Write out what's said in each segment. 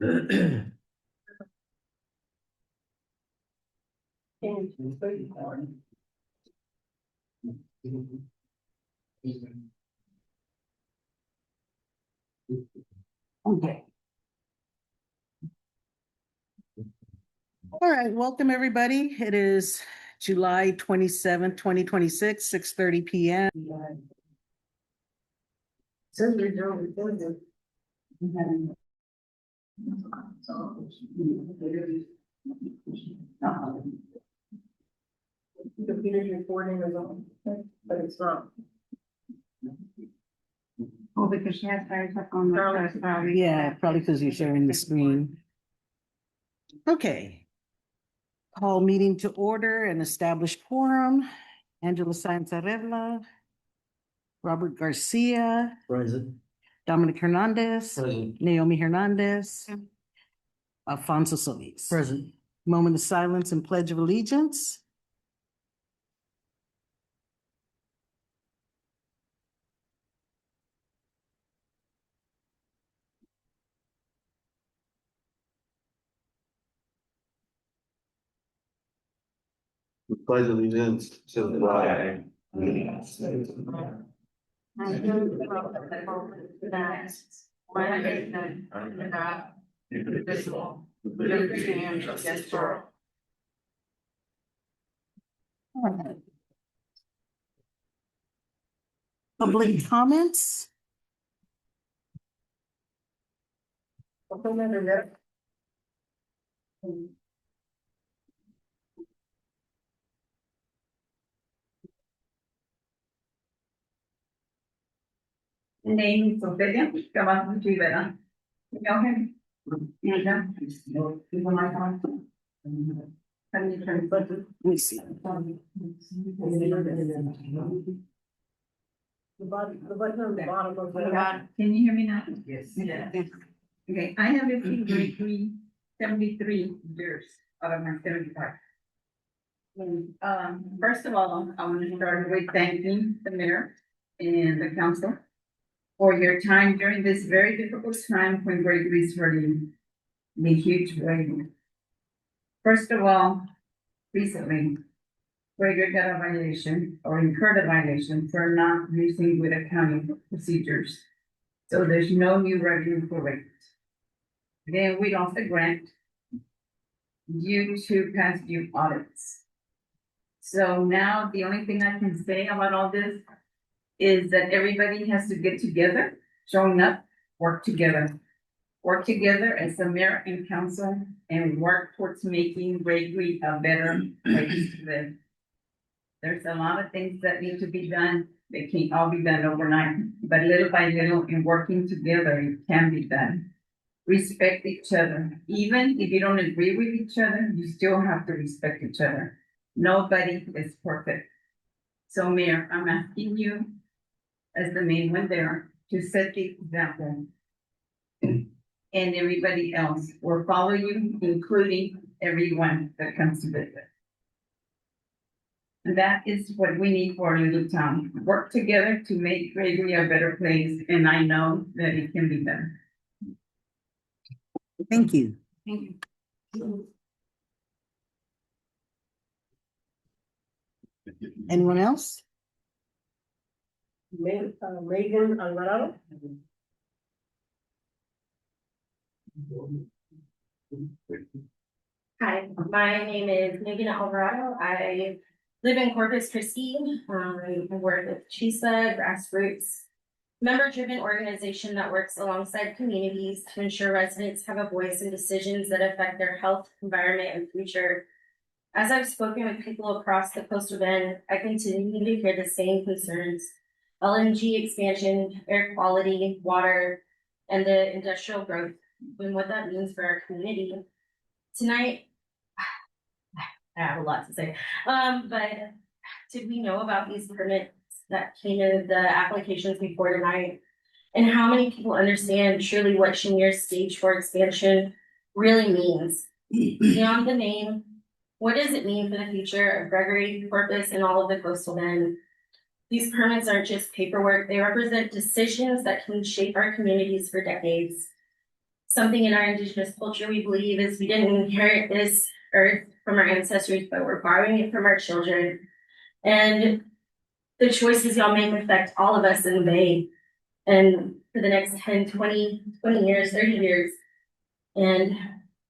Okay. All right, welcome everybody. It is July 27th, 2026, 6:30 p.m. The computer's recording is on, but it's not. Oh, because she has fires up on the probably. Yeah, probably because you're sharing the screen. Okay. Call meeting to order and establish quorum. Angela Sanzarella, Robert Garcia, Present. Dominic Hernandez, Present. Naomi Hernandez, Alfonso Solis. Present. Moment of silence and pledge of allegiance. Pledge allegiance to the flag. I do that one nation under God, indivisible, with liberty and justice for all. Public comments. Ofelia Rivera. Name is Ofelia Rivera. You know him? You know? You want my phone? Can you turn the button? Let me see. The button on the bottom of the. Can you hear me now? Yes. Yeah. Okay, I have lived in Gregory 73 years out of my 75. First of all, I want to start with thanking the mayor and the council for your time during this very difficult time when Gregory is hurting the huge rain. First of all, recently, Gregory got a violation or incurred a violation for not using with accounting procedures. So there's no new revenue for rate. Then we lost a grant due to past due audits. So now the only thing I can say about all this is that everybody has to get together, showing up, work together as the mayor and council, and work towards making Gregory a better place to live. There's a lot of things that need to be done. They can't all be done overnight, but little by little and working together, it can be done. Respect each other. Even if you don't agree with each other, you still have to respect each other. Nobody is perfect. So Mayor, I'm asking you as the main one there to set the example. And everybody else will follow you, including everyone that comes to visit. And that is what we need for a little town. Work together to make Gregory a better place, and I know that it can be done. Thank you. Thank you. Anyone else? Megan Alvarado. Hi, my name is Megan Alvarado. I live in Corpus Christi. I work with CHISPA, grassroots, member-driven organization that works alongside communities to ensure residents have a voice in decisions that affect their health, environment, and future. As I've spoken with people across the coastal bend, I continue to hear the same concerns: LNG expansion, air quality, water, and the industrial growth, and what that means for our community. Tonight, I have a lot to say, but did we know about these permits that came in the applications before tonight? And how many people understand truly what Chenier's stage 4 expansion really means? Beyond the name, what does it mean for the future of Gregory, Corpus, and all of the coastal bend? These permits aren't just paperwork, they represent decisions that can shape our communities for decades. something in our indigenous culture we believe is we didn't inherit this earth from our ancestors, but we're borrowing it from our children. And the choices y'all make affect all of us in the Bay and for the next 10, 20 years, 30 years. And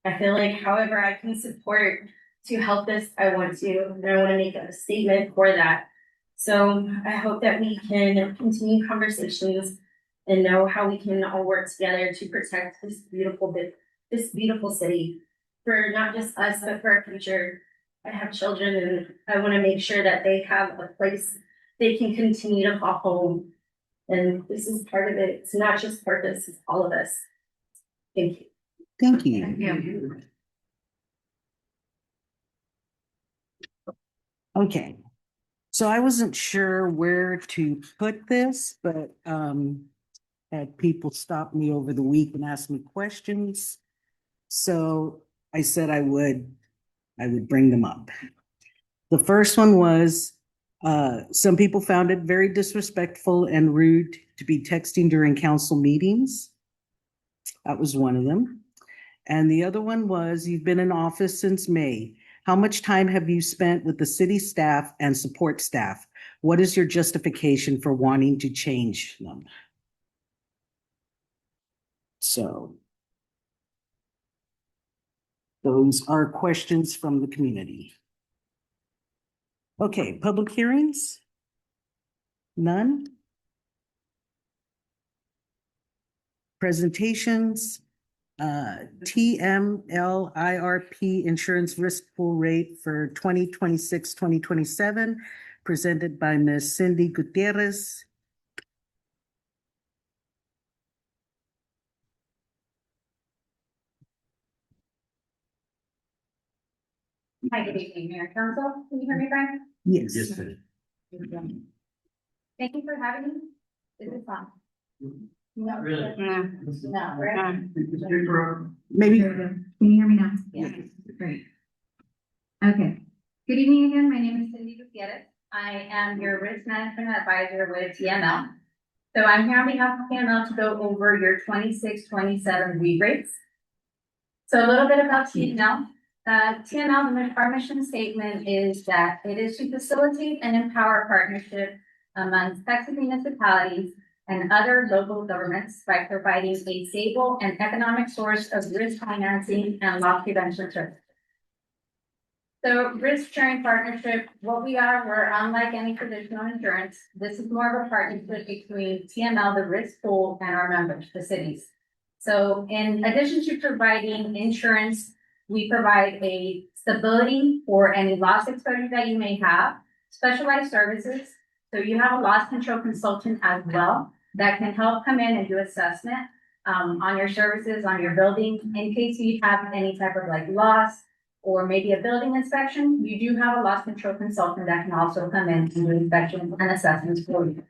I feel like however I can support to help this, I want to, and I want to make a statement for that. So I hope that we can continue conversations and know how we can all work together to protect this beautiful city for not just us, but for our future. I have children and I want to make sure that they have a place they can continue to call home. And this is part of it. It's not just purpose, it's all of us. Thank you. Thank you. Okay, so I wasn't sure where to put this, but had people stop me over the week and ask me questions. So I said I would bring them up. The first one was, some people found it very disrespectful and rude to be texting during council meetings. That was one of them. And the other one was, you've been in office since May. How much time have you spent with the city staff and support staff? What is your justification for wanting to change them? So those are questions from the community. Okay, public hearings? None? Presentations? TMLIRP Insurance Risk Pool Rate for 2026-2027, presented by Ms. Cindy Gutierrez. Hi, good evening, Mayor Council. Can you hear me fine? Yes. Thank you for having me. Is it fun? No. Really? No, right? Maybe. Can you hear me now? Yeah, great. Okay. Good evening again. My name is Cindy Gutierrez. I am your risk management advisor with TML. So I'm here on behalf of TML to go over your 26-27 re-rates. So a little bit about TML. TML, our mission statement is that it is to facilitate and empower partnership among Texas municipalities and other local governments by providing a stable and economic source of risk financing and loss prevention services. So risk sharing partnership, what we are, we're unlike any traditional insurance. This is more of a partnership between TML, the risk pool, and our members, the cities. So in addition to providing insurance, we provide a stability for any loss exposure that you may have, specialized services. So you have a loss control consultant as well that can help come in and do assessment on your services, on your building, in case you have any type of like loss or maybe a building inspection. You do have a loss control consultant that can also come in and do inspections and assessments for you.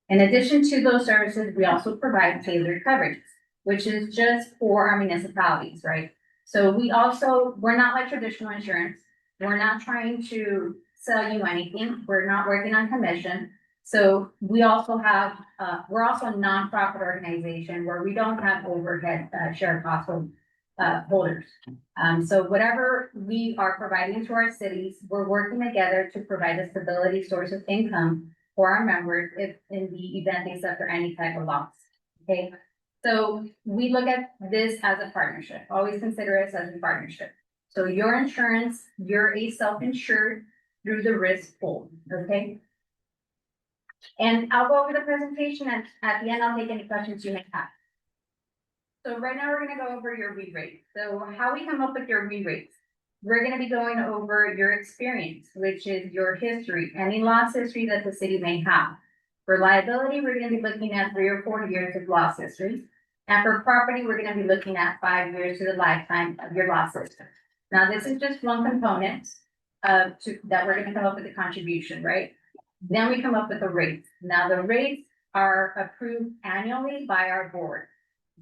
In addition to those services, we also provide tailored coverage, which is just for our municipalities, right? So we're not like traditional insurance. We're not trying to sell you anything. We're not working on commission. So we also have, we're also a nonprofit organization where we don't have overhead share cost holders. So whatever we are providing to our cities, we're working together to provide a stability source of income for our members if in the event they suffer any type of loss. Okay. So we look at this as a partnership, always consider us as a partnership. So your insurance, you're a self-insured through the risk pool, okay? And I'll go over the presentation and at the end, I'll take any questions you may have. So right now we're gonna go over your re-rate. So how we come up with your re-rates. We're gonna be going over your experience, which is your history, any loss history that the city may have. For liability, we're gonna be looking at 3 or 4 years of loss history. And for property, we're gonna be looking at 5 years to the lifetime of your loss history. Now, this is just one component that we're gonna come up with the contribution, right? Then we come up with the rates. Now, the rates are approved annually by our board.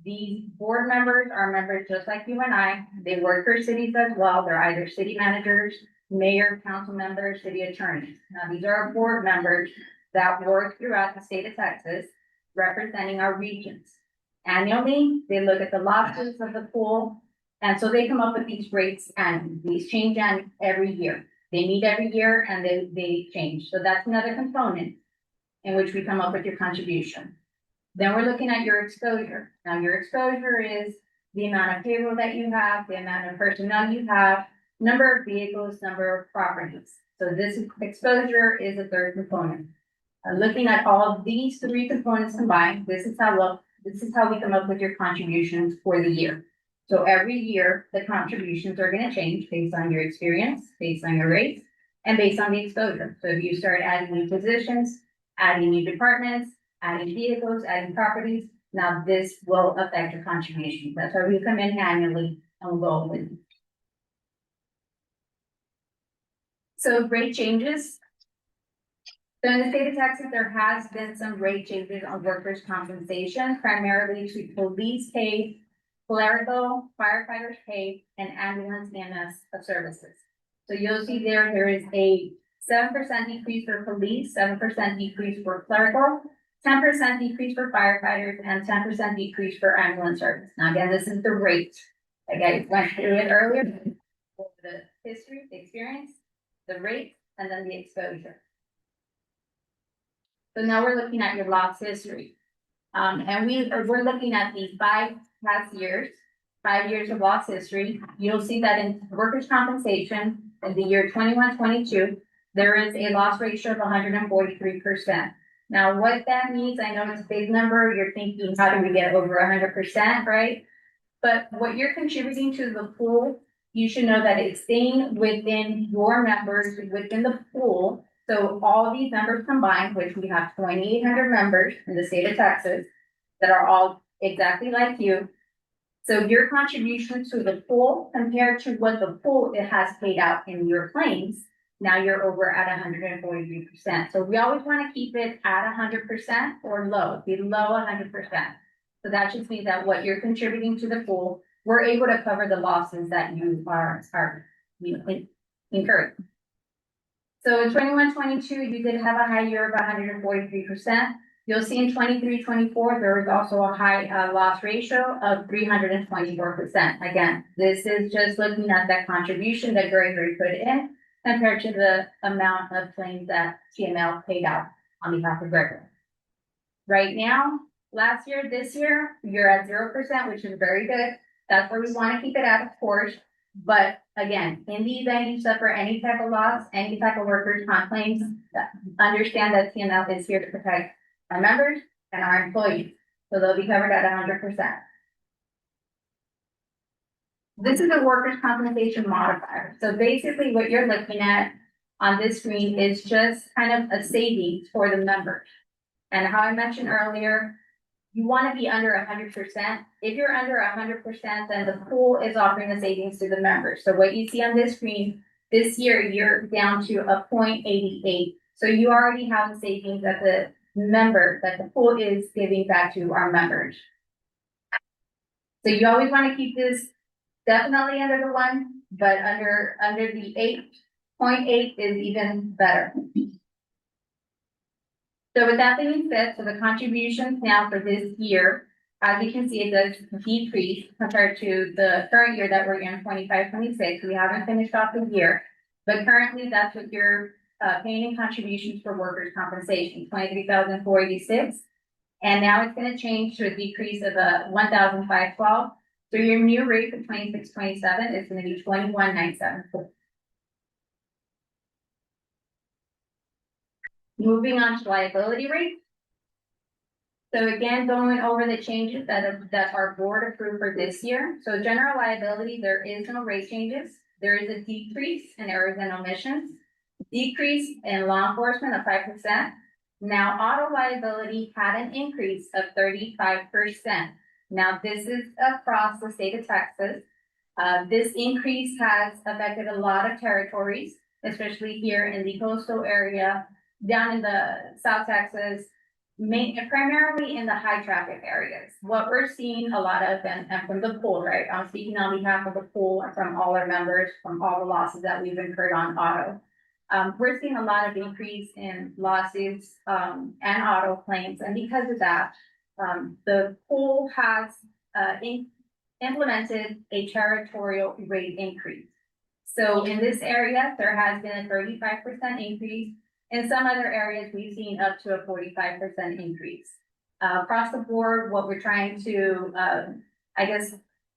These board members are members just like you and I. They work for cities as well. They're either city managers, mayor, council members, city attorneys. Now, these are our board members that work throughout the state of Texas, representing our regions. annually. They look at the losses of the pool. And so they come up with these rates and these change every year. They meet every year and they change. So that's another component in which we come up with your contribution. Then we're looking at your exposure. Now, your exposure is the amount of payroll that you have, the amount of personnel you have, number of vehicles, number of properties. So this exposure is a third component. Looking at all of these three components combined, this is how we come up with your contributions for the year. So every year, the contributions are going to change based on your experience, based on your rates, and based on the exposure. So if you start adding new positions, adding new departments, adding vehicles, adding properties, now this will affect your contribution. That's why we come in annually and we'll go over it. So rate changes. So in the state of Texas, there has been some rate changes on workers' compensation, primarily to police pay, clerical, firefighters pay, and ambulance EMS services. So you'll see there is a 7% decrease for police, 7% decrease for clerical, 10% decrease for firefighters, and 10% decrease for ambulance service. Now, again, this is the rate. Again, went through it earlier, the history, the experience, the rate, and then the exposure. So now we're looking at your loss history. And we're looking at these 5 past years, 5 years of loss history. You'll see that in workers' compensation in the year 21-22, there is a loss ratio of 143%. Now, what that means, I know it's a big number. You're thinking, how do we get over 100%, right? But what you're contributing to the pool, you should know that it's staying within your members, within the pool. So all these members combined, which we have 2,800 members in the state of Texas that are all exactly like you. So your contribution to the pool compared to what the pool it has paid out in your claims, now you're over at 143%. So we always want to keep it at 100% or low, below 100%. So that just means that what you're contributing to the pool, we're able to cover the losses that you are incurring. So in 21-22, you did have a high year of 143%. You'll see in 23-24, there was also a high loss ratio of 324%. Again, this is just looking at that contribution that Gregory put in compared to the amount of claims that TML paid out on behalf of Gregory. Right now, last year, this year, you're at 0%, which is very good. That's where we want to keep it at, of course. But again, in the event you suffer any type of loss, any type of workers' comp claims, understand that TML is here to protect our members and our employees. So they'll be covered at 100%. This is a workers' compensation modifier. So basically what you're looking at on this screen is just kind of a savings for the members. And how I mentioned earlier, you want to be under 100%. If you're under 100%, then the pool is offering the savings to the members. So what you see on this screen, this year, you're down to a 0.88. So you already have the savings that the pool is giving back to our members. So you always want to keep this definitely under the 1, but under the 8.8 is even better. So with that being said, so the contributions now for this year, as you can see, it does decrease compared to the current year that we're in, 25-26. We haven't finished off the year, but currently that's what you're paying in contributions for workers' compensation, $23,486. And now it's going to change to a decrease of $1,512. So your new rate for 26-27 is going to be $21,974. Moving on to liability rate. So again, going over the changes that our board approved for this year. So general liability, there is no rate changes. There is a decrease in errors and omissions, decrease in law enforcement of 5%. Now auto liability had an increase of 35%. Now this is across the state of Texas. This increase has affected a lot of territories, especially here in the coastal area, down in the South Texas, primarily in the high traffic areas. What we're seeing a lot of, and from the pool, right? I'm speaking on behalf of the pool and from all our members, from all the losses that we've incurred on auto. We're seeing a lot of increase in lawsuits and auto claims. And because of that, the pool has, implemented a territorial rate increase. So in this area, there has been a 35% increase. In some other areas, we've seen up to a 45% increase. Across the board, what we're trying to, I guess,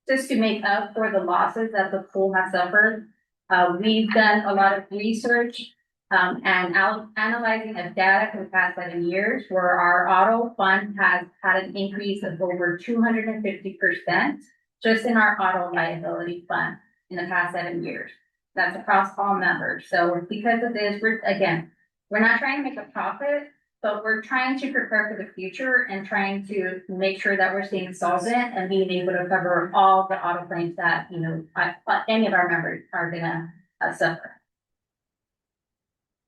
just to make up for the losses that the pool has suffered, we've done a lot of research and analyzing of data for the past 7 years, where our auto fund has had an increase of over 250% just in our auto liability fund in the past 7 years. That's across all members. So because of this, we're not trying to make a profit, but we're trying to prepare for the future and trying to make sure that we're staying solvent and being able to cover all the auto claims that, any of our members are gonna suffer.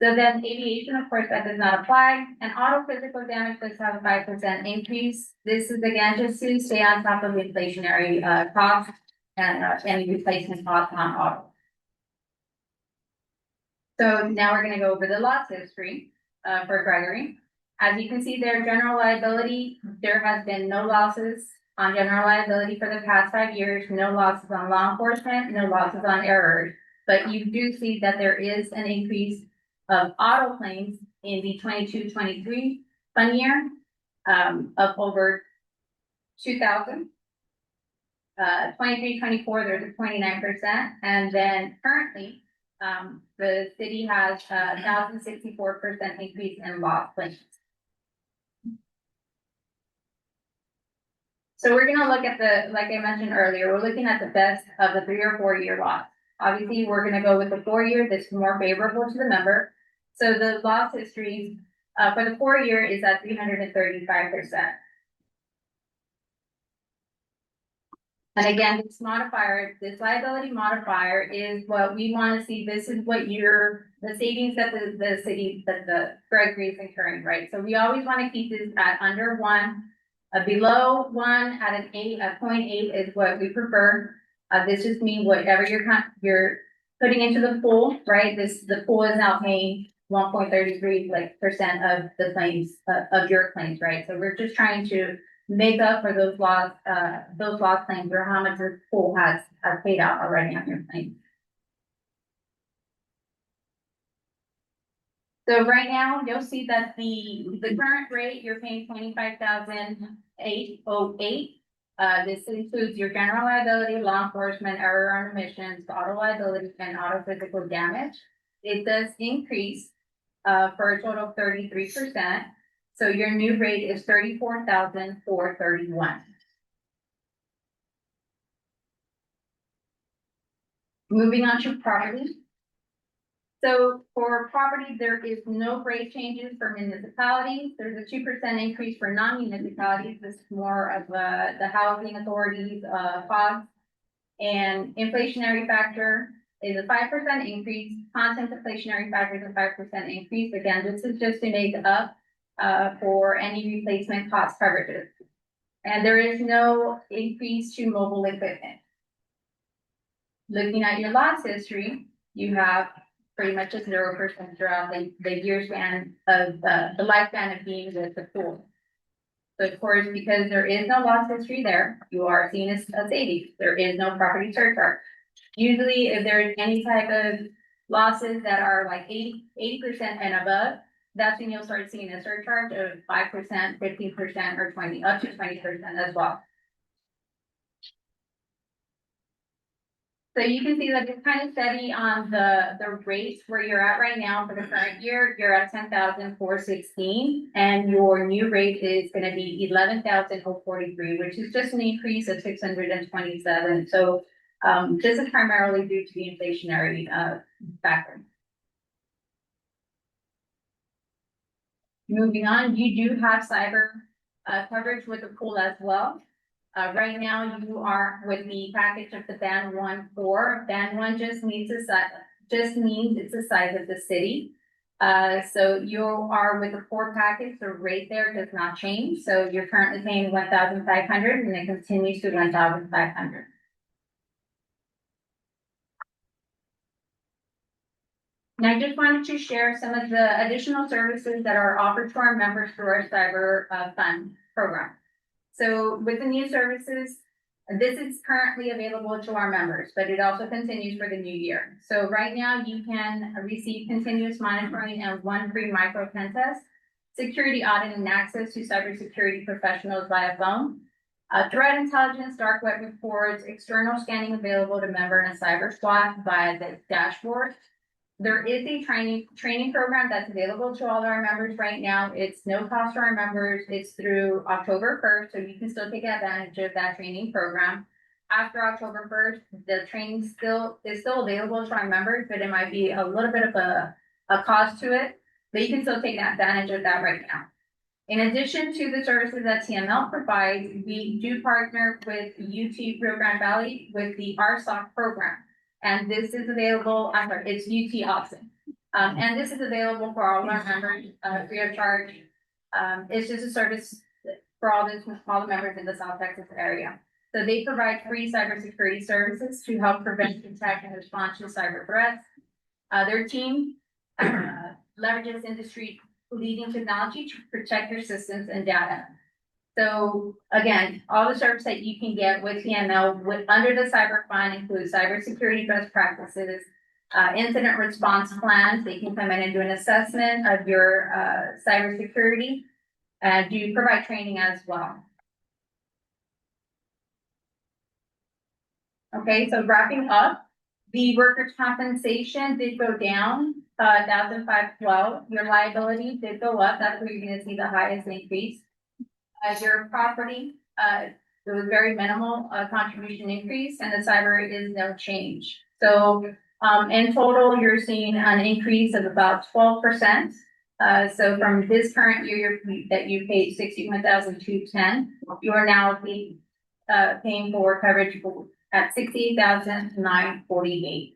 So then aviation, of course, that does not apply, and auto physical damage does have a 5% increase. This is again, just to stay on top of inflationary costs and any replacement costs on auto. So now we're gonna go over the loss history for Gregory. As you can see there, general liability, there has been no losses on general liability for the past 5 years, no losses on law enforcement, no losses on errors. But you do see that there is an increase of auto claims in the 22-23 fund year of over 2,000. 23-24, there's a 29%, and then currently the city has 1,064% increase in loss claims. So we're gonna look at like I mentioned earlier, we're looking at the best of the 3 or 4 year loss. Obviously, we're gonna go with the 4 year that's more favorable to the member. So the loss history for the 4 year is at 335%. And again, this liability modifier is what we want to see. This is what the savings that the Gregory is incurring, right? So we always want to keep this at under 1. Below 1 at an 0.8 is what we prefer. This just means whatever you're putting into the pool, right? The pool is now paying 1.33% of the claims of your claims, right? So we're just trying to make up for those loss claims, or how much your pool has paid out already on your claim. So right now, you'll see that the current rate, you're paying $25,808. This includes your general liability, law enforcement, error on omissions, auto liability, and auto physical damage. It does increase for a total of 33%. So your new rate is $34,431. Moving on to property. So for property, there is no rate changes for municipalities. There's a 2% increase for non-municipalities. This is more of the housing authorities costs. And inflationary factor is a 5% increase. Content inflationary factor is a 5% increase. Again, this is just to make up for any replacement cost coverages. And there is no increase to mobile equipment. Looking at your loss history, you have pretty much a 0% throughout the year span of the lifespan of being with the pool. So of course, because there is no loss history there, you are seen as a savings. There is no property surcharge. Usually, if there's any type of losses that are like 80% and above, that's when you'll start seeing a surcharge of 5%, 15%, or up to 20% as well. So you can see that it's kind of steady on the rates where you're at right now for the current year. You're at 10,416, and your new rate is going to be 11,043, which is just an increase of 627. So this is primarily due to the inflationary factor. Moving on, you do have cyber coverage with the pool as well. Right now, you are with the package of the Band 1 4. Band 1 just means it's the size of the city. So you are with the 4 package. The rate there does not change. So you're currently paying $1,500, and it continues to $1,500. And I just wanted to share some of the additional services that are offered to our members through our cyber fund program. So with the new services, this is currently available to our members, but it also continues for the new year. So right now you can receive continuous monitoring and one free micro pen test, security audit and access to cybersecurity professionals via phone, threat intelligence, dark web reports, external scanning available to member and a cyber squad via the dashboard. There is a training program that's available to all our members right now. It's no cost to our members. It's through October 1st, so you can still take advantage of that training program. After October 1st, the training is still available to our members, but it might be a little bit of a cost to it, but you can still take advantage of that right now. In addition to the services that TML provides, we do partner with UT Rio Grande Valley with the RSOC program. And this is available, it's UT Austin. And this is available for all of our members, free of charge. It's just a service for all the members in the South Texas area. So they provide free cybersecurity services to help prevent, detect, and respond to cyber threats. Their team leverages industry leading technology to protect their systems and data. So again, all the service that you can get with TML under the cyber fund includes cybersecurity best practices, incident response plans. They can come in and do an assessment of your cybersecurity, and do provide training as well. Okay, so wrapping up, the workers' compensation did go down, 1,512. Your liability did go up. That's where you're going to see the highest increase. Your property, there was very minimal contribution increase, and the cyber is no change. So in total, you're seeing an increase of about 12%. So from this current year that you paid $61,210, you are now paying for coverage at $68,948,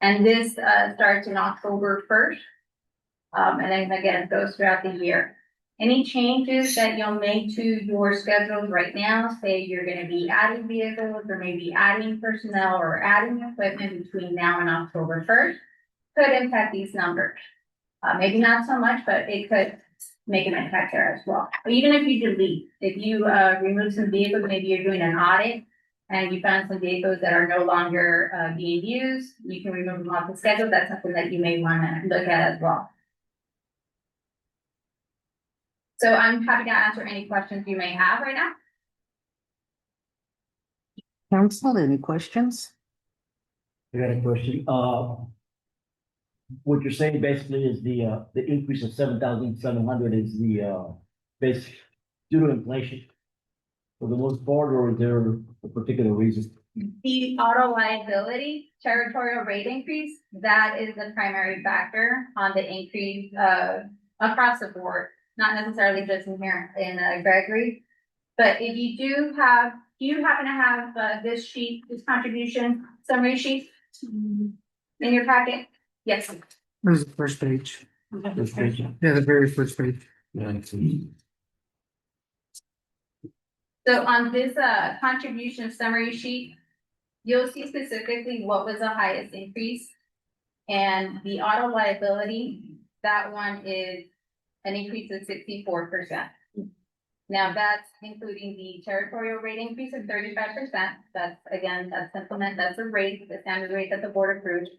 and this starts in October 1st, and then again it goes throughout the year. Any changes that you'll make to your schedules right now, say you're going to be adding vehicles or maybe adding personnel or adding equipment between now and October 1st, could impact these numbers. Maybe not so much, but it could make an impact there as well. But even if you delete, if you remove some vehicles, maybe you're doing an audit and you found some vehicles that are no longer being used, you can remove them off the schedule. That's something that you may want to look at as well. So I'm happy to answer any questions you may have right now. Council, any questions? I got a question. What you're saying basically is the increase of 7,700 is the basic due to inflation for the most part, or is there a particular reason? The auto liability territorial rate increase, that is the primary factor on the increase across the board, not necessarily just in here in Gregory. But if you do you happen to have this sheet, this contribution summary sheet in your packet? Yes. Where's the first page? First page. Yeah, the very first page. So on this contribution summary sheet, you'll see specifically what was the highest increase. And the auto liability, that one is an increase of 64%. Now that's including the territorial rate increase of 35%. That's the rate, the standard rate that the board approved.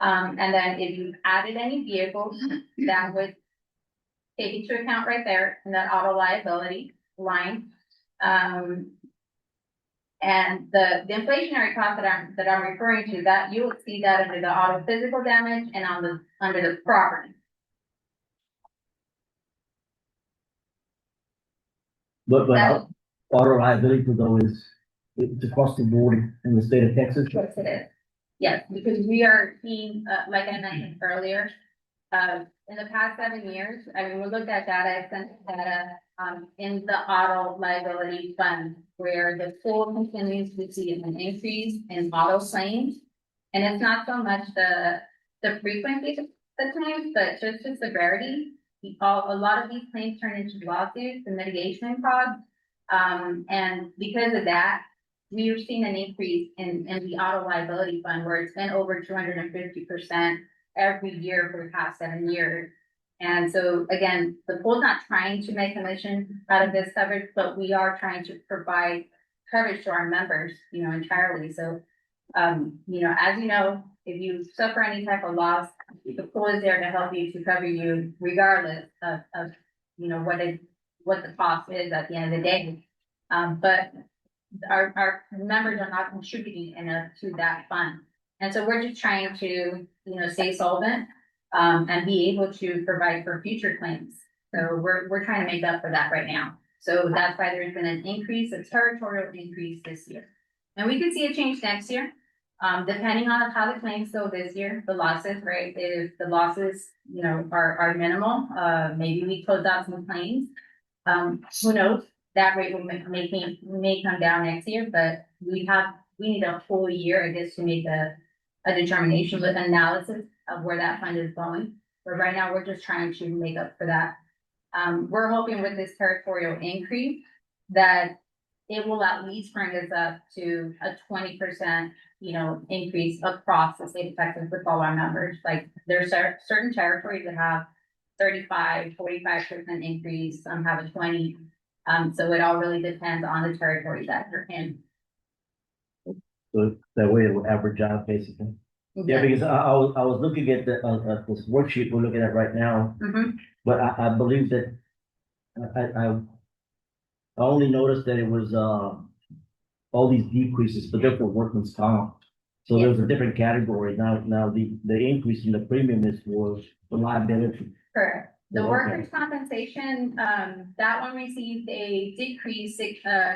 And then if you added any vehicles, that would take into account right there in that auto liability line. And the inflationary cost that I'm referring to, that you will see that under the auto physical damage and under the property. But auto liability though it's across the board in the state of Texas. Yes, it is. Yes, because we are seeing, like I mentioned earlier, in the past 7 years, I mean, we looked at data, in the auto liability fund, where the pool continues to see an increase in auto claims. And it's not so much the frequency of the claims, but just the severity. A lot of these claims turn into lawsuits and mitigation costs. And because of that, we've seen an increase in the auto liability fund, where it's been over 250% every year for the past 7 years. And so again, the pool's not trying to make a mission out of this coverage, but we are trying to provide coverage to our members, entirely. So, as you know, if you suffer any type of loss, the pool is there to help you, to cover you regardless of what the cost is at the end of the day. But our members are not contributing enough to that fund. And so we're just trying to, stay solvent, and be able to provide for future claims. So we're trying to make up for that right now. So that's why there's been an increase, a territorial increase this year. And we could see a change next year, depending on how the claims go this year, the losses, right? If the losses, are minimal, maybe we close out some claims. Who knows? That rate will may come down next year, but we need a whole year, I guess, to make a determination with analysis of where that fund is going. But right now, we're just trying to make up for that. We're hoping with this territorial increase that it will at least bring us up to a 20%, increase across the state of Texas with all our members. Like there's certain territories that have 35-45% increase, some have a 20. So it all really depends on the territory that you're in. So that way it will average out basically. Yeah, because I was looking at this worksheet we're looking at right now, but I believe that I only noticed that it was all these decreases, but they're for workman's comp. So there's a different category now. Now the increase in the premium is for liability. Correct. The Okay. workers' compensation, that one received a decrease,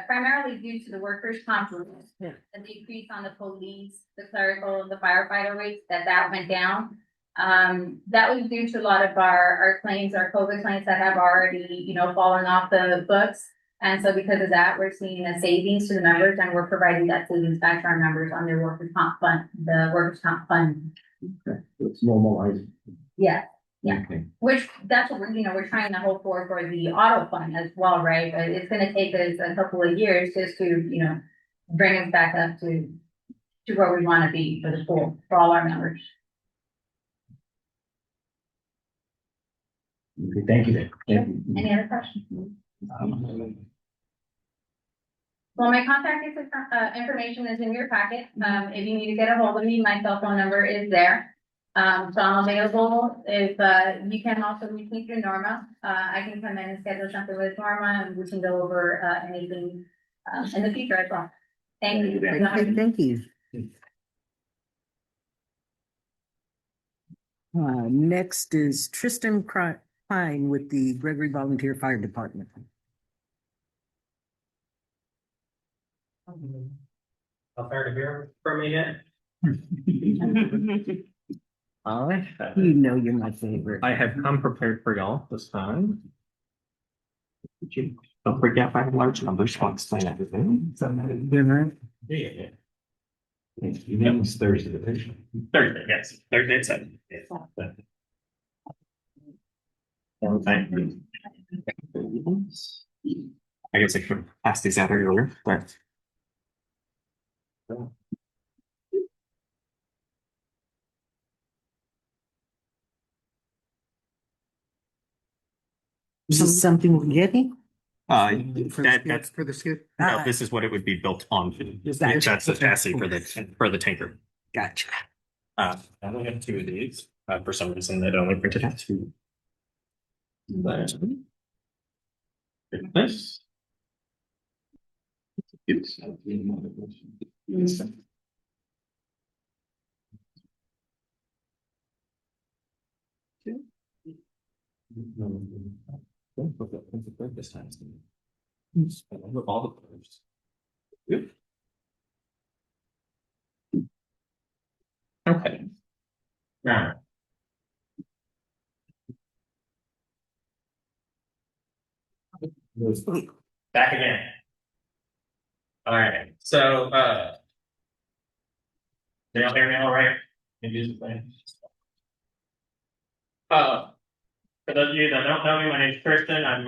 primarily due to the workers' comp rules. Yeah. A decrease on the police, the clerical, the firefighter rates, that went down. That was due to a lot of our claims, our COVID claims that have already, fallen off the books. And so because of that, we're seeing a savings to the members, and we're providing that savings back to our members on their workers' comp fund, the workers' comp fund. Okay. So it's normalized. Yeah. Yeah. Okay. Which that's what we're trying to hold for the auto fund as well, right? But it's gonna take us a couple of years just to, bring us back up to where we wanna be for the pool, for all our members. Okay, thank you. Thank you. Any other questions? Well, my contact information is in your packet. If you need to get a hold of me, my cell phone number is there. So I'm available. If you can also reach me through Norma, I can come in and schedule something with Norma, and we can go over anything in the future as well. Thank you. Okay, thank you. Next is Tristin Cline with the Gregory Volunteer Fire Department. Alvarado here from me yet? All right. You know you're my favorite. I have come prepared for y'all this time. Don't forget my large numbers, I'll explain everything. Yeah. It's Thursday. Thursday, yes. Thursday at 7. I guess I could pass these out earlier, but. Is this something we're getting? For the skip. No, this is what it would be built on. That's the chassis for the tanker. Gotcha. I only have 2 of these. For some reason, it only printed out 2. This. This time. With all the colors. Good. Okay. Now. Back again. All right. So, can y'all hear me all right? For those of you that don't know me, my name is Tristin. I'm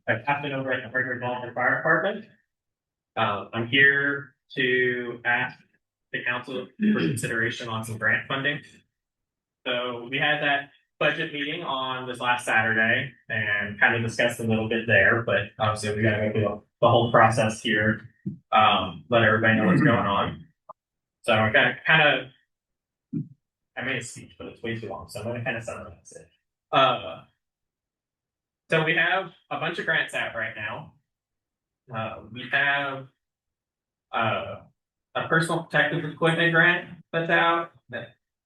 a captain over at the Gregory Volunteer Fire Department. I'm here to ask the council for consideration on some grant funding. So we had that budget meeting on this last Saturday and kind of discussed a little bit there, but obviously we gotta go through the whole process here. Let everybody know what's going on. So I made a speech, but it's way too long, so I'm gonna kind of summarize it. So we have a bunch of grants out right now. We have a personal protective equipment grant that's out,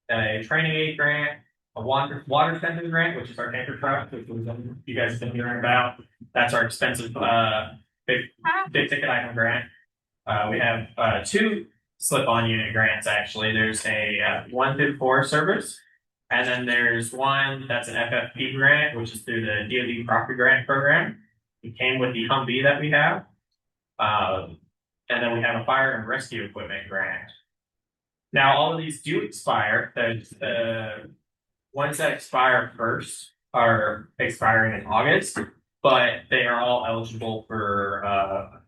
a training aid grant, a water tender grant, which is our tanker truck, which you guys have been hearing about. That's our expensive big ticket item grant. We have two slip-on unit grants actually. There's a 1 through 4 service, and then there's one that's an FFP grant, which is through the DoD Property Grant Program. It came with the Humvee that we have. And then we have a fire and rescue equipment grant. Now, all of these do expire. The ones that expire first are expiring in August, but they are all eligible for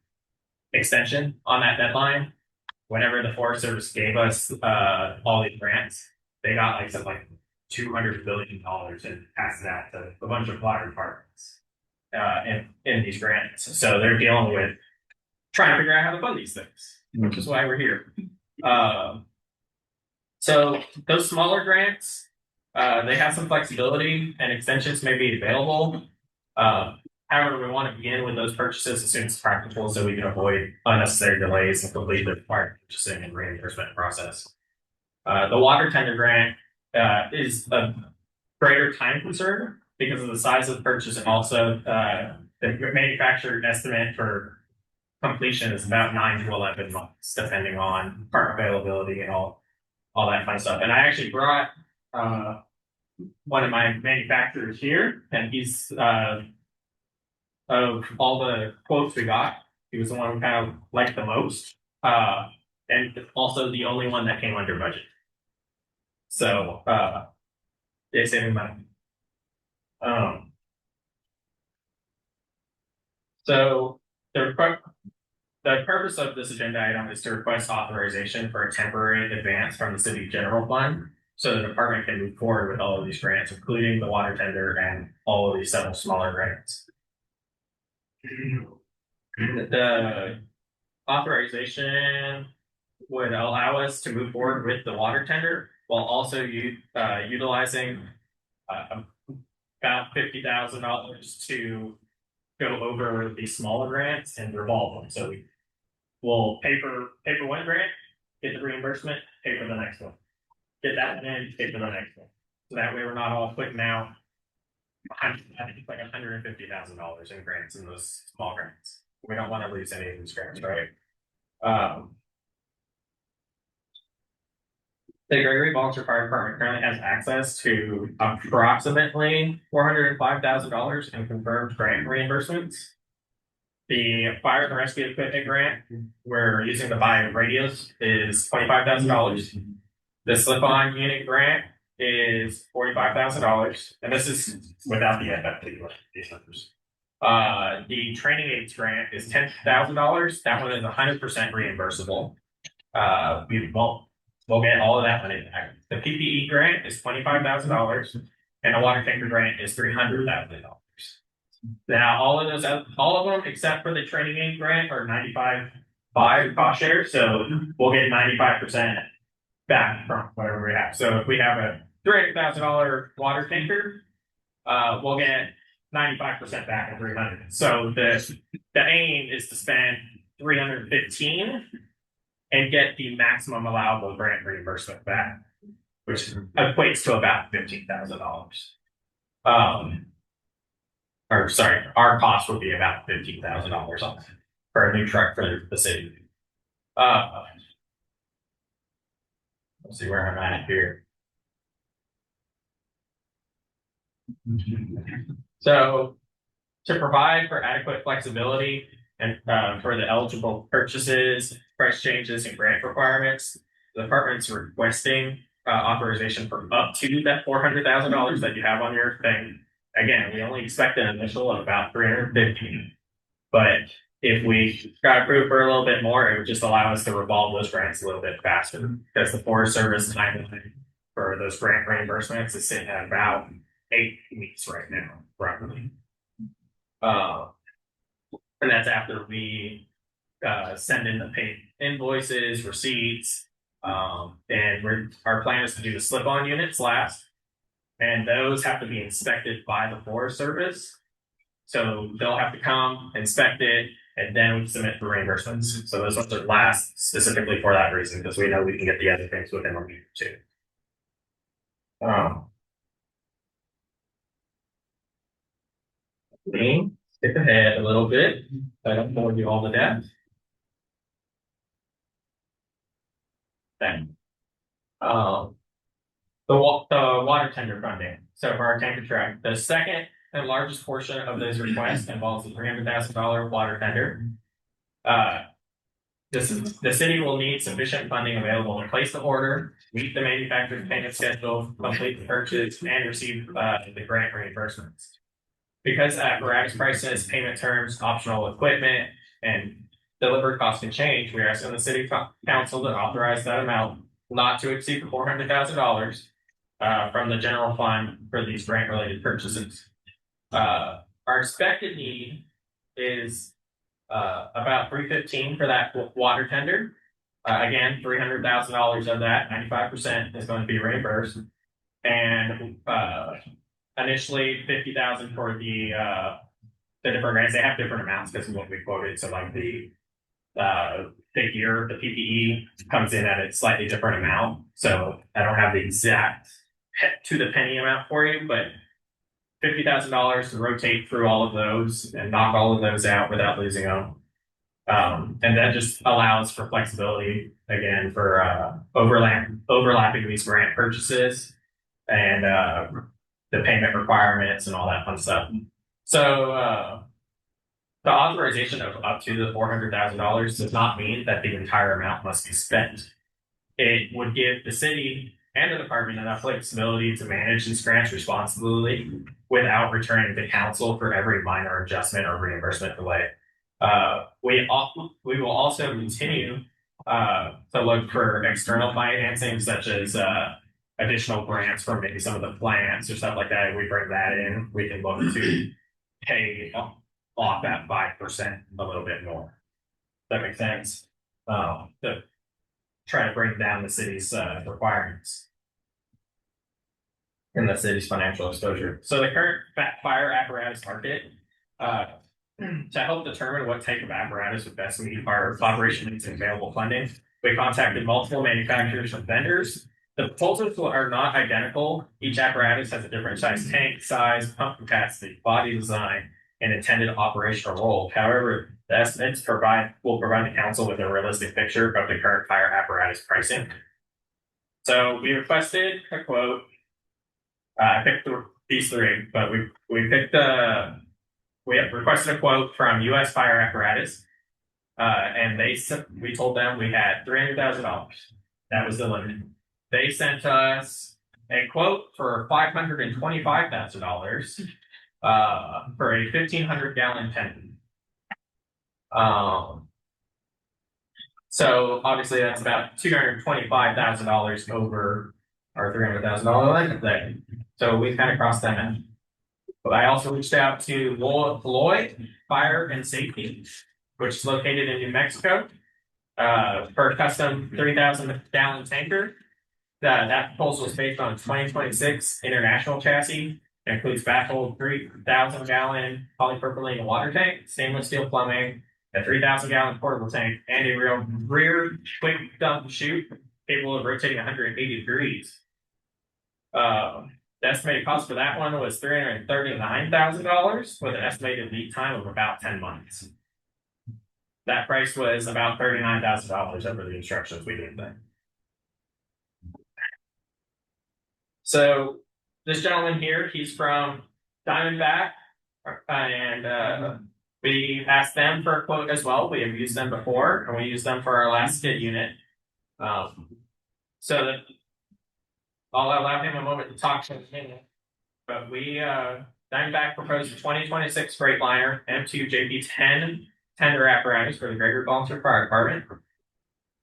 extension on that deadline. Whenever the Forest Service gave us all these grants, they got like something like $200 billion and passed it out to a bunch of fire departments in these grants. So they're dealing with trying to figure out how to fund these things, which is why we're here. So those smaller grants, they have some flexibility and extensions may be available. However, we want to begin with those purchases as soon as practical so we can avoid unnecessary delays and complete the required purchasing and reimbursement process. The water tender grant is a greater time concern because of the size of the purchase, and also the manufacturer estimate for completion is about 9 to 11 months, depending on part availability and all that fun stuff. And I actually brought one of my manufacturers here, and he's of all the quotes we got, he was the one who kind of liked the most, and also the only one that came under budget. So they saving money. So the purpose of this agenda item is to request authorization for a temporary advance from the city general fund so the department can move forward with all of these grants, including the water tender and all of these several smaller grants. The authorization would allow us to move forward with the water tender while also utilizing about $50,000 to go over the smaller grants and revolve them. So we'll pay for one grant, get the reimbursement, pay for the next one. Get that one in, pay for the next one. So that way we're not all putting out I think it's like $150,000 in grants in those small grants. We don't want to lose any of these grants, right? The Gregory Volunteer Fire Department currently has access to approximately $405,000 in confirmed grant reimbursements. The fire and rescue equipment grant we're using to buy radios is $25,000. The slip-on unit grant is $45,000, and this is without the FFP these numbers. The training aids grant is $10,000. That one is 100% reimbursable. We'll get all of that money back. The PPE grant is $25,000, and the water tanker grant is $300,000. Now, all of them except for the training aid grant are 95.5 cost share, so we'll get 95% back from whatever we have. So if we have a $300,000 water tanker, we'll get 95% back at $300,000. So the aim is to spend $315,000 and get the maximum allowable grant reimbursement back, which equates to about $15,000. Or sorry, our cost would be about $15,000 for a new truck for the city. Let's see where I'm at here. So to provide for adequate flexibility and for the eligible purchases, price changes, and grant requirements, the department's requesting authorization for up to that $400,000 that you have on your thing. Again, we only expect an initial of about $350,000, but if we got approved for a little bit more, it would just allow us to revolve those grants a little bit faster because the Forest Service timeline for those grant reimbursements is sitting at about 8 weeks right now, roughly. And that's after we send in the paid invoices, receipts, and our plan is to do the slip-on units last, and those have to be inspected by the Forest Service. So they'll have to come inspect it, and then we submit for reimbursements. So those ones are last specifically for that reason, because we know we can get the other things within a week or two. Skip ahead a little bit. I don't bore you all to death. Then, the water tender funding. So for our tanker truck, the second and largest portion of those requests involves the $300,000 water tender. The city will need sufficient funding available to place the order, meet the manufacturer's payment schedule, complete the purchase, and receive the grant reimbursements. Because apparatus prices, payment terms, optional equipment, and delivered costs can change, we are asking the city council to authorize that amount not to exceed $400,000 from the general fund for these grant-related purchases. Our expected need is about $315 for that water tender. Again, $300,000 of that, 95% is going to be reimbursed, and initially $50,000 for the different grants. They have different amounts because of what we quoted. So like the gear, the PPE comes in at a slightly different amount. So I don't have the exact to the penny amount for you, but $50,000 to rotate through all of those and knock all of those out without losing them. And that just allows for flexibility again for overlapping these grant purchases and the payment requirements and all that fun stuff. So the authorization of up to the $400,000 does not mean that the entire amount must be spent. It would give the city and the department enough flexibility to manage these grants responsibly without returning to council for every minor adjustment or reimbursement delay. We will also continue to look for external financing, such as additional grants from maybe some of the plants or stuff like that. If we bring that in, we can look to pay off that 5% a little bit more. That makes sense. To try to bring down the city's requirements and the city's financial exposure. So the current fire apparatus market, to help determine what type of apparatus would best meet our operation needs and available funding, we contacted multiple manufacturers and vendors. The proposals are not identical. Each apparatus has a different size tank, size, pump capacity, body design, and intended operational role. However, the estimates will provide the council with a realistic picture of the current fire apparatus pricing. So we requested a quote. I picked these three, but we have requested a quote from U.S. Fire Apparatus, and we told them we had $300,000. That was the limit. They sent us a quote for $525,000 for a 1,500-gallon tank. So obviously that's about $225,000 over our $300,000 limit there. So we kind of crossed that out. But I also reached out to Lloyd Fire and Safety, which is located in New Mexico, for a custom 3,000-gallon tanker. That proposal is based on a 2026 International chassis. It includes backhold 3,000-gallon polypropylene water tank, stainless steel plumbing, a 3,000-gallon portable tank, and a rear quick dump chute capable of rotating 180 degrees. The estimated cost for that one was $339,000 with an estimated lead time of about 10 months. That price was about $39,000 over the instructions we gave them. So this gentleman here, he's from Diamondback, and we asked them for a quote as well. We have used them before, and we used them for our last skid unit. So that I'll allow him a moment to talk to him. But Diamondback proposed a 2026 Freightliner M2 JP10 tender apparatus for the Gregory Volunteer Fire Department.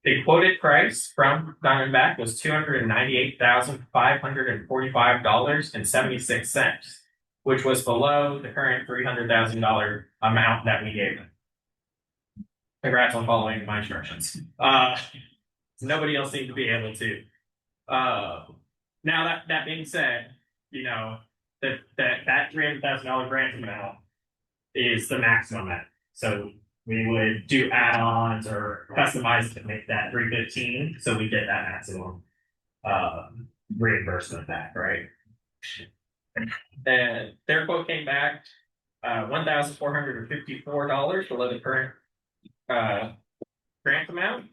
The quoted price from Diamondback was $298,545.76, which was below the current $300,000 amount that we gave them. Congrats on following my instructions. Nobody else seemed to be able to. Now that being said, you know, that $300,000 grant amount is the maximum amount. So we would do add-ons or customize to make that 315, so we get that maximum reimbursement back, right? And their quote came back $1,454 below the current grant amount.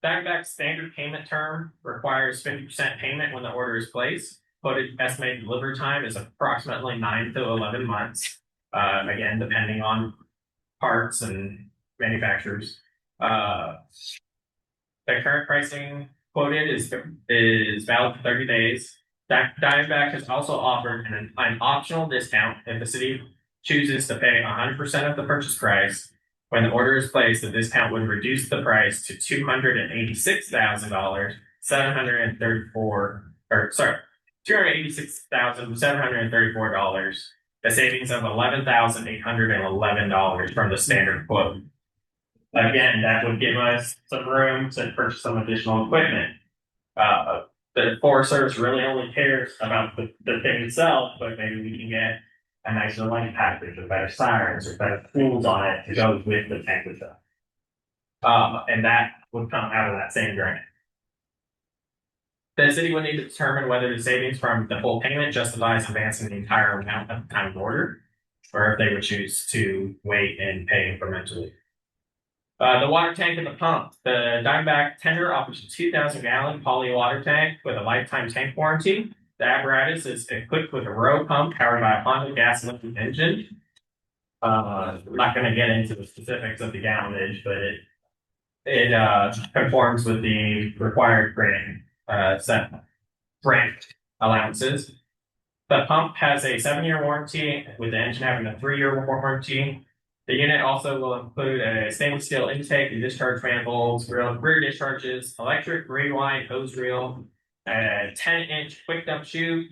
Diamondback's standard payment term requires 50% payment when the order is placed. Quoted estimated delivery time is approximately 9 to 11 months. Again, depending on parts and manufacturers. The current pricing quoted is valid for 30 days. Diamondback has also offered an optional discount if the city chooses to pay 100% of the purchase price. When the order is placed, the discount would reduce the price to $286,734. A savings of $11,811 from the standard quote. Again, that would give us some room to purchase some additional equipment. The Forest Service really only cares about the thing itself, but maybe we can get a nicer light package or better sirens or better tools on it to go with the tank itself. And that would come out of that same grant. The city would need to determine whether the savings from the full payment justifies advancing the entire amount at the time of order, or if they would choose to wait and pay incrementally. The water tank and the pump. The Diamondback tender offers a 2,000-gallon poly water tank with a lifetime tank warranty. The apparatus is equipped with a row pump powered by a Honda gas liquid engine. I'm not going to get into the specifics of the gallonage, but it conforms with the required grading set grant allowances. The pump has a 7-year warranty, with the engine having a 3-year warranty. The unit also will include a stainless steel intake and discharge manifolds, rear discharges, electric rewind hose reel, a 10-inch quick dump chute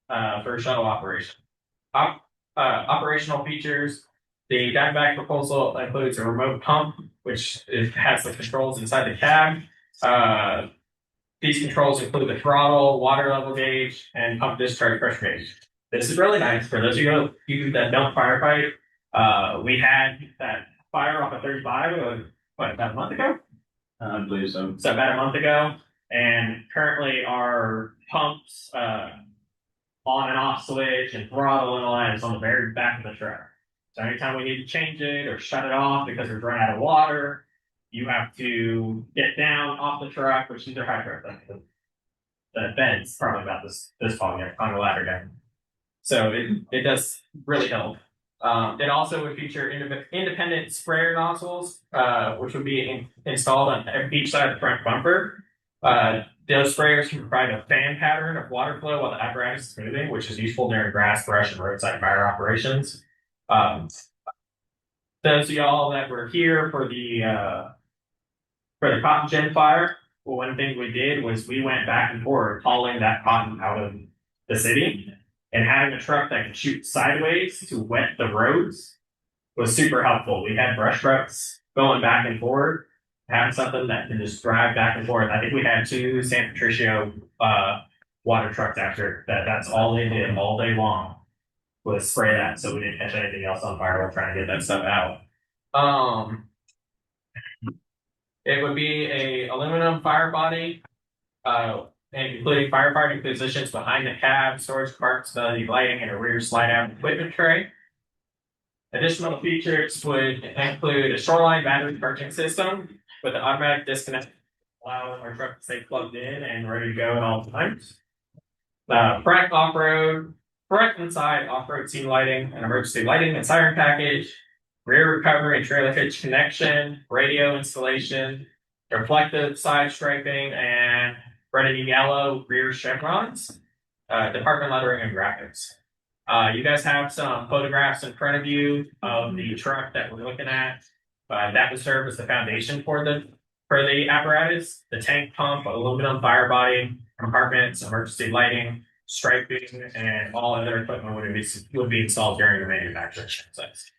for shuttle operation. Operational features. The Diamondback proposal includes a remote pump, which has the controls inside the cab. These controls include the throttle, water level gauge, and pump discharge pressure gauge. This is really nice for those of you that don't firefight. We had that fire off of 35, about a month ago? I believe so. So about a month ago. And currently our pumps, on and off switch and throttle and all that is on the very back of the truck. So anytime we need to change it or shut it off because we're running out of water, you have to get down off the truck, which these are hydraulic. The bed's probably about this tall, on the ladder down. So it does really help. It also would feature independent sprayer nozzles, which would be installed on each side of the front bumper. Those sprayers can provide a fan pattern of water flow while the apparatus is moving, which is useful during grass, brush, and roadside fire operations. Those of y'all that were here for the cotton gin fire, well, one thing we did was we went back and forth hauling that cotton out of the city, and having a truck that can shoot sideways to wet the roads was super helpful. We had brush trucks going back and forth. Having something that can just drive back and forth. I think we had 2 San Patricio water trucks after that. That's all they did all day long was spray that, so we didn't catch anything else on fire while trying to get that stuff out. It would be a aluminum fire body, including firefighting positions behind the cab, storage carts, the lighting, and a rear slide-out equipment tray. Additional features would include a shoreline battery charging system with an automatic disconnect, allowing our truck to stay plugged in and ready to go at all times. Front and side off-road scene lighting, an emergency lighting and siren package, rear recovery and trailer hitch connection, radio installation, reflective side striping, and red and yellow rear chevrons, department lettering and graphics. You guys have some photographs in front of you of the truck that we're looking at. That would serve as the foundation for the For the apparatus, the tank pump, aluminum fire body, compartments, emergency lighting, striping, and all other equipment would be installed during the manufacturing process.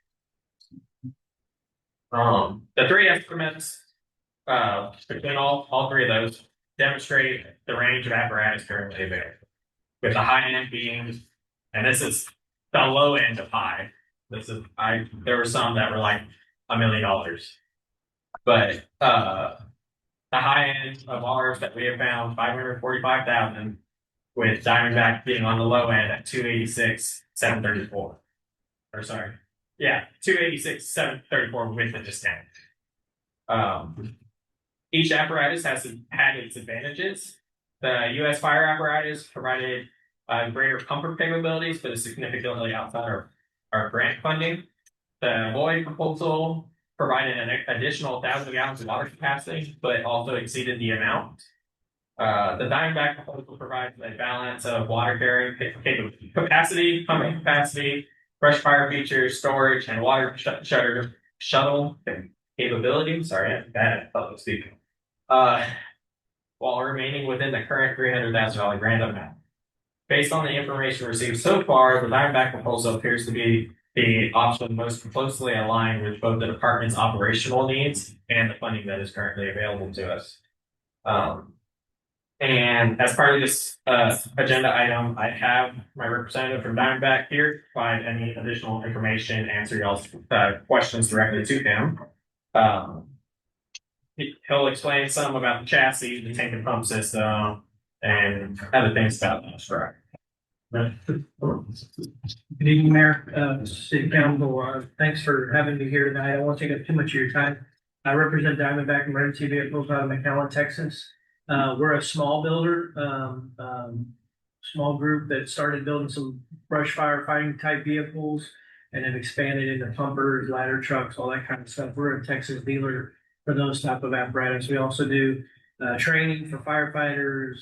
The three estimates, between all three of those demonstrate the range of apparatus currently available. With the high end being, and this is the low end of high. There were some that were like $1 million. But the high end of ours that we have found 545,000, with Diamondback being on the low end at 286,734. Or sorry, yeah, 286,734 with the discount. Each apparatus had its advantages. The U.S. fire apparatus provided greater comfort capabilities, but is significantly outside our grant funding. The Lloyd proposal provided an additional 1,000 gallons of water capacity, but also exceeded the amount. The Diamondback proposal provides a balance of water carrying capacity, pumping capacity, brush fire features, storage, and water shuttle capability. Sorry, I'm bad at public speaking. While remaining within the current $300,000 grant amount. Based on the information received so far, the Diamondback proposal appears to be the option most closely aligned with both the department's operational needs and the funding that is currently available to us. And as part of this agenda item, I have my representative from Diamondback here to provide any additional information, answer y'all's questions directly to him. He'll explain some about the chassis, the tank and pump system, and other things about that. Correct. Good evening, Mayor, City Council. Thanks for having me here tonight. I won't take up too much of your time. I represent Diamondback Emergency Vehicles out of McAllen, Texas. We're a small builder, small group that started building some brush firefighting type vehicles and have expanded into pumpers, ladder trucks, all that kind of stuff. We're a Texas dealer for those type of apparatus. We also do training for firefighters,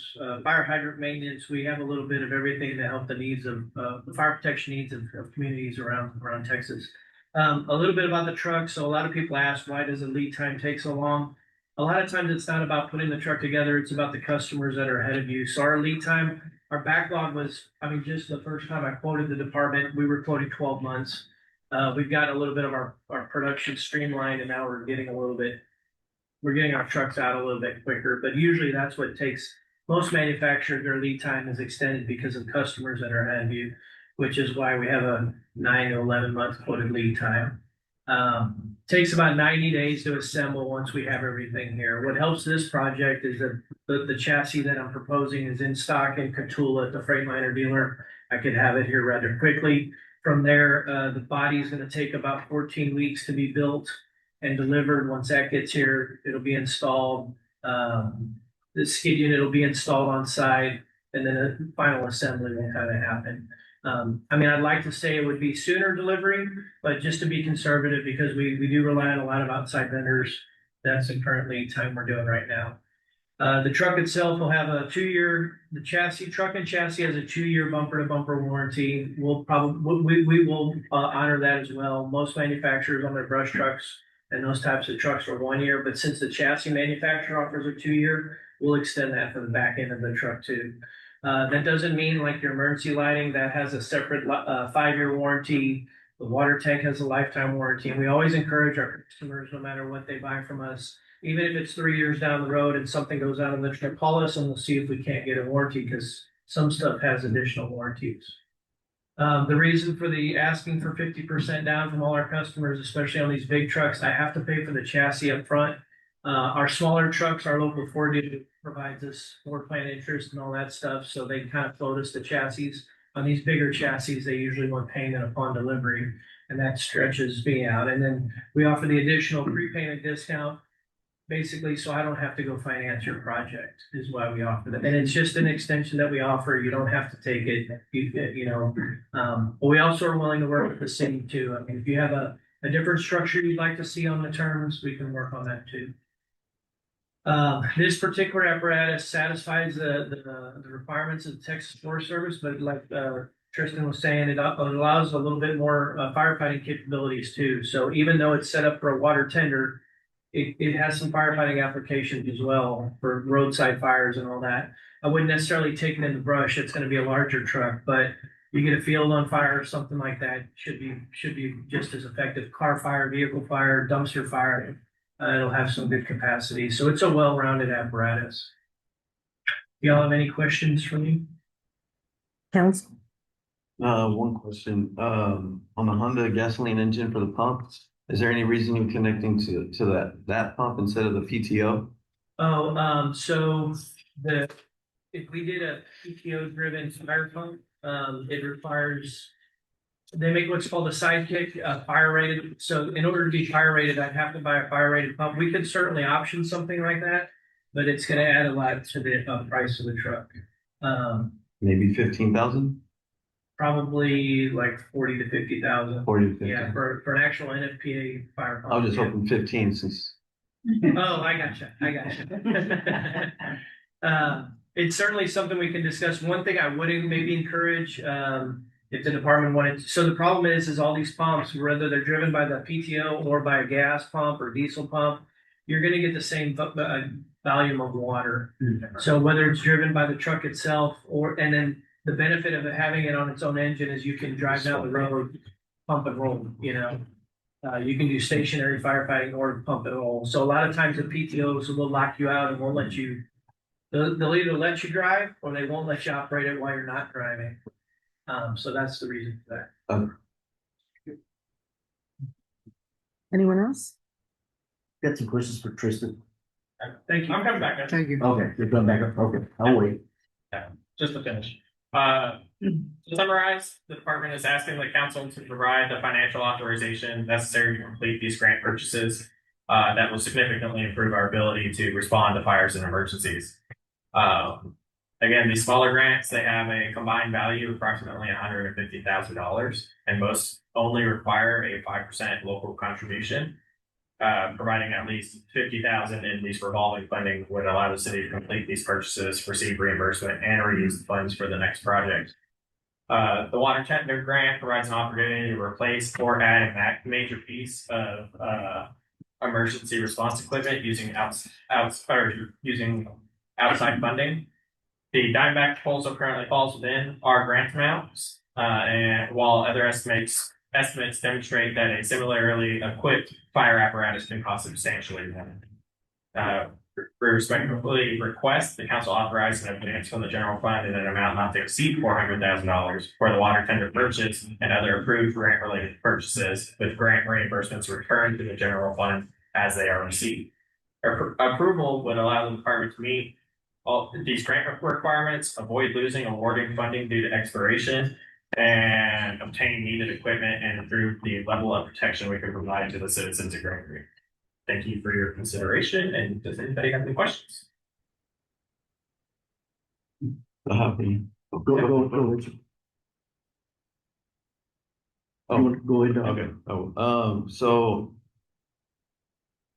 fire hydrant maintenance. We have a little bit of everything to help the needs of the fire protection needs of communities around Texas. A little bit about the truck. So a lot of people ask, why does the lead time take so long? A lot of times it's not about putting the truck together. It's about the customers that are ahead of you. So our lead time, our backlog was, just the first time I quoted the department, we were quoting 12 months. We've got a little bit of our production streamlined, and now we're getting our trucks out a little bit quicker, but usually that's what takes most manufacturers. Their lead time is extended because of customers that are ahead of you, which is why we have a 9 to 11 month quoted lead time. Takes about 90 days to assemble once we have everything here. What helps this project is that the chassis that I'm proposing is in stock in Cotulla at the Freightliner dealer. I could have it here rather quickly. From there, the body is going to take about 14 weeks to be built and delivered. Once that gets here, it'll be installed. The skid unit will be installed on site, and then a final assembly will kind of happen. I'd like to say it would be sooner delivery, but just to be conservative, because we do rely on a lot of outside vendors, that's the current lead time we're doing right now. The truck itself will have a 2-year, truck and chassis has a 2-year bumper to bumper warranty. We will honor that as well. Most manufacturers on their brush trucks and those types of trucks are 1 year, but since the chassis manufacturer offers a 2-year, we'll extend that for the back end of the truck too. That doesn't mean like your emergency lighting, that has a separate 5-year warranty. The water tank has a lifetime warranty, and we always encourage our customers, no matter what they buy from us, even if it's 3 years down the road and something goes out in the truck, call us and we'll see if we can't get a warranty, because some stuff has additional warranties. The reason for the asking for 50% down from all our customers, especially on these big trucks, I have to pay for the chassis up front. Our smaller trucks, our local Ford dealer provides us floor plan interest and all that stuff, so they kind of float us the chassis. On these bigger chassis, they usually want payment upon delivery, and that stretches me out. And then we offer the additional prepayment discount, basically, so I don't have to go finance your project, is why we offer that. And it's just an extension that we offer. You don't have to take it, but we also are willing to work with the city too. If you have a different structure you'd like to see on the terms, we can work on that too. This particular apparatus satisfies the requirements of the Texas Forest Service, but like Tristin was saying, it allows a little bit more firefighting capabilities too. So even though it's set up for a water tender, it has some firefighting applications as well for roadside fires and all that. I wouldn't necessarily take it in the brush. It's going to be a larger truck, but you get a field on fire or something like that, should be just as effective. Car fire, vehicle fire, dumpster fire. It'll have some good capacity. So it's a well-rounded apparatus. Y'all have any questions for me? Council? One question, on the Honda gasoline engine for the pump, is there any reason you're connecting to that pump instead of the PTO? So if we did a PTO driven fire pump, it requires, they make what's called a sidekick, fire rated. So in order to be fire rated, I'd have to buy a fire rated pump. We could certainly option something like that, but it's gonna add a lot to the price of the truck. Maybe 15,000? Probably like 40 to 50,000. 40 to 50? Yeah, for an actual NFPA fire pump. I was just yeah. hoping 15 since. Oh, I gotcha. It's certainly something we can discuss. One thing I would maybe encourage, if the department wanted, so the problem is all these pumps, whether they're driven by the PTO or by a gas pump or diesel pump, you're gonna get the same volume of water. So whether it's driven by the truck itself and then the benefit of having it on its own engine is you can drive down the road, pump and roll, you know. You can do stationary firefighting or pump and roll. So a lot of times the PTOs will lock you out and won't let you, they'll either let you drive or they won't let you operate it while you're not driving. So that's the reason for that. Anyone else? Got some questions for Tristin. Thank you. I'm coming back. Thank you. Okay, you're coming back up. Okay, I'll wait. Just to finish. To summarize, the department is asking the council to provide the financial authorization necessary to complete these grant purchases that will significantly improve our ability to respond to fires and emergencies. Again, these smaller grants, they have a combined value of approximately $150,000, and most only require a 5% local contribution. Providing at least $50,000 in these revolving funding would allow the city to complete these purchases, receive reimbursement, and reuse the funds for the next project. The water tender grant provides an opportunity to replace or add a major piece of emergency response equipment using outside funding. The Diamondback proposal currently falls within our grant amounts, and while other estimates demonstrate that a similarly equipped fire apparatus can cost substantially more. We respectfully request the council authorize an advance from the general fund in an amount not to exceed $400,000 for the water tender purchase and other approved grant related purchases, with grant reimbursements returned to the general fund as they are received. Approval would allow the department to meet all these grant requirements, avoid losing awarding funding due to expiration, and obtain needed equipment and improve the level of protection we can provide to the citizens of Gregory. Thank you for your consideration. And does anybody have any questions? Go, Richard. Go ahead. Okay. So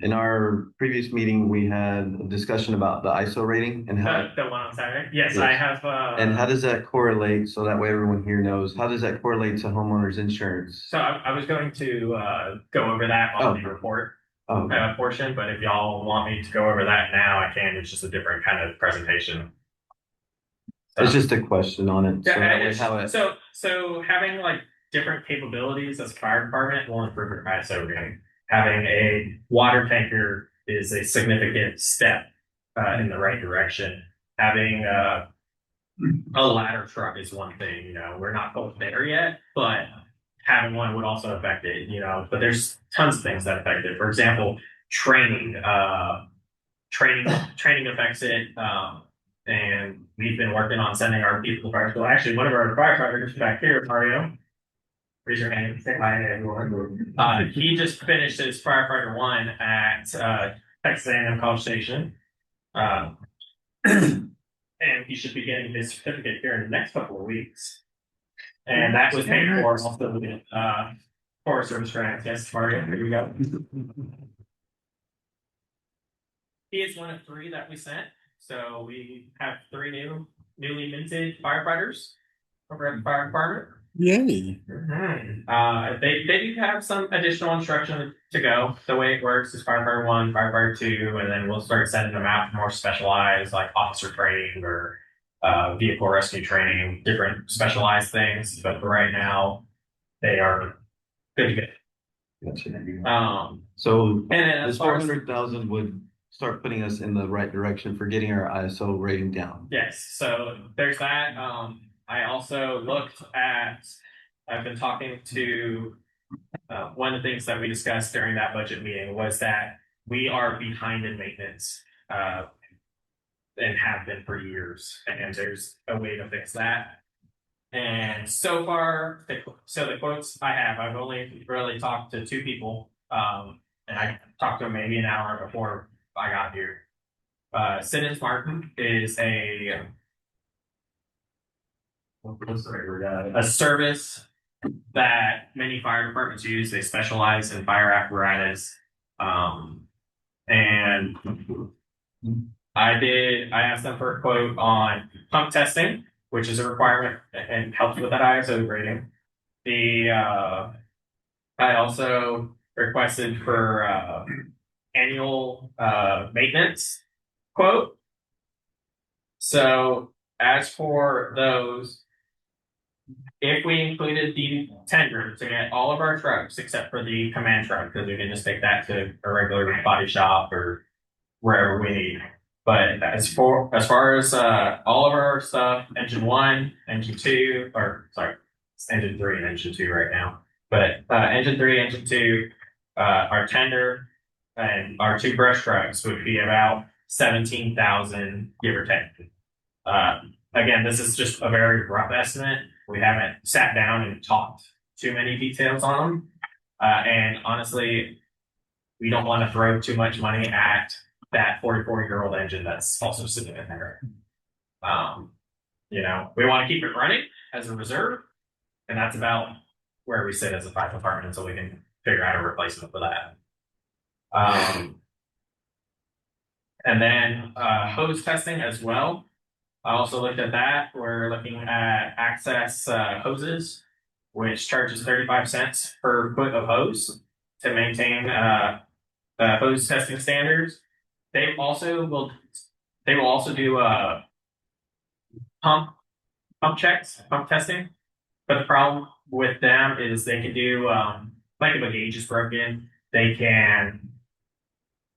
in our previous meeting, we had a discussion about the ISO rating and how The one on Saturday? Yes, I have. and how does that correlate? So that way everyone here knows, how does that correlate to homeowners insurance? So I was going to go over that on the report portion, but if y'all want me to go over that now, I can. It's just a different kind of presentation. It's just a question on it. So having like different capabilities as a fire department will improve your ISO rating. Having a water tanker is a significant step in the right direction. Having a ladder truck is one thing, you know, we're not both there yet, but having one would also affect it, you know, but there's tons of things that affect it. For example, training affects it. And we've been working on sending our people to fire school. Actually, one of our firefighters back here, Mario, raise your hand. Say hi to everyone. He just finished his firefighter 1 at Texas A&M College Station. And he should be getting his certificate here in the next couple of weeks. And that was paid for also with Forest Service grants. Yes, Mario, here we go. He is one of 3 that we sent. So we have 3 newly minted firefighters over at the fire department. Yay. They do have some additional instruction to go. The way it works is firefighter 1, firefighter 2, and then we'll start sending them out for more specialized, like officer training or vehicle rescue training, different specialized things. But for right now, they are good to go. Gotcha. So And then this as far as 400,000 would start putting us in the right direction for getting our ISO rating down. yes, so there's that. I also looked at. I've been talking to. One of the things that we discussed during that budget meeting was that we are behind in maintenance, and have been for years, and there's a way to fix that. And so far, the quotes I have, I've only really talked to 2 people, and I talked to them maybe an hour before I got here. Simmons Martin is a service that many fire departments use. They specialize in fire apparatus. And I asked them for a quote on pump testing, which is a requirement and helps with that ISO rating. I also requested for annual maintenance quote. So as for those, if we included the tender to get all of our trucks except for the command truck, because we can just take that to a regular body shop or wherever we need. But as far as all of our stuff, engine 1, engine 2, or sorry, it's engine 3 and engine 2 right now. But engine 3, engine 2, our tender and our 2 brush trucks would be about 17,000, give or take. Again, this is just a very rough estimate. We haven't sat down and talked too many details on them. And honestly, we don't want to throw too much money at that 44-year-old engine that's also sitting in there. We want to keep it running as a reserve, and that's about where we sit as a fire department until we can figure out a replacement for that. And then hose testing as well. I also looked at that. We're looking at Access hoses, which charges 35 cents per foot of hose to maintain hose testing standards. They will also do pump checks, pump testing. But the problem with them is they can do like if a gauge is broken, they can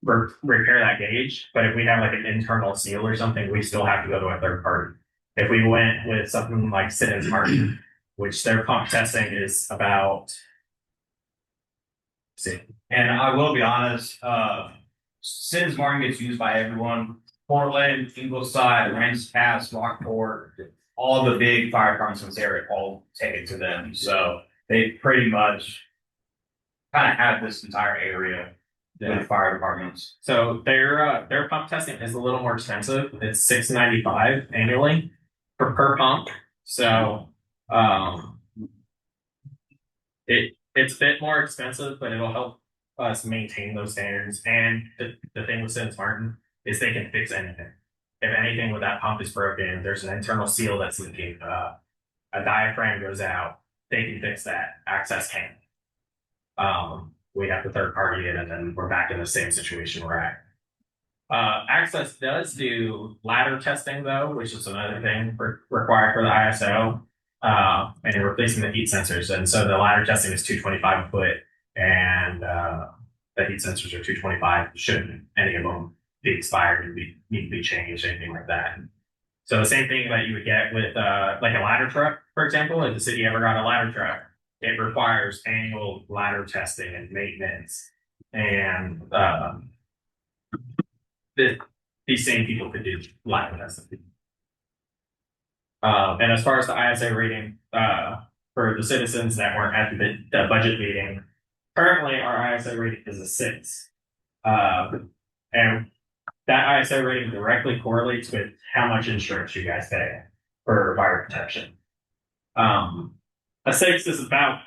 repair that gauge. But if we have like an internal seal or something, we still have to go to a third party. If we went with something like Simmons Martin, which their pump testing is about. And I will be honest, Simmons Martin gets used by everyone. Portland, Ingleside, Rams Pass, Lockport, all the big fire departments in this area all take it to them. So they pretty much kind of have this entire area with fire departments. So their pump testing is a little more expensive. It's $695 annually per pump. So it's a bit more expensive, but it'll help us maintain those standards. And the thing with Simmons Martin is they can fix anything. If anything with that pump is broken, there's an internal seal that's leaking, a diaphragm goes out, they can fix that. Access can't. We have the third party in, and then we're back in the same situation we're at. Access does do ladder testing though, which is another thing required for the ISO, and replacing the heat sensors. And so the ladder testing is $225 a foot, and the heat sensors are $225. Shouldn't any of them be expired and need to be changed, anything like that. So the same thing that you would get with like a ladder truck, for example. If the city ever got a ladder truck, it requires annual ladder testing and maintenance. And these same people could do ladder testing. And as far as the ISO rating for the citizens that weren't at the budget meeting, currently our ISO rating is a 6. And that ISO rating directly correlates with how much insurance you guys pay for fire protection. A 6 is about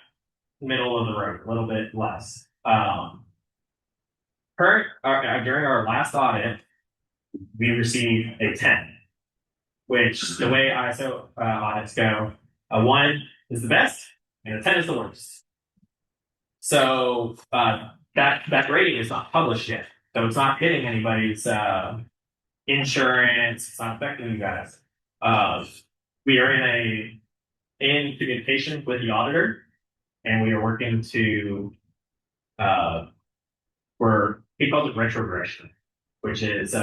middle of the road, a little bit less. During our last audit, we received a 10, which the way ISO audits go, a 1 is the best and a 10 is the worst. So that rating is not published yet. So it's not hitting anybody's insurance, it's not affecting you guys. We are in communication with the auditor, and we are working to he calls it retrogression, which is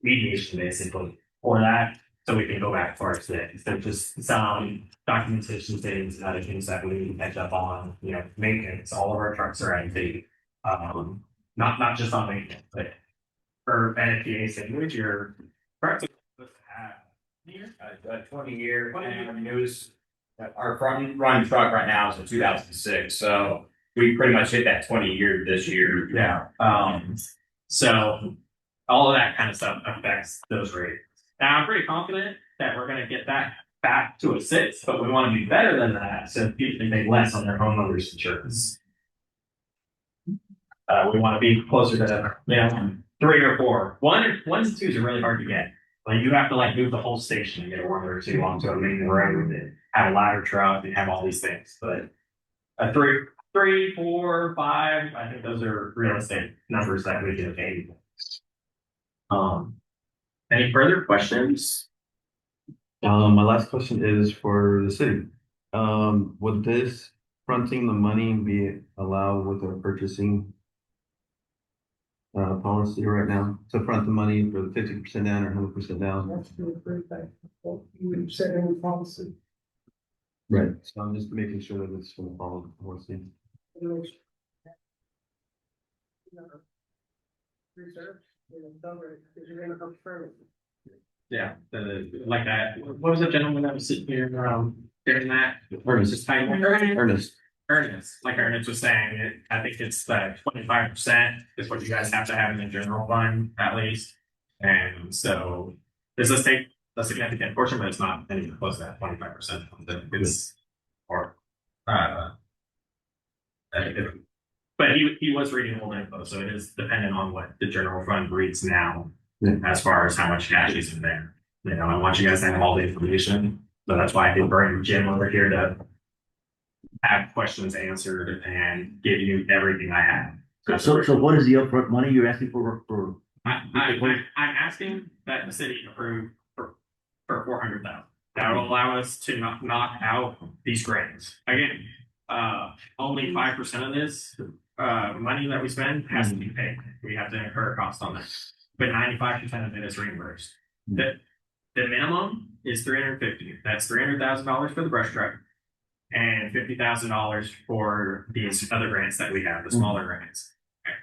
mediation basically for that, so we can go back to our things. So just some documentation things and other things that we need to catch up on, maintenance. All of our trucks are empty. Not just on maintenance, but for NFPA sandwich, your trucks are supposed to have A 20-year, and it was our front run truck right now is a 2006, so we pretty much hit that 20-year this year. Yeah. So all of that kind of stuff affects those ratings. Now I'm pretty confident that we're going to get that back to a 6, but we want to be better than that so people can pay less on their homeowners insurance. We want to be closer to 3 or 4. 1 and 2 is really hard to get. Like you have to move the whole station and get a 1 or 2 onto a main road and have a ladder truck and have all these things. But a 3, 4, 5, I think those are realistic numbers that we can attain. Any further questions? My last question is for the city. Would this fronting the money be allowed with our purchasing policy right now to front the money for the 50% down or 100% down? That's really great thing. You would set any policy. Right. So I'm just making sure that it's going to follow the policy. Research, cover it, because you're gonna come further. Yeah, like that. What was the gentleman that was sitting here during that? Ernest. His title? Ernest. Ernest. Like Ernest was saying, I think it's 25% is what you guys have to have in the general fund at least. And so does this take a significant portion, but it's not anything close to that 25%. It's or but he was reading old info, so it is dependent on what the general fund reads now, as far as how much cash is in there. I want you guys to have all the information, so that's why I did bring Jim over here to have questions answered and give you everything I have. So what is the upfront money you're asking for? I'm asking that the city approve for 400,000. That will allow us to knock out these grants. Again, only 5% of this money that we spend has to be paid. We have to incur a cost on that, but 95% of it is reimbursed. The minimum is $350,000. That's $300,000 for the brush truck, and $50,000 for these other grants that we have, the smaller grants,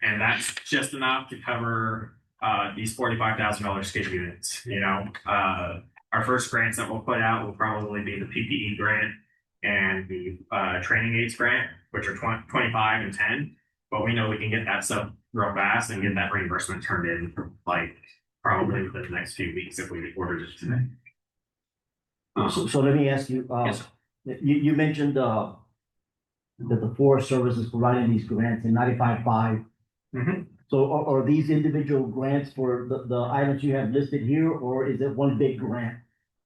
and that's just enough to cover these $45,000 skid units. Our first grants that we'll put out will probably be the PPE grant and the training aids grant, which are 25 and 10. But we know we can get that stuff real fast and get that reimbursement turned in probably within the next few weeks if we ordered it today. So let me ask you, Yes. you mentioned that the Forest Service is providing these grants in 95.5. Mhm. So are these individual grants for the items you have listed here, or is it one big grant?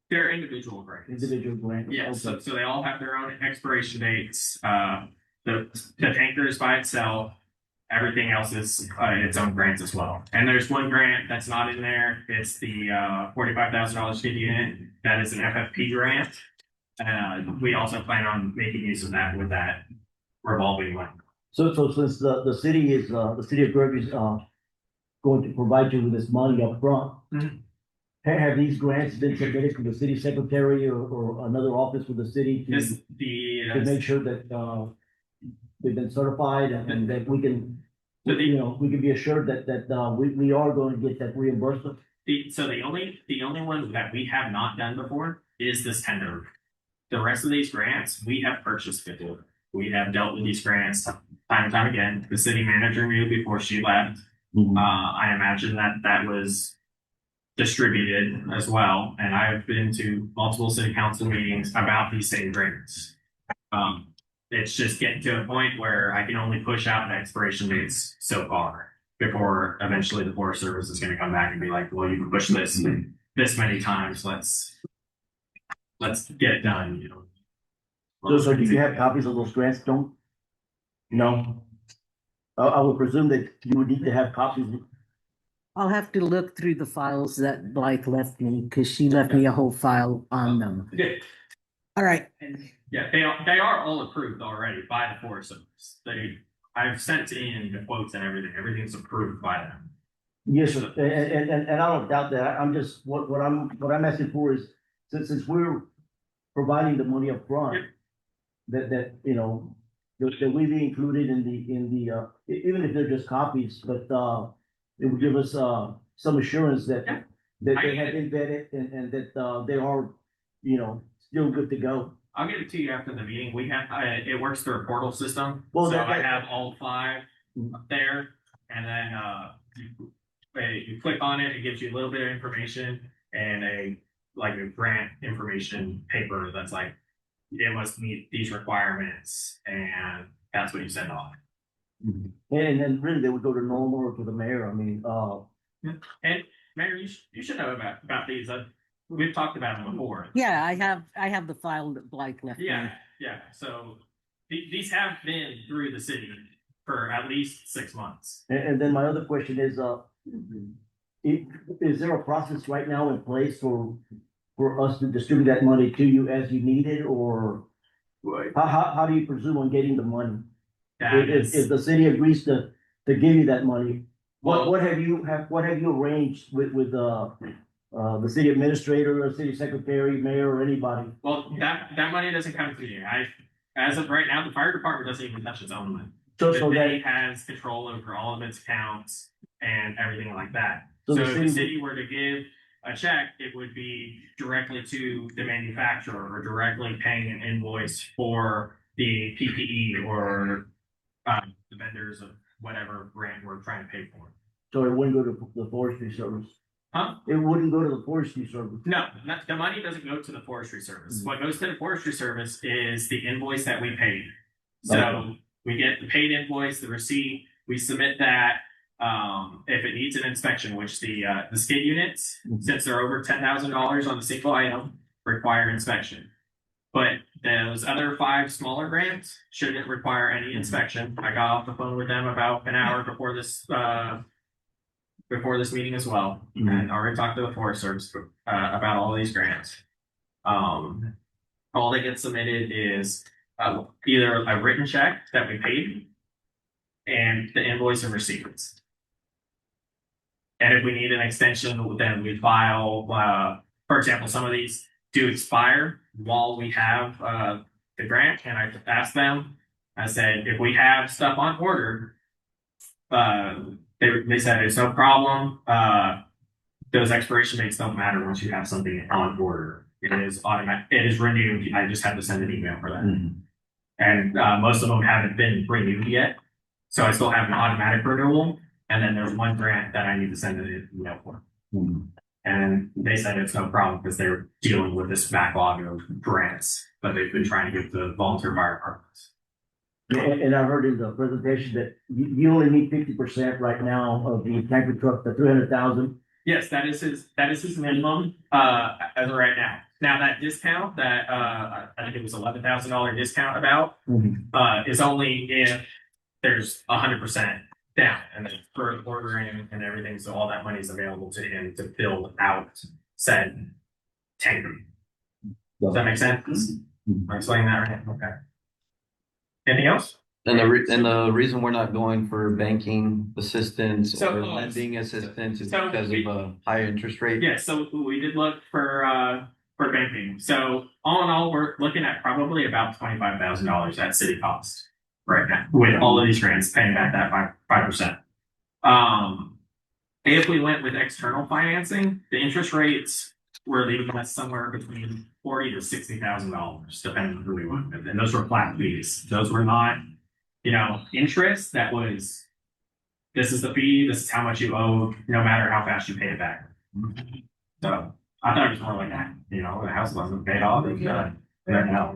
They're individual grants. Individual grant? Yes, Okay. so they all have their own expiration dates. The tanker is by itself. Everything else is its own grants as well. And there's one grant that's not in there. It's the $45,000 skid unit. That is an FFP grant. We also plan on making use of that with that revolving line. So since the city of Gregory is going to provide you with this money up front, Mhm. have these grants been submitted to the city secretary or another office with the city to make sure that they've been certified and that we can, we can be assured that we are going to get that reimbursement? So the only one that we have not done before is this tender. The rest of these grants we have purchased before. We have dealt with these grants time and time again. The city manager knew before she left. Mhm. I imagine that was distributed as well, and I've been to multiple city council meetings about these same grants. It's just getting to a point where I can only push out the expiration dates so far before eventually the Forest Service is going to come back and be like, well, you can push this many times. Let's get it done. So do you have copies of those grants? Don't? No? I would presume that you would need to have copies. I'll have to look through the files that Blythe left me, because she left me a whole file on them. Yeah, All right, yeah, they are all approved already by the Forest Service. I've sent in the quotes and everything. Everything's approved by them. Yes, sir. And I don't doubt that. I'm just, what I'm asking for is, since we're providing the money up front, that, you know, that we be included in the, even if they're just copies, but, it would give us, some assurance that, that they have been vetted and that, they are, you know, still good to go. I'll get it to you after the meeting. We have, it works through a portal system. Well, So that- I have all 5 up there, and then, you click on it, it gives you a little bit of information and a grant information paper that's like, it must meet these requirements, and that's what you send off. And then really they would go to normal or to the mayor. I mean, And Mayor, you should know about these. We've talked about them before. yeah, I have the file that Blythe left me. Yeah. So these have been through the city for at least 6 months. and then my other question is, is there a process right now in place for us to distribute that money to you as you need it, or how do you presume on getting the money? If the city agrees to give you that money, what have you arranged with the city administrator or city secretary, mayor, or anybody? Well, that money doesn't come to me. As of right now, the fire department doesn't even touch its own money. So The that city has control over all of its accounts and everything like that. So So the if the city- city were to give a check, it would be directly to the manufacturer or directly paying an invoice for the PPE or the vendors of whatever grant we're trying to pay for. So it wouldn't go to the forestry service. Huh? It wouldn't go to the forestry service. No, the money doesn't go to the forestry service. What goes to the forestry service is the invoice that we paid. So Okay. we get the paid invoice, the receipt, we submit that. If it needs an inspection, which the skid units, since they're over $10,000 on a single item, require inspection. But those other 5 smaller grants shouldn't require any inspection. I got off the phone with them about an hour before this meeting as well, and already talked to the Forest Service about all these grants. All that gets submitted is either a written check that we paid and the invoice and receipts. And if we need an extension, then we file, for example, some of these do expire while we have the grant, and I asked them, I said, if we have stuff on order, they said it's no problem. Those expiration dates don't matter once you have something on order. It is automatic. It is renewed. I just have to send an email for that. And most of them haven't been renewed yet, so I still have an automatic renewal. And then there's one grant that I need to send an email for. And they said it's no problem because they're dealing with this backlog of grants that they've been trying to give to volunteer fire departments. And I heard in the presentation that you only need 50% right now of the tanker truck, the 300,000. Yes, that is his minimum as of right now. Now that discount that I think it was $11,000 discount about is only if there's 100% down and then for ordering and everything, so all that money is available to him to build out said tanker. Does that make sense? Am I explaining that right? Okay. Anything else? And the reason we're not going for banking assistance or lending assistance is because of a high interest rate. Yeah, so we did look for banking. So all in all, we're looking at probably about $25,000 at city cost right now with all of these grants paying back that 5%. If we went with external financing, the interest rates were leaving us somewhere between $40,000 to $60,000, depending on who we went with. And those were flat fees. Those were not, interest. That was, this is the fee, this is how much you owe, no matter how fast you pay it back. So I thought it was more like that, the house wasn't paid off, it was done.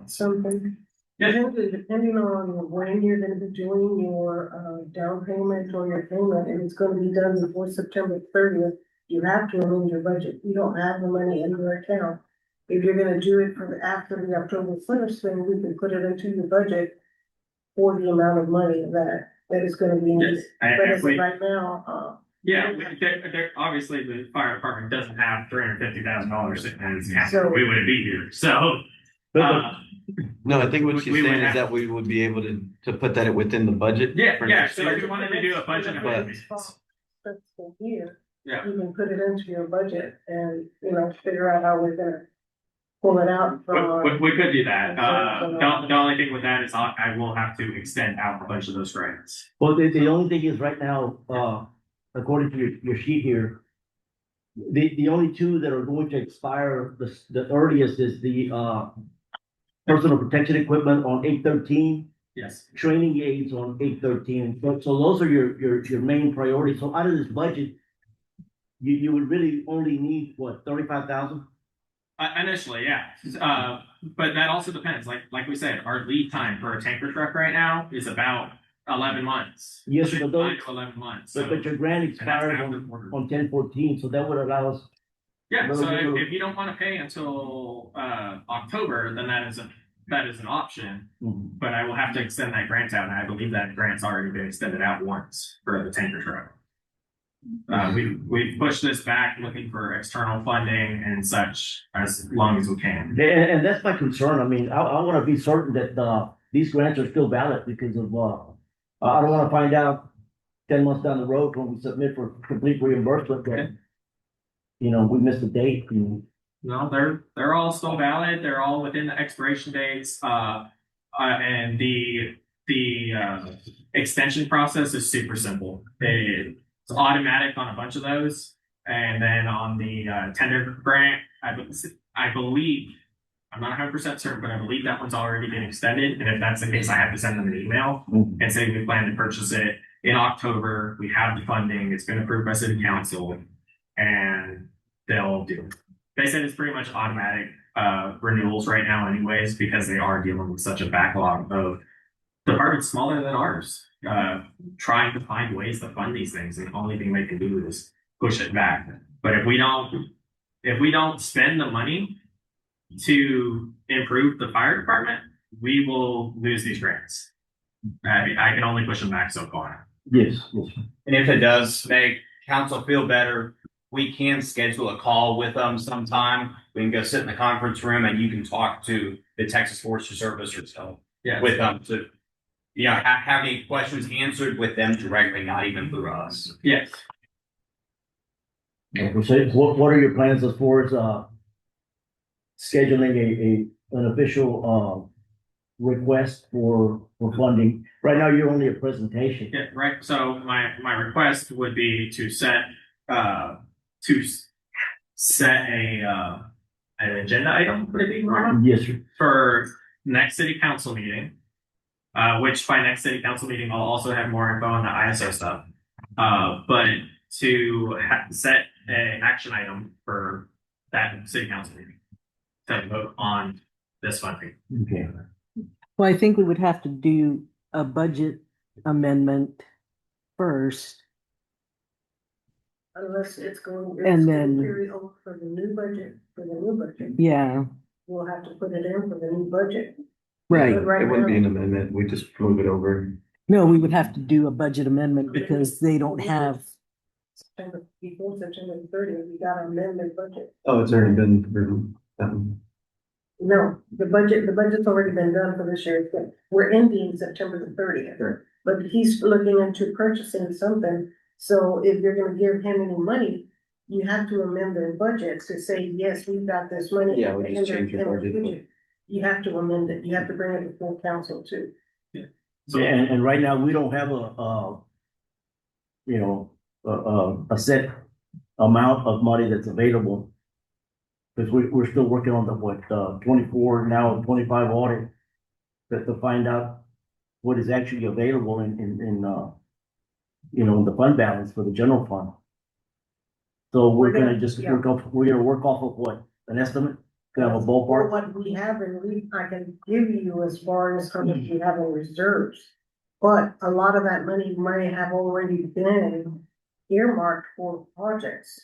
Something. Yeah. Depending on when you're gonna be doing your down payment or your payment, and it's gonna be done before September 30th, you have to amend your budget. You don't have the money in your account if you're gonna do it after the October first, then we can put it into your budget for the amount of money that is gonna be needed. Yes, But as of right now, yeah, obviously the fire department doesn't have $350,000 sitting in its account, So- we wouldn't be here, so. But- No, I think what We she's would saying have- is that we would be able to put that within the budget. for Yeah, next so year. if you wanted to do a budget for amendment. next fiscal year, Yeah. you can put it into your budget and, figure out how we're gonna pull it out from. We could do that, the only thing with that is I will have to extend out a bunch of those grants. Well, the only thing is right now, according to your sheet here, the only two that are going to expire the earliest is the, personal protection equipment on 8/13, Yes. training aids on 8/13. So those are your main priorities. So out of this budget, you would really only need, what, 35,000? Initially, yeah, but that also depends, like we said, our lead time for a tanker truck right now is about 11 months. Yes, but those- 9 to 11 months, But so. your grant And that's expires after order. on 10/14, so that would allow us. Yeah, so Little- if you don't wanna pay until, October, then that is an option, but I will have to extend that grant out, and I believe that grant's already been extended out once for the tanker truck. We've pushed this back, looking for external funding and such as long as we can. And that's my concern. I mean, I wanna be certain that, these grants are still valid because of, I don't wanna find out 10 months down the road when we submit for complete reimbursement that, we missed the date. No, they're all still valid. They're all within the expiration dates. And the extension process is super simple. It's automatic on a bunch of those, and then on the tender grant, I believe, I'm not 100% certain, but I believe that one's already been extended. And if that's the case, I have to send them an email and say we plan to purchase it in October. We have the funding. It's been approved by City Council, and they'll do it. They said it's pretty much automatic renewals right now anyways, because they are dealing with such a backlog of departments smaller than ours, trying to find ways to fund these things. And the only thing they can do is push it back. But if we don't spend the money to improve the fire department, we will lose these grants. I can only push them back so far. Yes. And if it does make council feel better, we can schedule a call with them sometime. We can go sit in the conference room and you can talk to the Texas Forestry Service or so with them to, have any questions answered with them directly, not even through us. Yes. So what are your plans as far as, scheduling an official, request for funding? Right now, you're only a presentation. Yeah, right. So my request would be to set an agenda item Yes, sir. for next city council meeting. Which by next city council meeting, I'll also have more info on the ISO stuff. But to set an action item for that city council meeting to vote on this funding. Okay. Well, I think we would have to do a budget amendment first. Unless it's going. And then- Carry over for the new budget, Yeah, we'll have to put it in for the new budget. right. But right It wouldn't be an now, amendment. We just move it over. No, we would have to do a budget amendment because they don't have, before September 30th, we got an amendment budget. Oh, it's already been approved. No, the budget's already been done for this year. We're ending September the 30th. Sure. But he's looking into purchasing something. So if you're gonna give him any money, you have to amend the budget to say, yes, we've got this money. Yeah, we just change the budget. You have to amend it. You have to bring it before council too. So And right now, we don't have a set amount of money that's available. Because we're still working on the 24, now 25 audit. To find out what is actually available in the fund balance for the general fund. So we're gonna just Yeah. we're gonna work off of what, an estimate, kind of a Or ballpark? what we have and I can give you as far as how much we have in reserves. But a lot of that money might have already been earmarked for projects.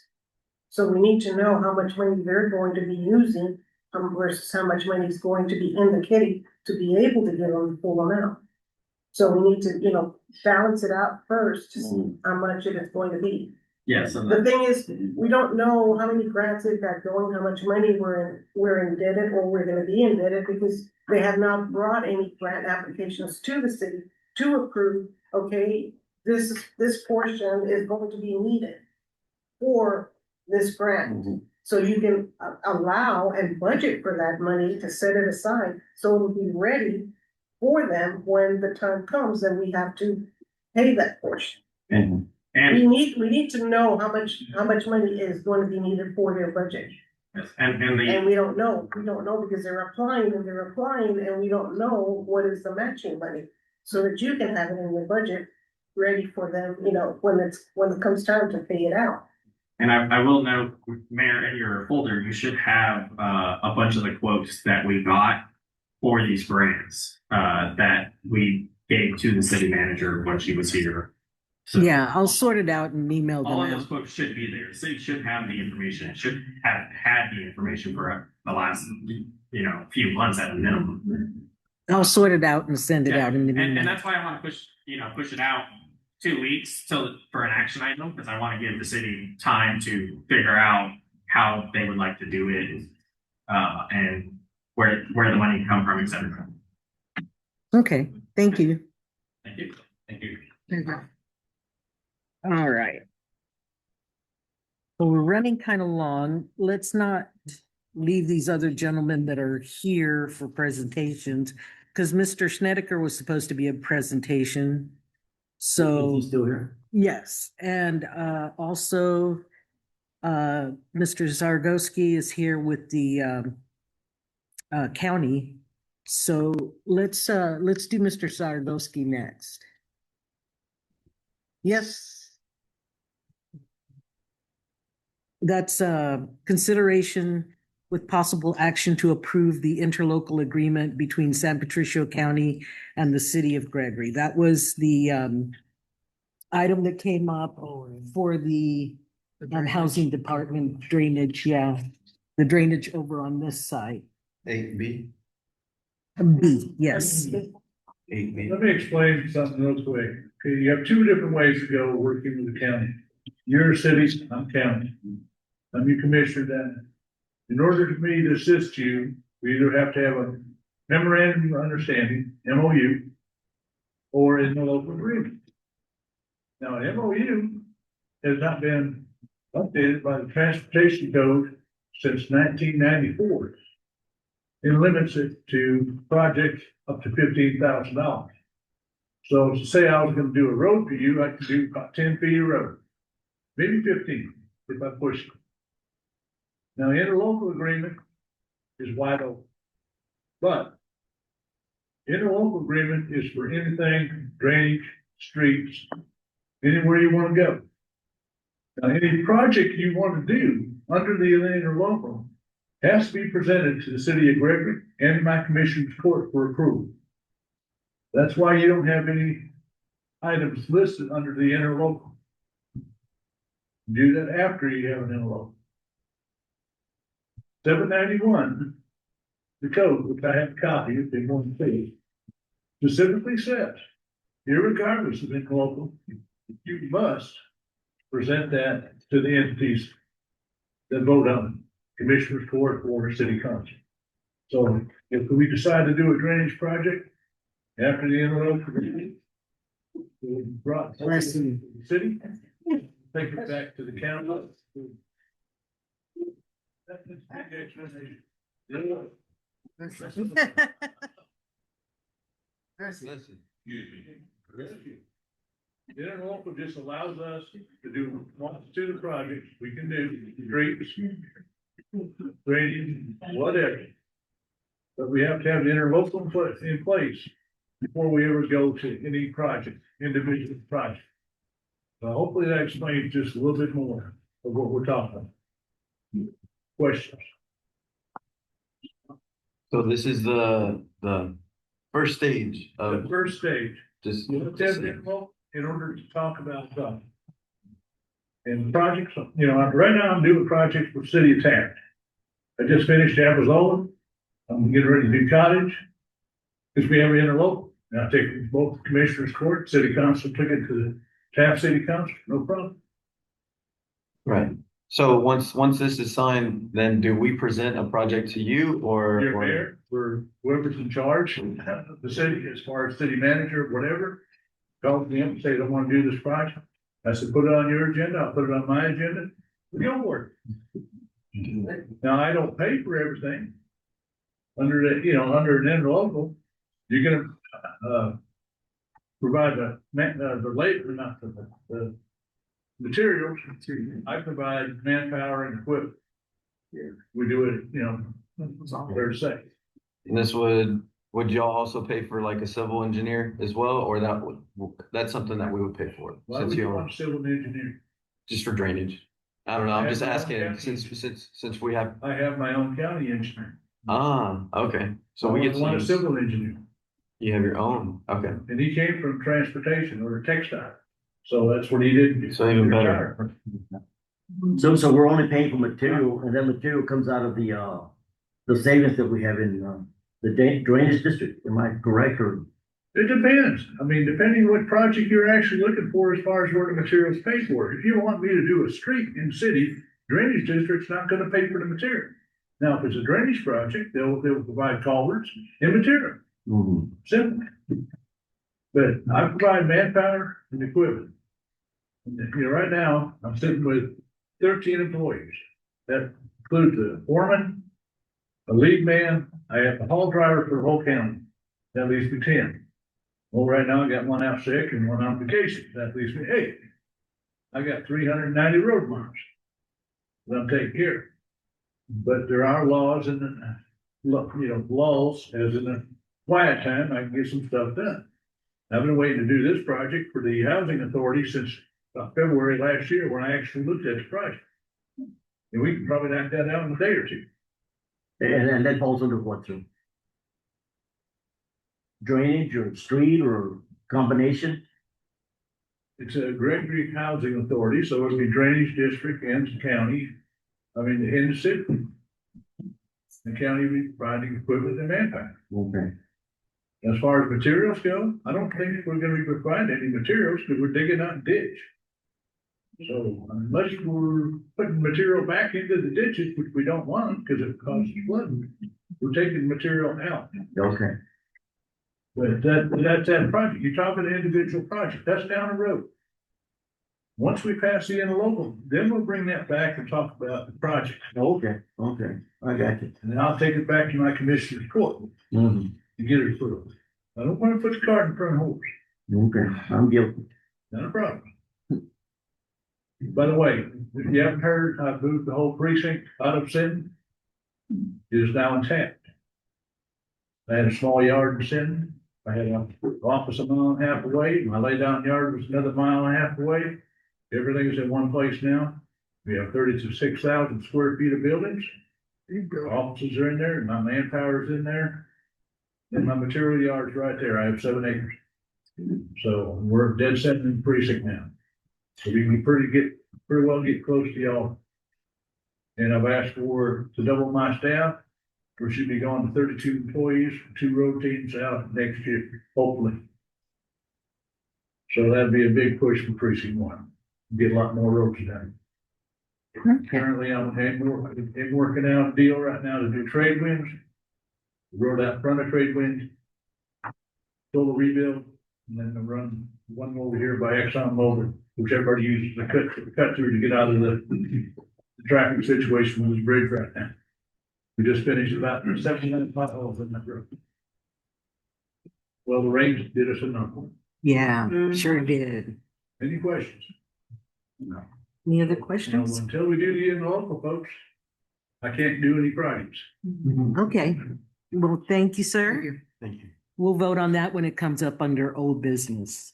So we need to know how much money they're going to be using versus how much money is going to be in the kitty to be able to get on the full amount. So we need to, balance it out first to see how much it is going to be. Yes. The thing is, we don't know how many grants they've got going, how much money we're indebted or we're gonna be indebted because they have not brought any grant applications to the city to approve, okay, this portion is going to be needed for this grant. So you can allow and budget for that money to set it aside, so it'll be ready for them when the time comes and we have to pay that portion. And We need to know how much money is going to be needed for their budget. and And we don't know because they're applying and we don't know what is the matching money. So that you can have it in your budget ready for them, when it comes time to pay it out. And I will note, Mayor, in your folder, you should have a bunch of the quotes that we got for these grants that we gave to the city manager when she was here. So Yeah, I'll sort it out and email them all of those out. quotes should be there. The city should have the information. It should have had the information for the last, few months at a minimum. I'll sort it out and send it Yeah. out in the And email. that's why I want to push it out 2 weeks for an action item, because I want to give the city time to figure out how they would like to do it, and where the money can come from, et cetera. Okay, thank you. Thank you. Thank you. All right. So we're running kind of long. Let's not leave these other gentlemen that are here for presentations, because Mr. Snedeker was supposed to be a presentation. So, Is he still here? yes, and also Mr. Zagorski is here with the county. So let's do Mr. Zagorski next. Yes. That's consideration with possible action to approve the interlocal agreement between San Patricio County and the City of Gregory. That was the item that came up for the housing department drainage, the drainage over on this side. 8B. B, yes. 8B. Let me explain something real quick. Okay, you have two different ways to go working with the county. You're a city, I'm county. I'm your commissioner then. In order for me to assist you, we either have to have a memorandum of understanding, MOU, or in the local agreement. Now, an MOU has not been updated by the transportation code since 1994. It limits it to projects up to $15,000. So to say I was gonna do a road for you, I could do about 10 feet of road, maybe 15 if I push it. Now, interlocal agreement is wide open, but interlocal agreement is for anything, drainage, streets, anywhere you want to go. Now, any project you want to do under the interlocal has to be presented to the City of Gregory and my commission's court for approval. That's why you don't have any items listed under the interlocal. Do that after you have an interlocal. 791, the code, which I have a copy if they want to see, specifically says, irregardless of interlocal, you must present that to the entities that vote on it, commissioner's court or city council. So if we decide to do a drainage project after the interlocal, we brought something to the city, take it back to the county. That's the explanation. Excuse me. The interlocal just allows us to do multitude of projects we can do, streets, drainage, whatever. But we have to have the interlocal in place before we ever go to any project, individual project. So hopefully that explains just a little bit more of what we're talking about. Questions? So this is the first stage The of first stage, just. you look at it in order to talk about something. And projects, right now I'm doing projects for City of Tarrant. I just finished Alvarado. I'm getting ready to do cottage. Because we have an interlocal. And I take both commissioners court, city council, took it to the Taft City Council, no problem. Right. So once this is signed, then do we present a project to you or? Your mayor, or whoever's in charge of the city, as far as city manager, whatever, calls me up and say, I don't want to do this project. I said, put it on your agenda, I'll put it on my agenda, go work. Now, I don't pay for everything. Under the, under an interlocal, you're gonna, provide the labor, not the materials. I provide manpower and equipment. We do it, fair to say. And this would y'all also pay for like a civil engineer as well, or that's something that we would pay for? Why Since would you you want a civil engineer? just for drainage? I don't know, I'm just asking, since we have, I have my own county engineer. okay, so I we get to want a use, civil engineer, you have your own, okay, and he came from transportation or textile. So that's what he did. So even better. So we're only paying for material, and then material comes out of the savings that we have in the drainage district. Am I correct, or? It depends. I mean, depending what project you're actually looking for as far as where the materials pay for. If you want me to do a street in city, drainage district's not gonna pay for the material. Now, if it's a drainage project, they'll provide culverts and material. Simple. But I provide manpower and equipment. Right now, I'm sitting with 13 employees. That includes the foreman, a lead man. I have the hall driver for the whole county. That leaves me 10. Well, right now I got one out sick and one on vacation. That leaves me 8. I got 390 road miles that I'm taking care of. But there are laws and laws as in a quiet time, I can get some stuff done. I've been waiting to do this project for the housing authority since February last year when I actually looked at the project. And we can probably knock that out in a day or two. And that falls under what, too? Drainage or street or combination? It's a Gregory Housing Authority, so it'll be drainage district and county. I mean, in the city. The county will be providing equipment and manpower. Okay. As far as materials go, I don't think we're gonna be providing any materials because we're digging out a ditch. So unless we're putting material back into the ditches, which we don't want because it causes flooding, we're taking material out. Okay. But that's that project. You're talking an individual project. That's down the road. Once we pass the interlocal, then we'll bring that back and talk about the project. Okay. I got you. And then I'll take it back to my commissioner's court Mm-hmm. to get it approved. I don't want to put the cart in front of the horse. Okay, I'm guilty. Not a problem. By the way, if you haven't heard, I've moved the whole precinct out of Sinton. It is now intact. I had a small yard in Sinton. I had an office a mile and a half away. My lay down yard was another mile and a half away. Everything is in one place now. We have 36,000 square feet of buildings. Offices are in there, and my manpower is in there. And my material yard's right there. I have 7 acres. So we're dead set in the precinct now. So we can pretty well get close to y'all. And I've asked to double my staff. We should be going to 32 employees, 2 road teams out next year, hopefully. So that'd be a big push for precinct 1. Get a lot more roads done. Currently, I'm working out a deal right now to do trade winds. Road out front of trade winds. Total rebuild, and then run one over here by Exxon Mobil, which everybody uses the cut through to get out of the traffic situation with this bridge right now. We just finished about 79 potholes in that road. Well, the rain did us a number. Yeah, sure did. Any questions? No. Any other You know, questions? until we do the interlocal, folks, I can't do any projects. Okay, well, thank you, sir. thank you. We'll vote on that when it comes up under old business.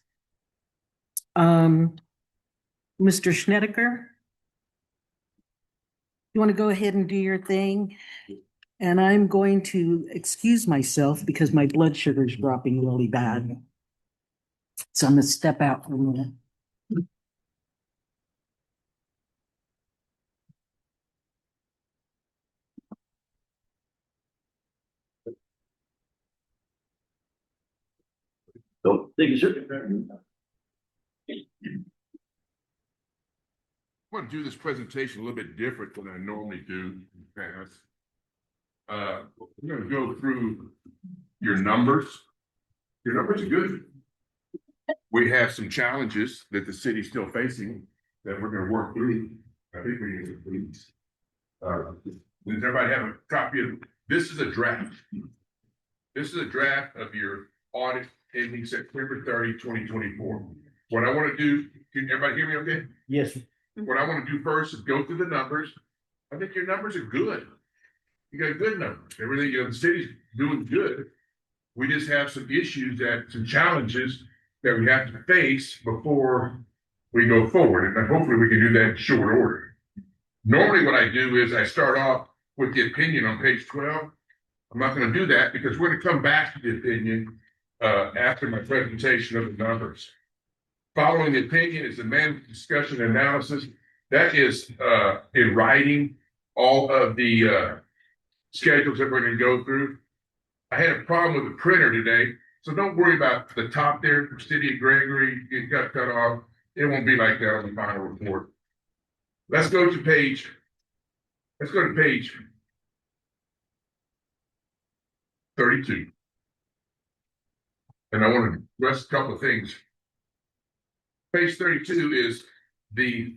Mr. Snedeker? You want to go ahead and do your thing? And I'm going to excuse myself because my blood sugar is dropping really bad. So I'm gonna step out for a minute. So, thank you, sir. I want to do this presentation a little bit different than I normally do in the past. We're going to go through your numbers. Your numbers are good. We have some challenges that the city's still facing that we're going to work through. I think we need to please. Does everybody have a copy of this? Is a draft. This is a draft of your audit ending September 30, 2024. What I want to do, can everybody hear me okay? Yes. What I want to do first is go through the numbers. I think your numbers are good. You got good numbers. Everything, the city's doing good. We just have some issues some challenges that we have to face before we go forward. And hopefully we can do that in short order. Normally what I do is I start off with the opinion on page 12. I'm not going to do that because we're going to come back to the opinion after my presentation of the numbers. Following the opinion is the management discussion and analysis. That is in writing all of the schedules that we're going to go through. I had a problem with the printer today, so don't worry about the top there for City of Gregory. It got cut off. It won't be like that on the final report. Let's go to page 32. And I want to address a couple of things. Page 32 is the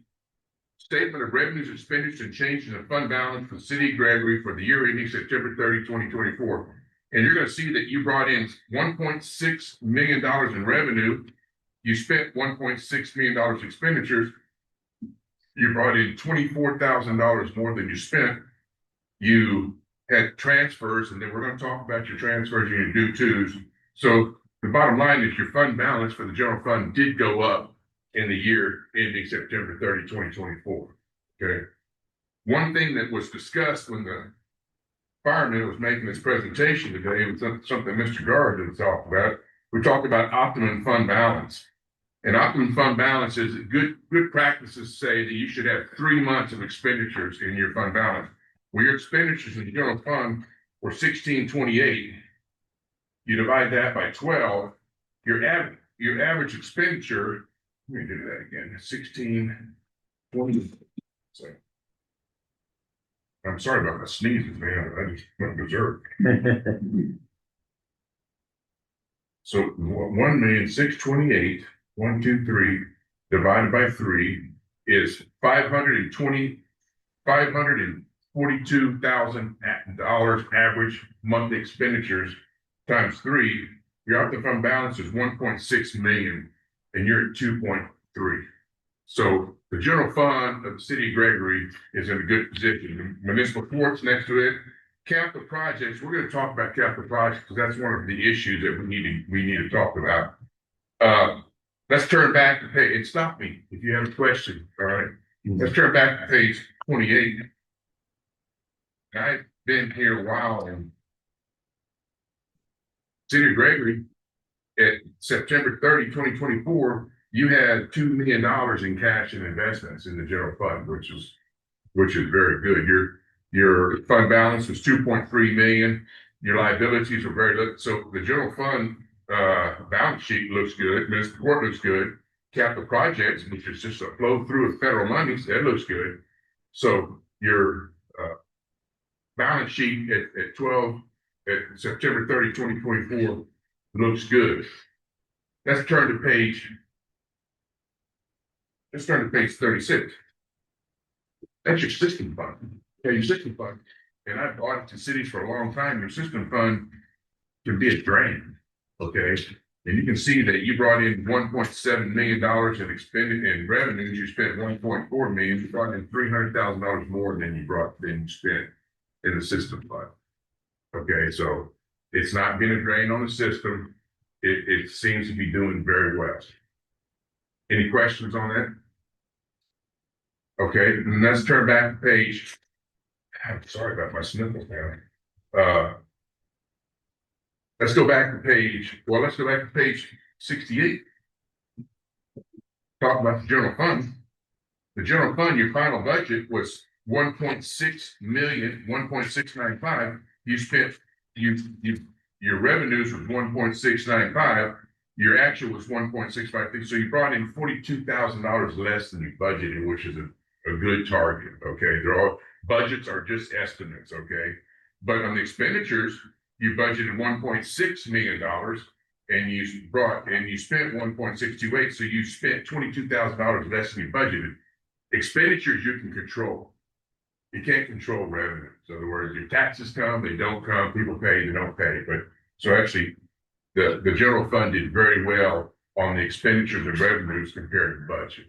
statement of revenues, expenditures, and changes in fund balance for the City of Gregory for the year ending September 30, 2024. And you're going to see that you brought in $1.6 million in revenue. You spent $1.6 million expenditures. You brought in $24,000 more than you spent. You had transfers, and then we're going to talk about your transfers and your due tos. So the bottom line is your fund balance for the general fund did go up in the year ending September 30, 2024. Okay. One thing that was discussed when the fireman was making this presentation today was something Mr. Gard had talked about. We talked about optimum fund balance. And optimum fund balance is good practices say that you should have 3 months of expenditures in your fund balance. Well, your expenditures in the general fund were 1628. You divide that by 12, your average expenditure, let me do that again, 1620. So, I'm sorry about my sneezes, man. I just went berserk. So 1,628,123 divided by 3 is $542,000 average monthly expenditures times 3. Your optimum fund balance is 1.6 million, and you're at 2.3. So the general fund of the City of Gregory is in a good position. The municipal courts next to it. Capital projects, we're going to talk about capital projects because that's one of the issues that we need to talk about. Let's turn back to page, and stop me if you have a question. All right. Let's turn back to page 28. I've been here a while in City of Gregory. At September 30, 2024, you had $2 million in cash and investments in the general fund, which is very good. Your fund balance was 2.3 million. Your liabilities were very little. So the general fund balance sheet looks good. Municipal court looks good. Capital projects, which is just a flow through of federal monies, that looks good. So your balance sheet at September 30, 2024 looks good. Let's turn to page 36. That's your system fund. Yeah, your system fund. And I've audited cities for a long time. Your system fund can be a drain. Okay. And you can see that you brought in $1.7 million in revenues. You spent $1.4 million. You brought in $300,000 more than you spent in the system fund. Okay, so it's not been a drain on the system. It seems to be doing very well. Any questions on that? Okay, and let's turn back to page. I'm sorry about my sniffles, man. Let's go back to page 68. Talk about the general fund. The general fund, your final budget was 1.6 million, 1.695. You spent your revenues was 1.695. Your actual was 1.653, so you brought in $42,000 less than you budgeted, which is a good target, okay? Budgets are just estimates, okay? But on the expenditures, you budgeted $1.6 million and you spent 1.628, so you spent $22,000 less than you budgeted. Expenditures you can control. You can't control revenues. In other words, your taxes come, they don't come, people pay, they don't pay. But so actually the general fund did very well on the expenditures and revenues compared to the budget.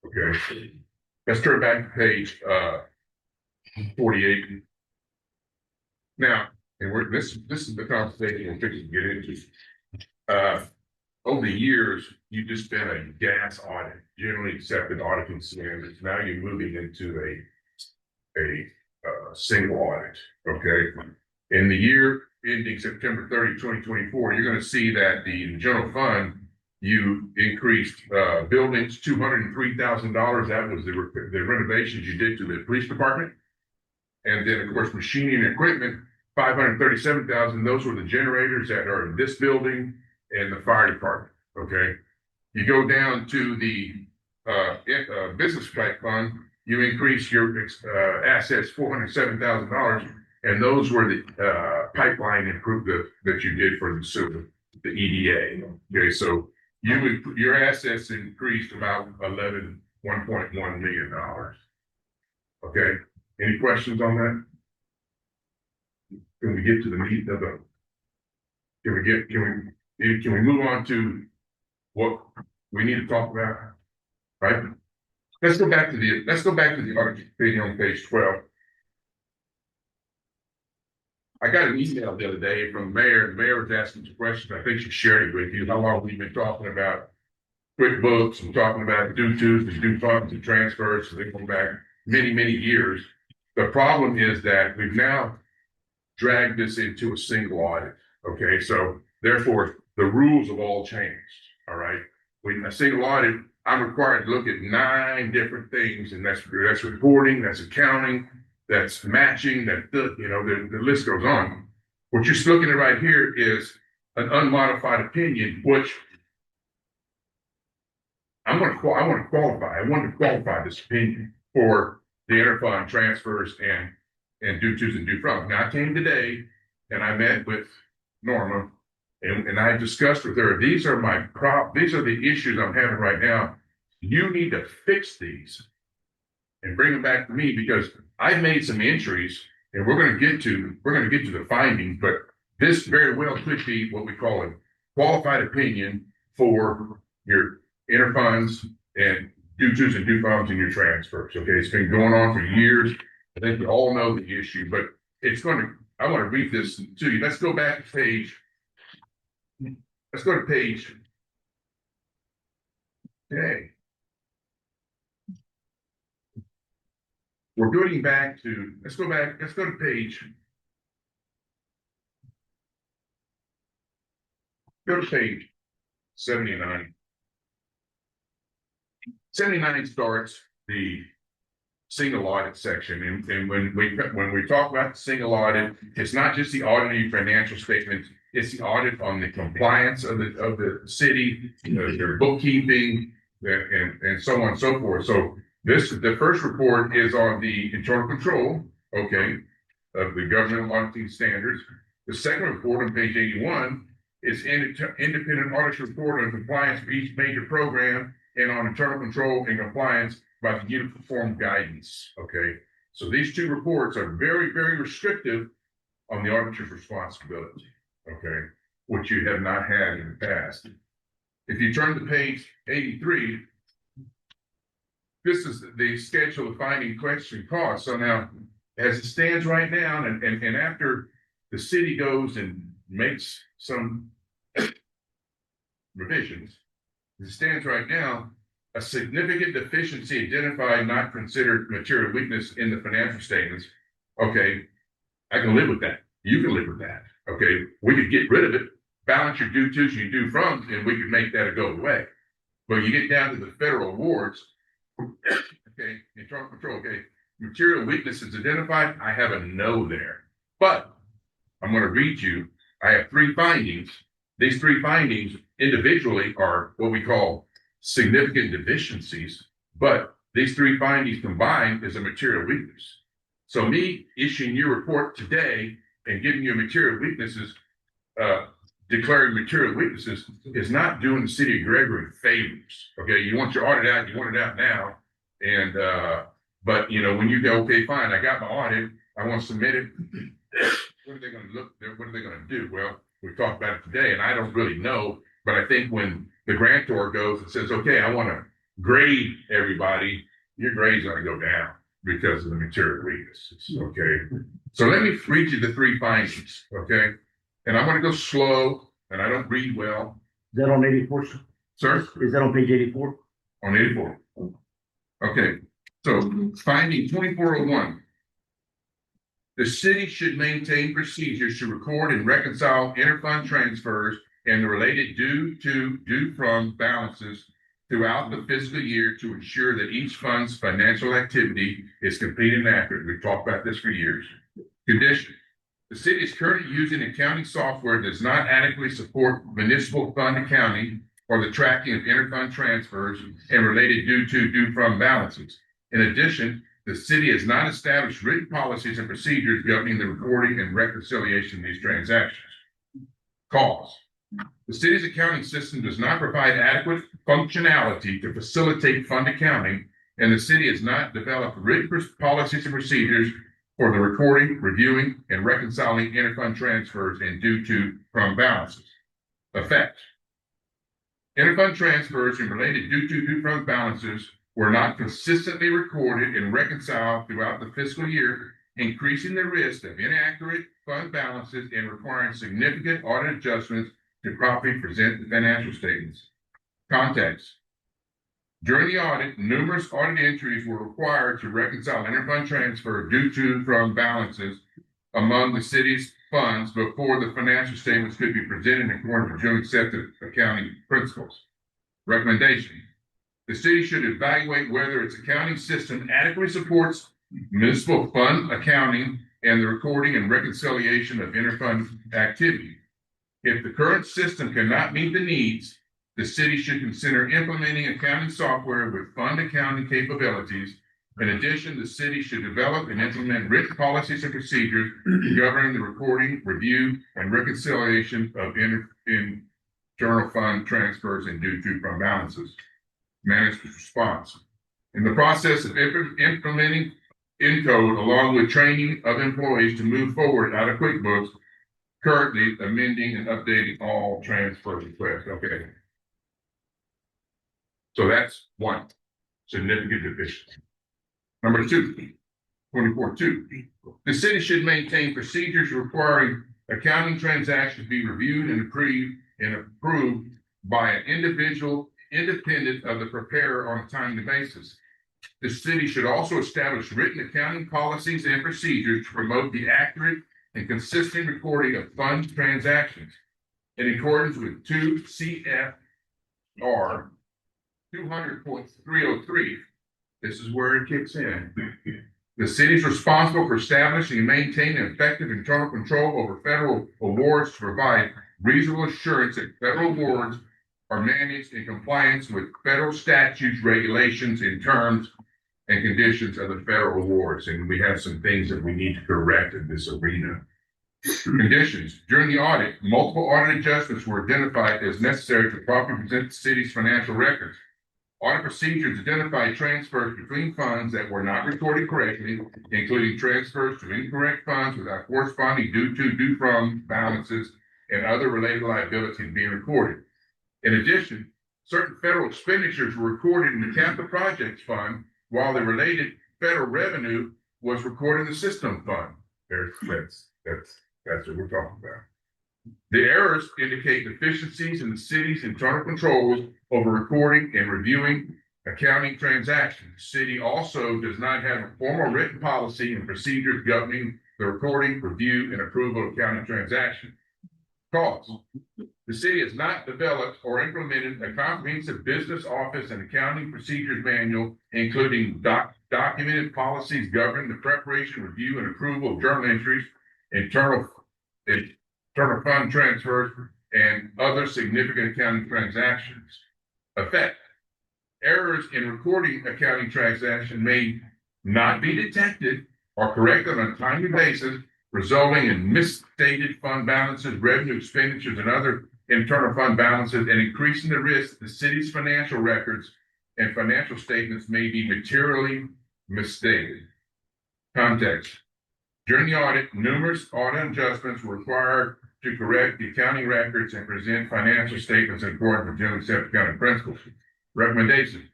Okay. Let's turn back to page 48. Now, and this is the conversation we're fixing to get into. Over the years, you just been a gas audit, generally accepted auditing standards. Now you're moving into a single audit. Okay. In the year ending September 30, 2024, you're going to see that the general fund, you increased buildings $203,000. That was the renovations you did to the police department. And then, of course, machinery and equipment, $537,000. Those were the generators that are in this building and the fire department. Okay. You go down to the business fund, you increase your assets $407,000. And those were the pipeline improvement that you did for the sewer, the EDA. Okay, so your assets increased about $1.1 million. Okay, any questions on that? Can we get to the meat of the? Can we move on to what we need to talk about? Right. Let's go back to the audit opinion on page 12. I got an email the other day from the mayor. The mayor was asking some questions. I think she shared it with you. How long we've been talking about QuickBooks and talking about due tos and due funds and transfers. So they go back many, many years. The problem is that we've now dragged this into a single audit. Okay, so therefore the rules have all changed. All right, when a single audit, I'm required to look at 9 different things, and that's reporting, that's accounting, that's matching, the list goes on. What you're looking at right here is an unmodified opinion, which I want to qualify. I want to qualify this opinion for the interfund transfers and due tos and due from. Now I came today and I met with Norma and I discussed with her, these are the issues I'm having right now. You need to fix these and bring them back to me because I've made some entries and we're going to get to the findings, but this very well could be what we call a qualified opinion for your interfunds and due tos and due froms and your transfers. Okay, it's been going on for years. I think we all know the issue, but I want to read this to you. Let's go back to page. Let's go to page. Okay. We're going back to, let's go to page. Go to page 79. 79 starts the single audit section. And when we talk about the single audit, it's not just the audit of your financial statements, it's the audit on the compliance of the city, their bookkeeping, and so on and so forth. So the first report is on the internal control, okay, of the governmental auditing standards. The second report on page 81 is independent audit report on compliance for each major program and on internal control and compliance by the uniform guidance. Okay, so these 2 reports are very, very restrictive on the auditor's responsibility. Okay, which you have not had in the past. If you turn to page 83, this is the schedule of finding question costs. So now, as it stands right now, and after the city goes and makes some revisions, as it stands right now, a significant deficiency identified, not considered material weakness in the financial statements. Okay, I can live with that. You can live with that. Okay, we could get rid of it, balance your due tos, your due froms, and we could make that go away. But you get down to the federal awards, okay, internal control, okay, material weaknesses identified, I have a no there. But I'm going to read you, I have 3 findings. These 3 findings individually are what we call significant deficiencies, but these three findings combined is a material weakness. So me issuing your report today and giving you material weaknesses, declaring material weaknesses is not doing the city of Gregory favors. Okay, you want your audit out, you want it out now. And but you know, when you go, okay, fine, I got my audit, I want to submit it. What are they going to look? What are they going to do? Well, we talked about it today, and I don't really know. But I think when the grantor goes and says, okay, I want to grade everybody, your grade's going to go down because of the material weaknesses. Okay. So let me read you the three findings. Okay. And I'm going to go slow, and I don't read well. Is that on 84? Sir? Is that on page 84? On 84. Okay. So finding 2401. The city should maintain procedures to record and reconcile interfund transfers and the related due to, due from balances throughout the fiscal year to ensure that each fund's financial activity is complete and accurate. We've talked about this for years. Condition. The city is currently using accounting software that does not adequately support municipal fund accounting or the tracking of interfund transfers and related due to, due from balances. In addition, the city has not established written policies and procedures governing the recording and reconciliation of these transactions. Cause. The city's accounting system does not provide adequate functionality to facilitate fund accounting, and the city has not developed written policies and procedures for the recording, reviewing, and reconciling interfund transfers and due to from balances. Effect. Interfund transfers and related due to, due from balances were not consistently recorded and reconciled throughout the fiscal year, increasing the risk of inaccurate fund balances and requiring significant audit adjustments to properly present the financial statements. Context. During the audit, numerous audit entries were required to reconcile interfund transfer due to from balances among the city's funds before the financial statements could be presented in accordance with generally accepted accounting principles. Recommendation. The city should evaluate whether its accounting system adequately supports municipal fund accounting and the recording and reconciliation of interfund activity. If the current system cannot meet the needs, the city should consider implementing accounting software with fund accounting capabilities. In addition, the city should develop and implement written policies and procedures governing the recording, review, and reconciliation of internal fund transfers and due to from balances. Management's response. In the process of implementing Encode along with training of employees to move forward out of QuickBooks, currently amending and updating all transfer requests. Okay. So that's one significant deficiency. Number two, 24.2. The city should maintain procedures requiring accounting transactions to be reviewed and approved by an individual independent of the preparer on a timely basis. The city should also establish written accounting policies and procedures to promote the accurate and consistent recording of fund transactions in accordance with 2 CFR 200.303. This is where it kicks in. The city is responsible for establishing and maintaining effective internal control over federal awards to provide reasonable assurance that federal awards are managed in compliance with federal statutes, regulations, and terms and conditions of the federal awards. And we have some things that we need to correct in this arena. Conditions. During the audit, multiple audit adjustments were identified as necessary to properly present the city's financial records. Audit procedures identified transfers between funds that were not recorded correctly, including transfers to incorrect funds without corresponding due to, due from balances and other related liabilities being recorded. In addition, certain federal expenditures were recorded in the capital projects fund, while the related federal revenue was recorded in the system fund. That's what we're talking about. The errors indicate deficiencies in the city's internal controls over recording and reviewing accounting transactions. The city also does not have a formal written policy and procedures governing the recording, review, and approval of accounting transactions. Cause. The city has not developed or implemented a comprehensive business office and accounting procedures manual, including documented policies governing the preparation, review, and approval of journal entries, internal fund transfers, and other significant accounting transactions. Effect. Errors in recording accounting transaction may not be detected or corrected on a timely basis, resulting in misstated fund balances, revenue expenditures, and other internal fund balances, and increasing the risk the city's financial records and financial statements may be materially misstated. Context. During the audit, numerous audit adjustments were required to correct the accounting records and present financial statements in accordance with generally accepted accounting principles. Recommendation.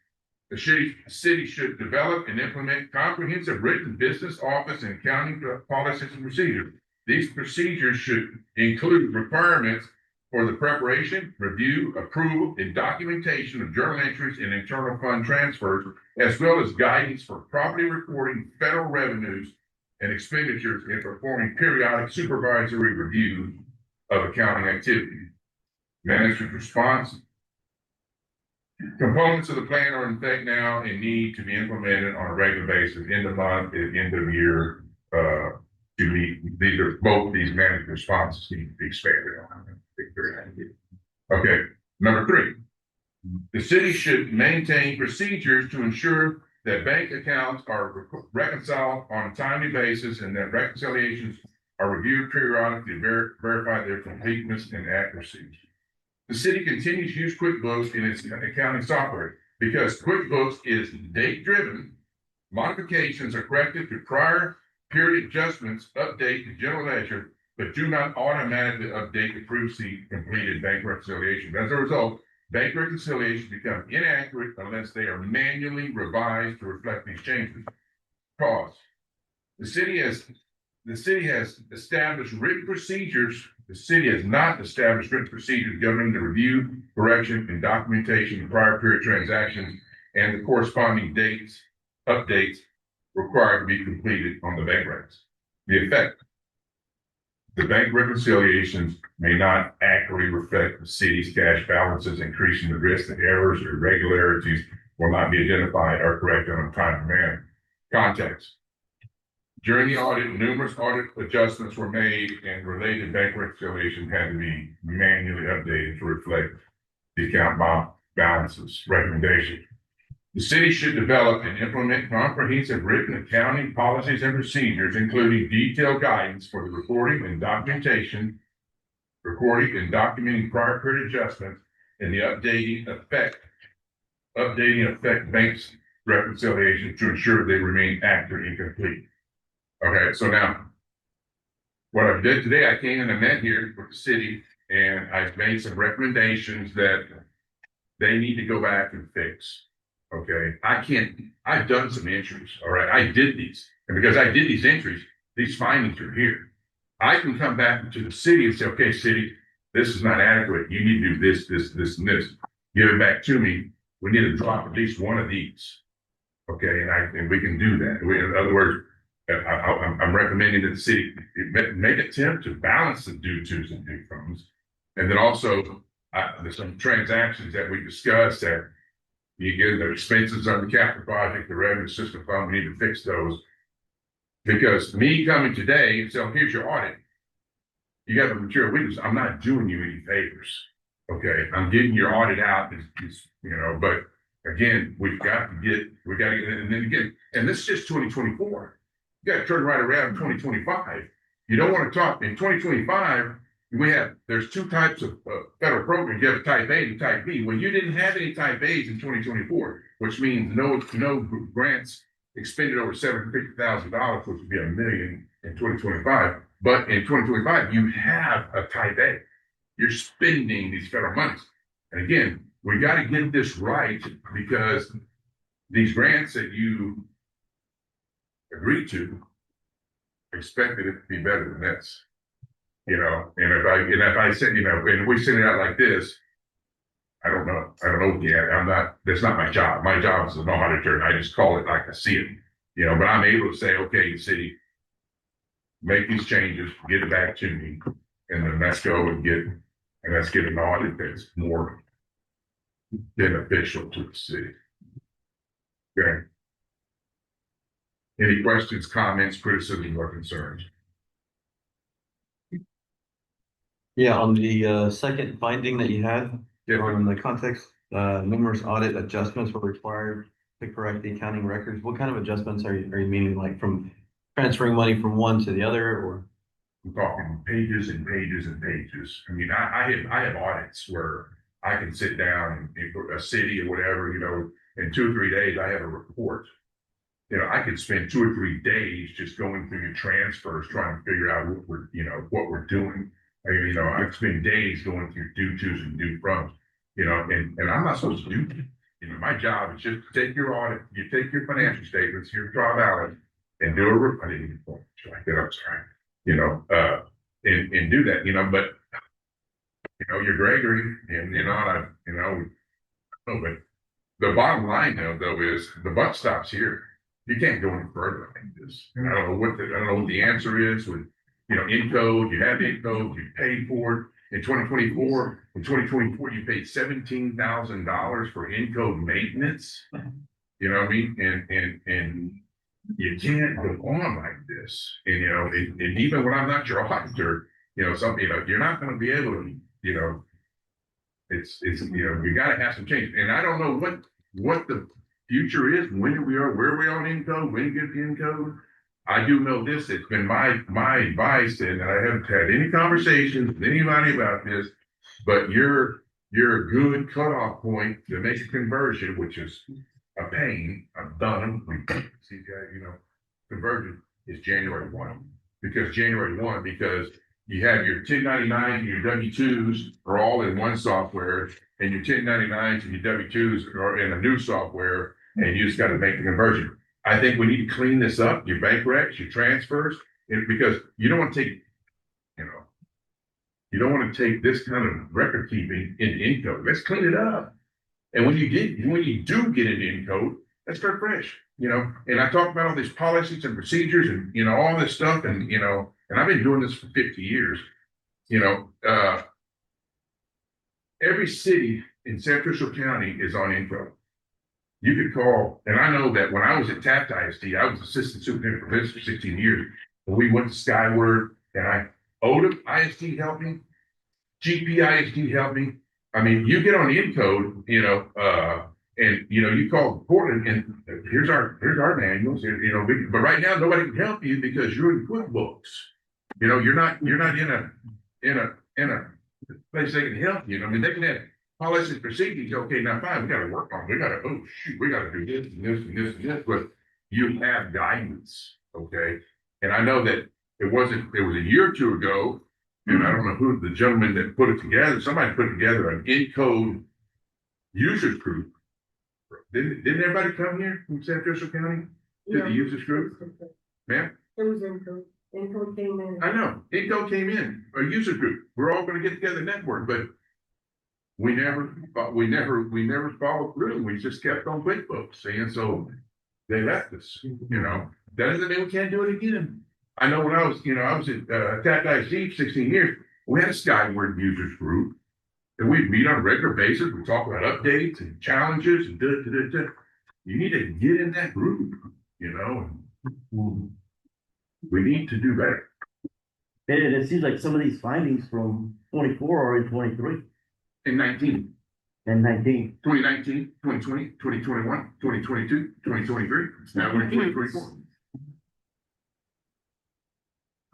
The city should develop and implement comprehensive written business, office, and accounting policies and procedures. These procedures should include requirements for the preparation, review, approval, and documentation of journal entries and internal fund transfers, as well as guidance for properly recording federal revenues and expenditures and performing periodic supervisory review of accounting activity. Management response. Components of the plan are in effect now and need to be implemented on a regular basis, end of month, and end of year, to meet both these management responses need to be expanded on. Okay, number 3. The city should maintain procedures to ensure that bank accounts are reconciled on a timely basis and that reconciliations are reviewed periodically to verify their completeness and accuracy. The city continues to use QuickBooks in its accounting software because QuickBooks is date-driven. Modifications are corrected to prior period adjustments, update the general ledger, but do not automatically update the previously completed bank reconciliation. As a result, bank reconciliations become inaccurate unless they are manually revised to reflect these changes. Cause. The city has established written procedures. The city has not established written procedures governing the review, correction, and documentation of prior period transactions and the corresponding dates, updates required to be completed on the bank recs. The effect. The bank reconciliations may not accurately reflect the city's cash balances, increasing the risk that errors or irregularities will not be identified or corrected in a timely manner. Context. During the audit, numerous audit adjustments were made and related bank reconciliation had to be manually updated to reflect the account balances. Recommendation. The city should develop and implement comprehensive written accounting policies and procedures, including detailed guidance for the recording and documenting prior period adjustments and the updating effect banks reconciliation to ensure they remain accurate and complete. Okay, so now what I did today, I came and I met here with the city and I've made some recommendations that they need to go back and fix. Okay, I've done some entries. All right, I did these. And because I did these entries, these findings are here. I can come back to the city and say, okay, city, this is not adequate. You need to do this, this, and this. Give it back to me. We need to drop at least one of these. Okay, and we can do that. In other words, I'm recommending that the city make an attempt to balance the due tos and due froms. And then also, there's some transactions that we discussed that you get the expenses on the capital project, the revenue system fund, we need to fix those. Because me coming today and saying, here's your audit, you got the material weakness, I'm not doing you any favors. Okay, I'm getting your audit out, but again, we got to get, and then again, and this is just 2024. You got to turn right around in 2025. You don't want to talk in 2025. There's 2 types of federal programs. You have type A and type B. Well, you didn't have any type A's in 2024, which means no grants expended over $750,000, which would be $1 million in 2025. But in 2025, you have a type A. You're spending these federal monies. And again, we got to get this right because these grants that you agreed to expected it to be better than this. And if I said, and we send it out like this, I don't know. That's not my job. My job is to know how to turn. I just call it like I see it, but I'm able to say, okay, city, make these changes, get it back to me, and then let's go and let's get an audit that's more beneficial to the city. Okay. Any questions, comments, criticisms, or concerns? Yeah, on the second finding that you had, Yeah. or in the context, numerous audit adjustments were required to correct the accounting records. What kind of adjustments are you meaning, like from transferring money from one to the other, or? I'm talking pages and pages and pages. I mean, I have audits where I can sit down in a city or whatever, in 2 or 3 days, I have a report. I could spend 2 or 3 days just going through your transfers, trying to figure out what we're doing. I mean, I spend days going through due tos and due froms, and I'm not supposed to do that. My job is just to take your audit, you take your financial statements, your trial balance, and do I didn't even point like that, I'm sorry. And do that, but you're Gregory, and but the bottom line though is the buck stops here. You can't go any further like this. And I don't know what the answer is with, Encode, you have Encode, you paid for it. In 2024, you paid $17,000 for Encode maintenance. You know what I mean? And you can't go on like this. And even when I'm not your auditor, you're not going to be able to, you got to have some change. And I don't know what the future is, where we are on Encode, when you get the Encode. I do know this, it's been my advice, and I haven't had any conversations with anybody about this, but your good cutoff point to make a conversion, which is a pain, I've done them, see, conversion is January 1. Because you have your 1099s and your W-2s are all in one software, and your 1099s and your W-2s are in a new software, and you just got to make the conversion. I think we need to clean this up, your bank recs, your transfers, because you don't want to take, you don't want to take this kind of record keeping into Encode. Let's clean it up. And when you do get into Encode, let's start fresh, and I talk about all these policies and procedures and, all this stuff. And, and I've been doing this for 50 years, every city in San Patricio County is on Encode. You could call, and I know that when I was at Taft ISD, I was assistant superintendent for business for 16 years. And we went to Skyward, and Odom ISD helped me, GP ISD helped me. I mean, you get on the Encode, and you call Portland, and here's our manuals, but right now nobody can help you because you're in QuickBooks. You're not in a place they can help you. I mean, they can have policies and procedures. Okay, now fine, we got to work on. We got to do this and this and this and this. But you have guidance, okay? And I know that it was a year or two ago, and I don't know who the gentleman that put it together. Somebody put together an Encode users group. Didn't everybody come here from San Patricio County to the users group, ma'am? It was Encode. Encode came in. I know Encode came in a user group. We're all going to get together, network, but we never followed through. We just kept on QuickBooks, and so they left us. That doesn't mean we can't do it again. I know when I was at TAC IC 16 years, we had a Skyward users group, and we'd meet on a regular basis. We talk about updates and challenges and You need to get in that group, We need to do better. And it seems like some of these findings from 24 are in 23. In 19. And 19. 2019, 2020, 2021, 2022, 2023. Now we're in 2024.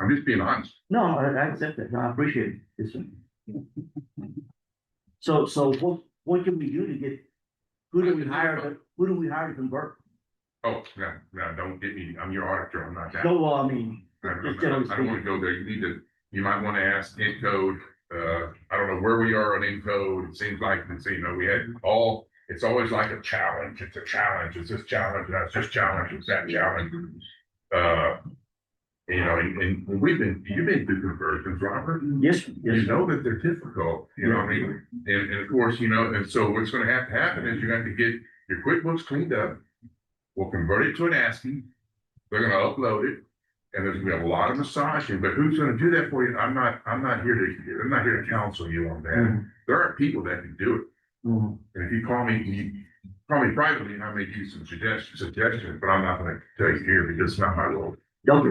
I'm just being honest. No, I accept that. No, I appreciate it. Yes, sir. So what can we do to get, who do we hire to convert? Oh, no, don't get me. I'm your auditor. I'm not that. No, well, I mean, I don't want to go there. You might want to ask Encode. I don't know where we are on Encode. It seems like we had it's always like a challenge. It's a challenge. It's this challenge. That's this challenge. It's that challenge. And you've been through conversions, Robert. Yes. You know that they're difficult. You know what I mean? And of course, and so what's going to have to happen is you're going to have to get your QuickBooks cleaned up. We'll convert it to an ASCII. They're going to upload it. And there's gonna be a lot of massaging, but who's gonna do that for you? I'm not here to counsel you on that. Mm-hmm. There are people that can do it. Mm-hmm. And if you call me privately, and I may give you some suggestions, but I'm not gonna tell you here because it's not my role. No.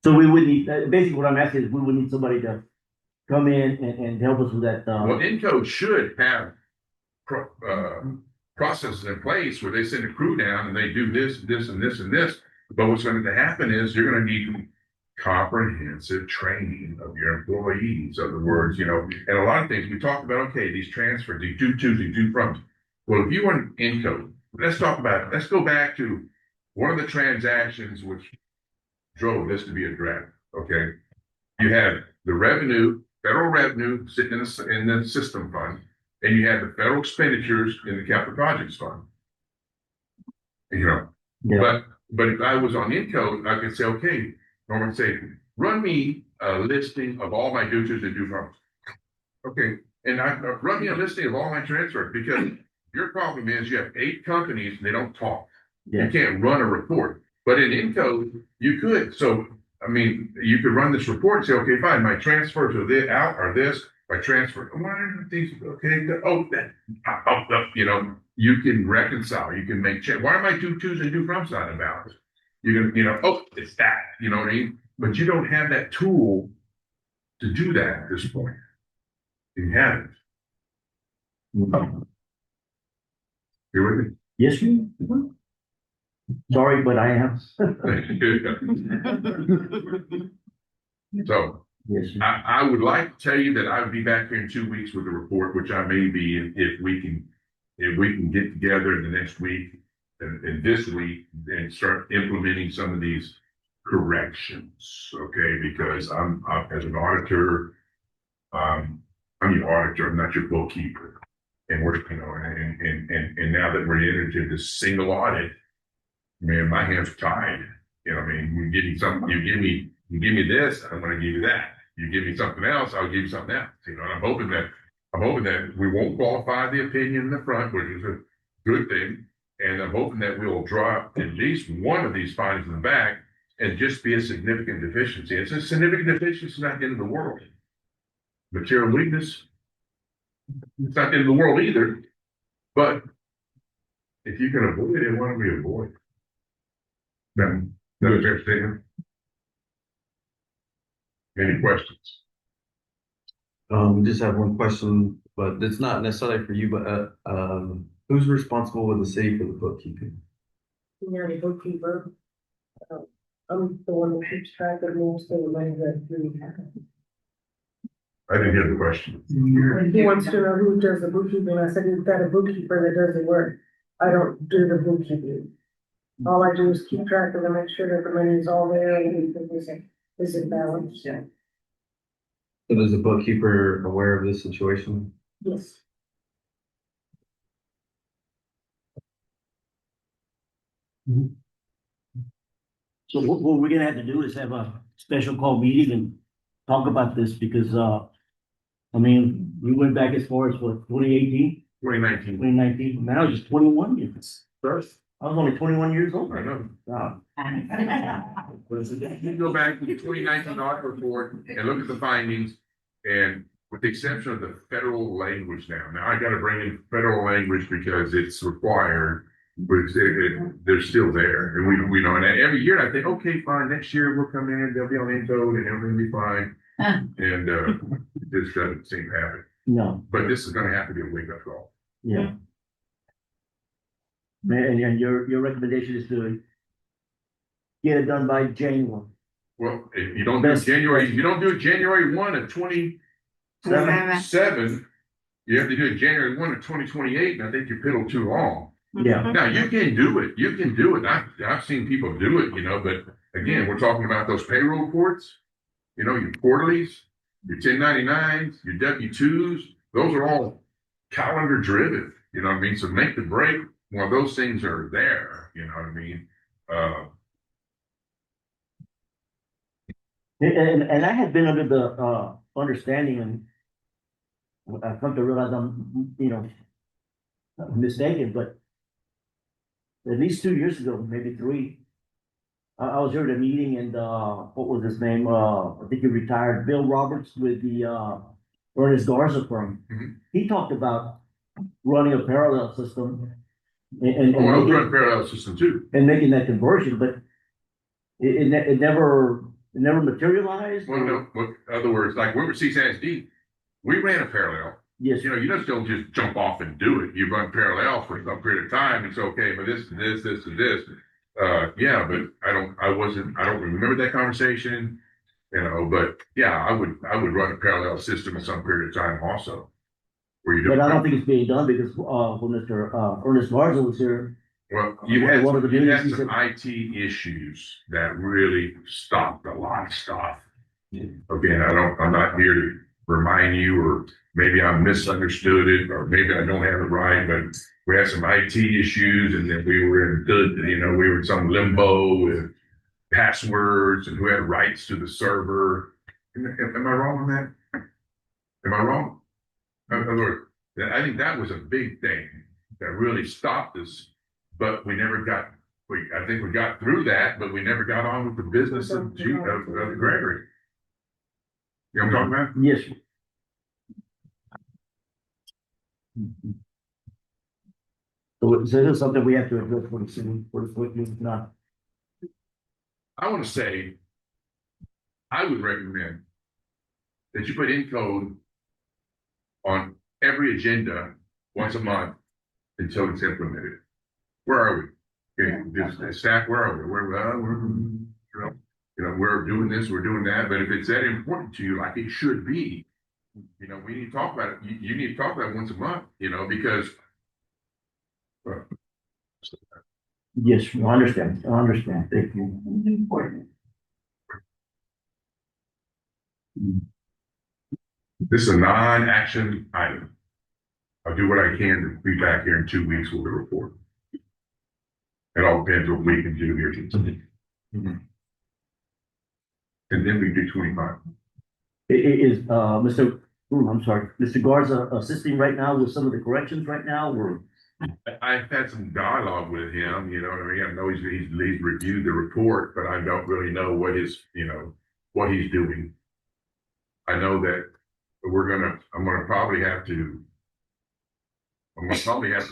So we would need, basically what I'm asking is we would need somebody to come in and help us with that, Well, Encode should have processes in place where they send a crew down and they do this, this, and this, and this. But what's going to happen is you're going to need comprehensive training of your employees. In other words, and a lot of things we talked about, okay, these transfers, these do tos, these do froms. Well, if you want Encode, let's go back to one of the transactions which drove this to be a draft, okay? You have the federal revenue sitting in the system fund, and you have the federal expenditures in the capital projects fund. But if I was on Encode, I could say, okay, Norman say, run me a listing of all my dues and due froms. Okay, and run me a listing of all my transfers, because your problem is you have 8 companies and they don't talk. Yeah. You can't run a report. But in Encode, you could. So, you could run this report and say, okay, fine, my transfers are this, my transfer. Why are these okay? You can reconcile, you can make change. Why are my due tos and due froms not in balance? You can, it's that, you know what I mean? But you don't have that tool to do that at this point. You haven't. You with me? Yes, you. Sorry, but I am. So, yes, I would like to tell you that I would be back here in 2 weeks with a report, which I may be if we can get together in the next week and this week and start implementing some of these corrections, okay? Because I'm as an auditor, I'm your auditor, I'm not your bookkeeper. And we're, and now that we're into this single audit, man, my hands are tied. You give me something, you give me this, I'm gonna give you that. You give me something else, I'll give you something else. And I'm hoping that we won't qualify the opinion in the front, which is a good thing. And I'm hoping that we'll drop at least one of these findings in the back and just be a significant deficiency. It's a significant deficiency, not the end of the world. Material weakness, it's not the end of the world either. But if you can avoid it, why don't we avoid it? That a fair statement? Any questions? Just have one question, but it's not necessarily for you, but who's responsible with the city for the bookkeeping? You're the bookkeeper. I'm the one that keeps track of most of the money that we have. I didn't hear the question. He wants to know who does the bookkeeping. I said, you've got a bookkeeper that does the work. I don't do the bookkeeping. All I do is keep track of it, make sure that the money is all there and is it balanced? Yeah. So is the bookkeeper aware of this situation? Yes. So what we're gonna have to do is have a special call meeting and talk about this because, we went back as far as what, 2018? 2019. 2019, now it's 21 years. First. I was only 21 years old. I know. Wow. You go back to the 2019 audit report and look at the findings, and with the exception of the federal language now I got to bring in federal language because it's required, but they're still there. And we know, and every year I think, okay, fine, next year we'll come in, they'll be on Encode and everything will be fine. And this doesn't seem to happen. No. But this is going to have to be a wake-up call. Yeah. And your recommendation is to get it done by January. Well, if you don't do it January 1 of 2027, you have to do it January 1 of 2028, and I think you piddle too long. Yeah. Now you can do it. You can do it. I've seen people do it, but again, we're talking about those payroll reports, your quarterlies, your 1099s, your W-2s, those are all calendar driven, So make the break. Well, those things are there, And I had been under the understanding, and I've come to realize I'm, mistaken, but at least 2 years ago, maybe 3, I was here at a meeting, and what was his name? I think he retired, Bill Roberts with the Ernest Garza firm. Mm-hmm. He talked about running a parallel system and run parallel system too, and making that conversion, but it never It never materialized? Well, no, in other words, like we were CSASD, we ran a parallel. Yes. You know, you just don't just jump off and do it. You run parallel for some period of time. It's okay, but this, and this. Yeah, but I don't remember that conversation, you know, but yeah, I would run a parallel system in some period of time also. Where you But I don't think it's being done because, when Mr. Ernest Garza was here, well, you had one of the meetings, he some said- IT issues that really stopped a lot of stuff. Again, I'm not here to remind you, or maybe I misunderstood it, or maybe I don't have it right, but we had some IT issues, and then we were we were in some limbo with passwords and who had rights to the server. Am I wrong on that? Am I wrong? In other words, I think that was a big thing that really stopped us, but we never got. I think we got through that, but we never got on with the business of Gregory. You know what I'm talking about? yes. So this is something we have to address for the city, not. I want to say, I would recommend that you put in code on every agenda once a month until it's implemented. Where are we? Okay, this staff, where are we? We're doing this, we're doing that, but if it's that important to you, like it should be, we need to talk about it. You need to talk about it once a month, because Yes, I understand. Thank you. Important. this is a non-action item. I'll do what I can to be back here in 2 weeks with a report. It all depends what we can do here today. And then we do 25. Is Mr. Garza assisting right now with some of the corrections right now, or? I've had some dialogue with him, you know what I mean? I know he's reviewed the report, but I don't really know what what he's doing. I know that I'm gonna probably have to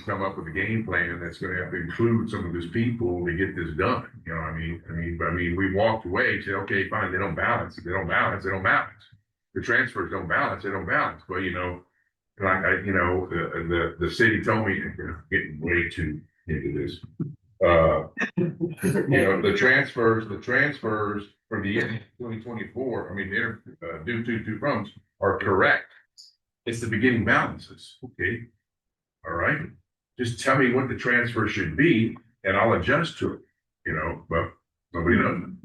come up with a game plan that's gonna have to include some of his people to get this done. You know what I mean? We walked away and said, okay, fine, they don't balance. If they don't balance, they don't balance. The transfers don't balance, they don't balance. But like the city told me, getting way too into this. The transfers from the year 2024, due to funds are correct. It's the beginning balances. Okay. All right. Just tell me what the transfer should be and I'll adjust to it, but nobody knows.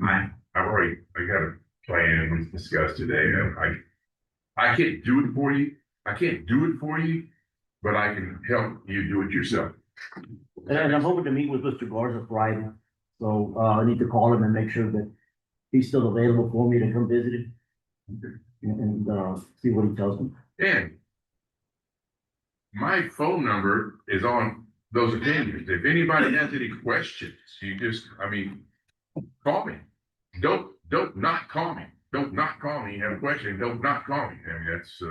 I got a plan we discussed today. I can't do it for you. But I can help you do it yourself. And I'm hoping to meet with Mr. Garza Friday. So, I need to call him and make sure that he's still available for me to come visit him and see what he tells me. And my phone number is on those opinions. If anybody has any questions, you just, call me. Don't not call me. Don't not call me. You have a question, don't not call me. That's,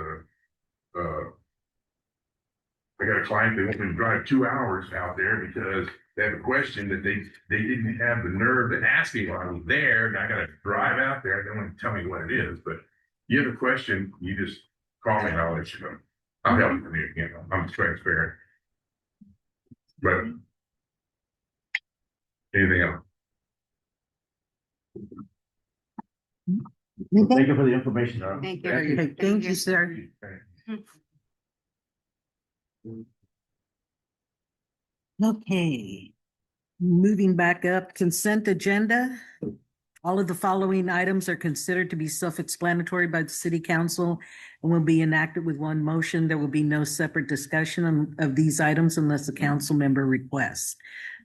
I got a client that wants me to drive 2 hours out there because they have a question that they didn't have the nerve to ask me while I was there. And I got to drive out there. They don't want to tell me what it is, but you have a question, you just call me and I'll let you know. I'll help you. I'm transparent. But anything else? Thank you for the information. Thank you. Thank you, sir. Okay, moving back up, consent agenda. All of the following items are considered to be self-explanatory by the city council and will be enacted with one motion. There will be no separate discussion of these items unless the council member requests.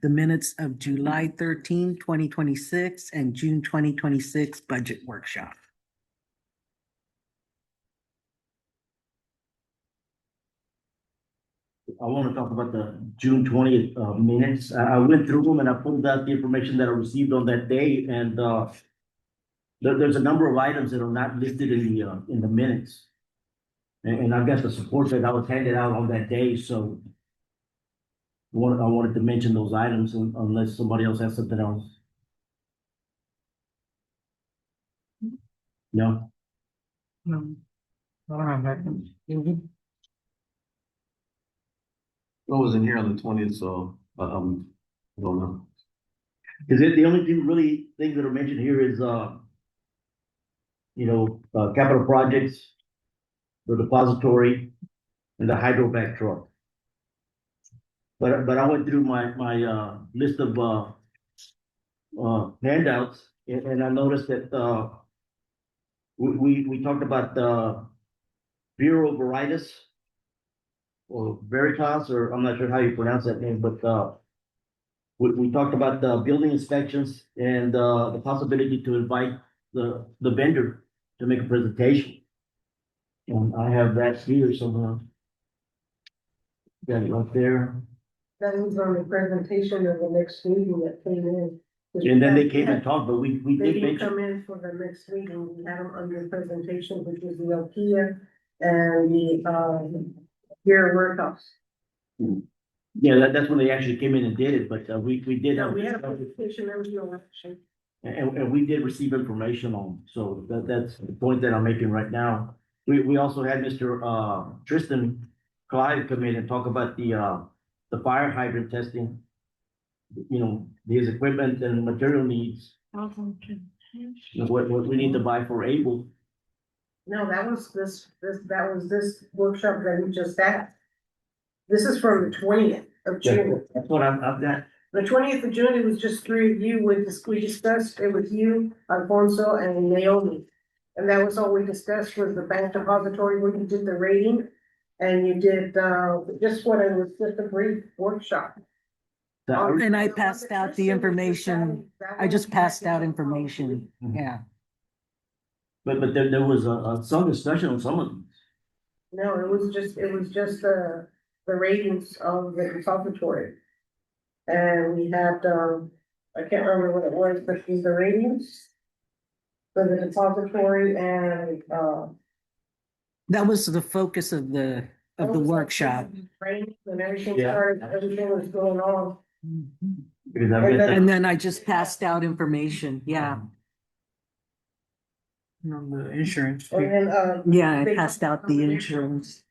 The minutes of July 13, 2026 and June 2026 budget workshop. I want to talk about the June 20th minutes. I went through them and I pulled out the information that I received on that day, and there's a number of items that are not listed in the minutes. And I've got the support that I was handed out on that day, so I wanted to mention those items unless somebody else has something else. No, No. I don't have that. I wasn't here on the 20th, so, I don't know. is it the only things that are mentioned here is, capital projects, the depository, and the hydrovac truck. But I went through my list of, handouts, and I noticed that, we talked about the Bureau Veritas, or Veritas, or I'm not sure how you pronounce that name, but, we talked about the building inspections and, the possibility to invite the vendor to make a presentation. And I have that here somewhere. Got it up there. That was on the presentation of the next meeting that came in. And then they came and talked, but we They did didn't mention, come in for the next meeting, we had them under presentation, which was the Ofelia and the, here workhouse. yeah, that's when they actually came in and did it, but, we did No, have. we had a presentation, there was no action. And we did receive information on, so that's the point that I'm making right now. We also had Mr. Tristin Cline come in and talk about the fire hydrant testing. His equipment and material needs, what we need to buy for Able. No, that was this workshop that we just had. This is from the 20th of June. That's what I've got. The 20th of June, it was just three of you, we discussed, it was you, Alfonso, and Naomi. And that was all we discussed, was the bank depository, where you did the rating, and you did, just what it was, just a brief workshop. And I passed out the information. I just passed out information. Yeah. But there was some discussion on some of them. No, it was just the ratings of the depository. And we had, I can't remember what it was, but these are ratings for the depository and, That was the focus of the workshop. ratings and everything Yeah. started, everything was going on. Because I read that. And then I just passed out information. Yeah. On the insurance. And then, Yeah, I passed out the insurance.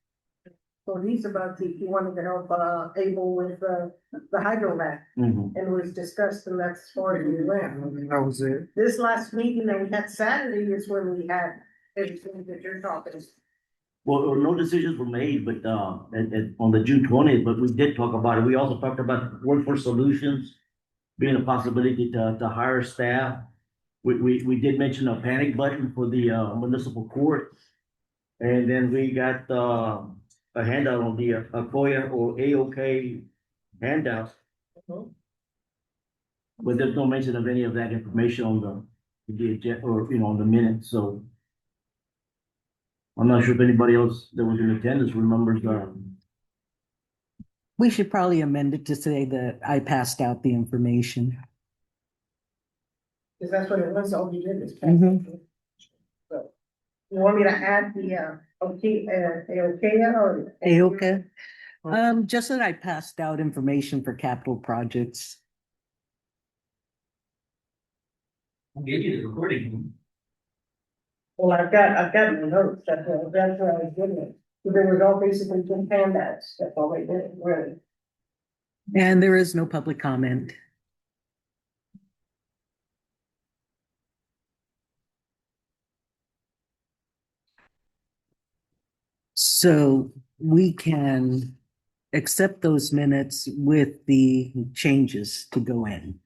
so he's about to, he wanted to help, Able with, the hydrovac. Mhm. And was discussed, and that's as far as we went. That was it. This last meeting that we had Saturday is when we had everything that you're talking. Well, no decisions were made, but, on the June 20th, but we did talk about it. We also talked about workforce solutions being a possibility to hire staff. We did mention a panic button for the, municipal court. And then we got, a handout on the ACOYA or AOK handout. But there's no mention of any of that information on the agenda, or, on the minutes, so. I'm not sure if anybody else that was in attendance remembers, We should probably amend it to say that I passed out the information. Cause that's what it was, all we did is. Mhm. So, you want me to add the, AOKA or? Okay. Just that I passed out information for capital projects. I'll give you the recording. Well, I've got my notes, that's what I was doing it. So there was all basically just handouts, that's all they did, really. And there is no public comment. So we can accept those minutes with the changes to go in.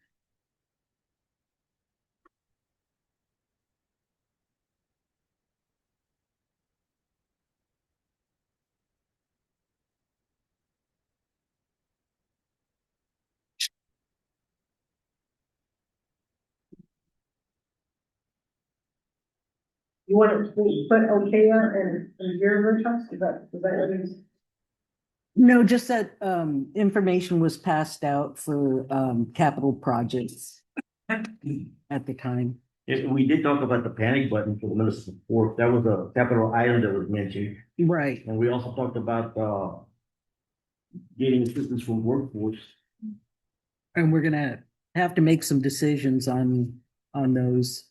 You want to put OKA and your version, is that what it is? No, just that information was passed out for capital projects at the time. We did talk about the panic button for the municipal court. That was a capital item that was mentioned. Right. And we also talked about, getting assistance from workforce. And we're gonna have to make some decisions on those.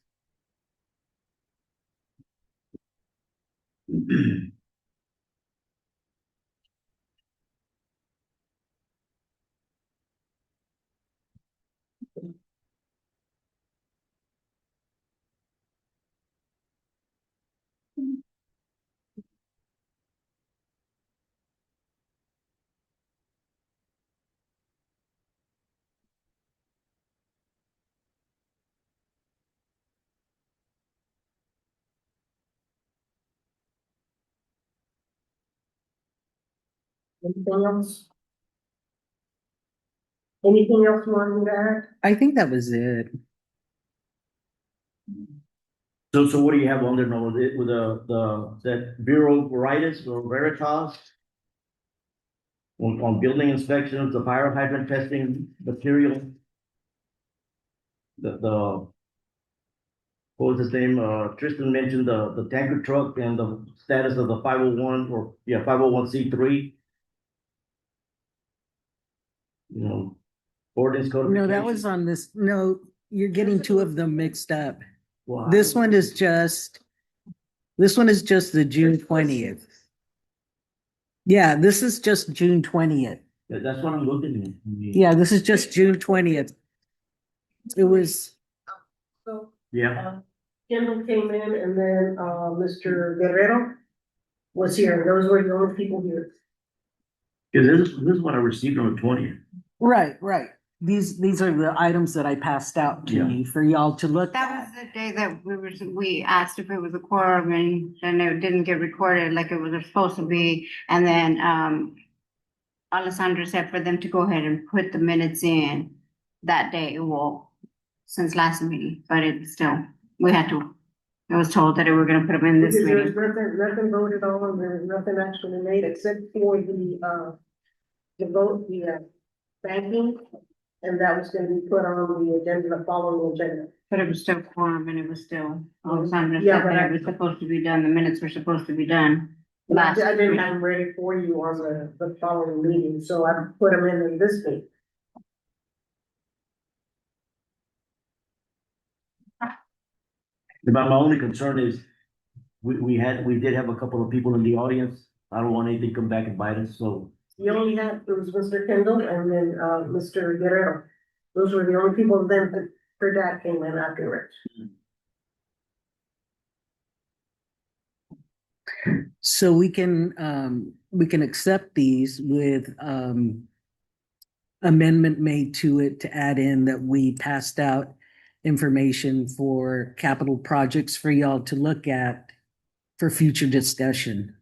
Anything else? Anything else you wanted to add? I think that was it. So what do you have on there, Noel? With that Bureau Veritas or Veritas? On building inspections, the fire hydrant testing material? What was his name? Tristin mentioned the tanker truck and the status of the 501 or, yeah, 501c3. You know, ordinance code. No, that was on this. No, you're getting two of them mixed up. Wow. This one is just the June 20th. Yeah, this is just June 20th. That's what I'm looking at. Yeah, this is just June 20th. It was, So, Yeah, Kendall came in and then, Mr. Guerrero was here. Those were the only people here. because this is what I received on the 20th. right. These are the items that I passed out to Yeah. you for y'all to look That at. was the day that we asked if it was a quorum and then it didn't get recorded like it was supposed to be. And then, Alessandra said for them to go ahead and put the minutes in that day. Well, since last meeting, but it's still, I was told that we were gonna put them in this Because meeting. there's nothing voted on, there was nothing actually made except for the vote, the banking. And that was gonna be put on the agenda, the following agenda. But it was still quorum and it was still, Alessandra Yeah, said but that it was supposed to be done, the minutes were supposed to be done. I Last didn't meeting. have them ready for you on the following meeting, so I put them in this meeting. My only concern is we did have a couple of people in the audience. I don't want anything to come back and bite us, so. You only had, it was Mr. Kendall and then, Mr. Guerrero. Those were the only people then that her dad came in afterwards. So we can accept these with, amendment made to it to add in that we passed out information for capital projects for y'all to look at for future discussion.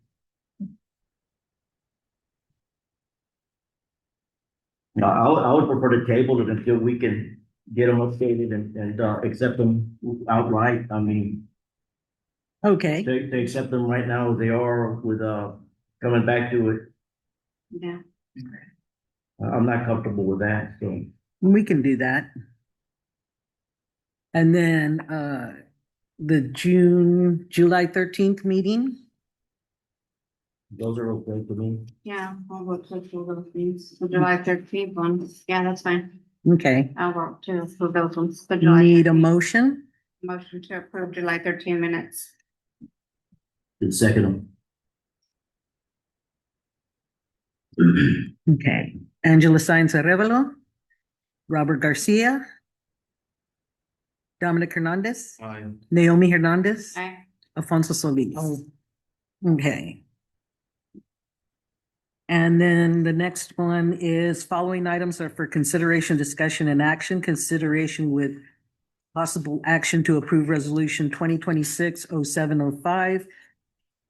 No, I would prefer to table it until we can get them updated and accept them outright. I mean, Okay, they accept them right now as they are with coming back to it. Yeah. I'm not comfortable with that, so. we can do that. And then the July 13th meeting. Those are okay for me. Yeah, I'll work with those things. The July 13th ones. Yeah, that's fine. Okay, I'll work too for those ones. The July need a 13th. motion? Motion to approve July 13 minutes. And second Okay, Angela Sainz Arevalo, Robert Garcia, Dominic Hernandez, Aye. Naomi Hernandez, Aye. Alfonso Solis. Okay. And then the next one is following items are for consideration, discussion, and action. Consideration with possible action to approve resolution 2026-0705,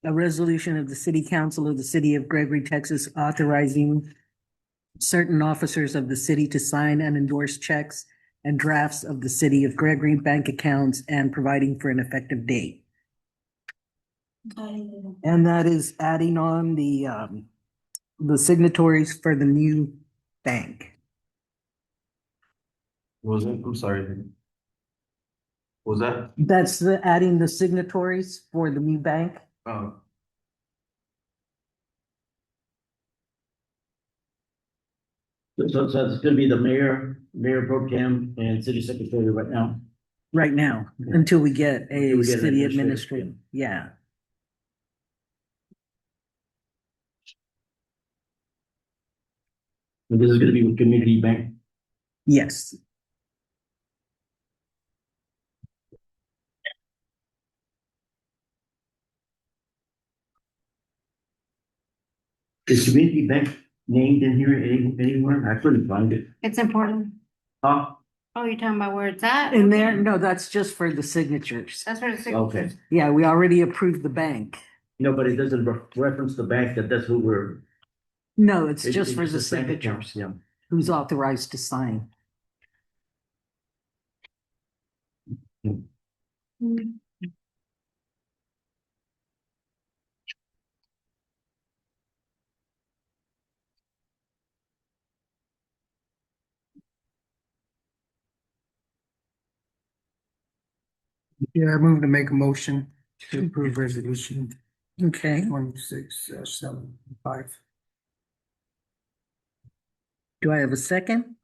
a resolution of the City Council of the City of Gregory, Texas, authorizing certain officers of the city to sign and endorse checks and drafts of the City of Gregory bank accounts and providing for an effective date. And that is adding on the signatories for the new bank. What was it? I'm sorry. What was that? That's adding the signatories for the new bank. Oh, So it's gonna be the mayor pro tem, and city secretary right now. Right now, until we get Until a we get an city administrator, administrator. Yeah. And this is gonna be with Community Bank. Yes. Is Community Bank named in here anywhere? I couldn't find it. It's important. Huh? Oh, you're talking about where it's at? In there, no, that's just for the signatures. That's where it's. Okay. Yeah, we already approved the bank. No, but it doesn't reference the bank that's who we're. No, it's just for the just bank accounts, signatures. Who's authorized to sign? Yeah, I move to make a motion to approve resolution Okay, 2675. do I have a second?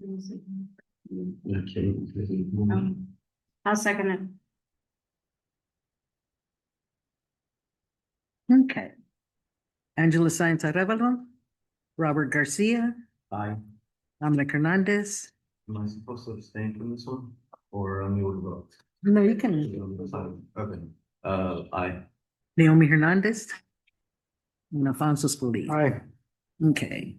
Okay. I'll second it. Okay. Angela Sáenz Arevalo, Robert Garcia, Aye. Dominic Hernandez. Am I supposed to abstain from this one? Or am I able to vote? No, you can. Okay, aye. Naomi Hernandez. And Alfonso Escalante. Aye. Okay.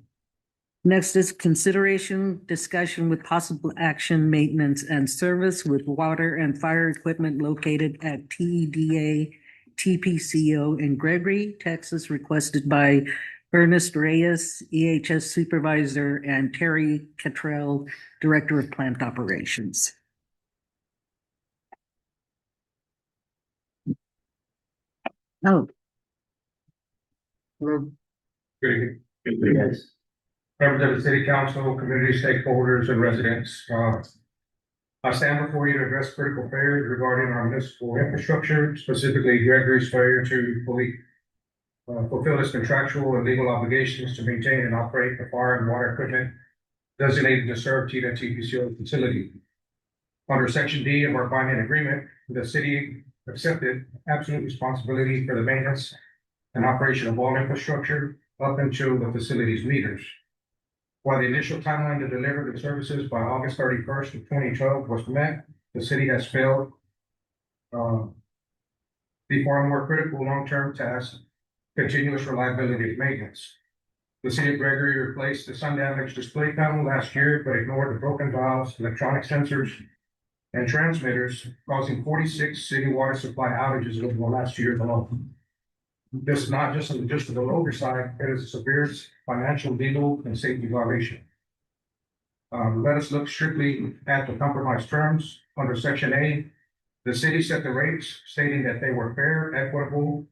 Next is consideration, discussion with possible action, maintenance and service with water and fire equipment located at TEDA TPCO in Gregory, Texas, requested by Ernest Reyes, EHS Supervisor, and Terry Cottrell, Director of Plant Operations. Oh. Hello. Good evening. Yes. Members of the city council, community stakeholders and residents, I stand before you to address critical failures regarding our municipal infrastructure, specifically Gregory's failure to fully fulfill its contractual and legal obligations to maintain and operate the fire and water equipment designated to serve TIDA TPCO facility. Under Section D of our binding agreement, the city accepted absolute responsibility for the maintenance and operation of all infrastructure up until the facility's meters. While the initial timeline to deliver the services by August 31st of 2012 was met, the city has failed the far more critical long-term task, continuous reliability of maintenance. The city of Gregory replaced the sun-damaged display panel last year, but ignored the broken valves, electronic sensors, and transmitters, causing 46 city water supply outages over the last year alone. This is not just an logistical oversight, it is a severe financial, legal, and safety violation. Let us look strictly at the compromise terms. Under Section A, the city set the rates, stating that they were fair, equitable,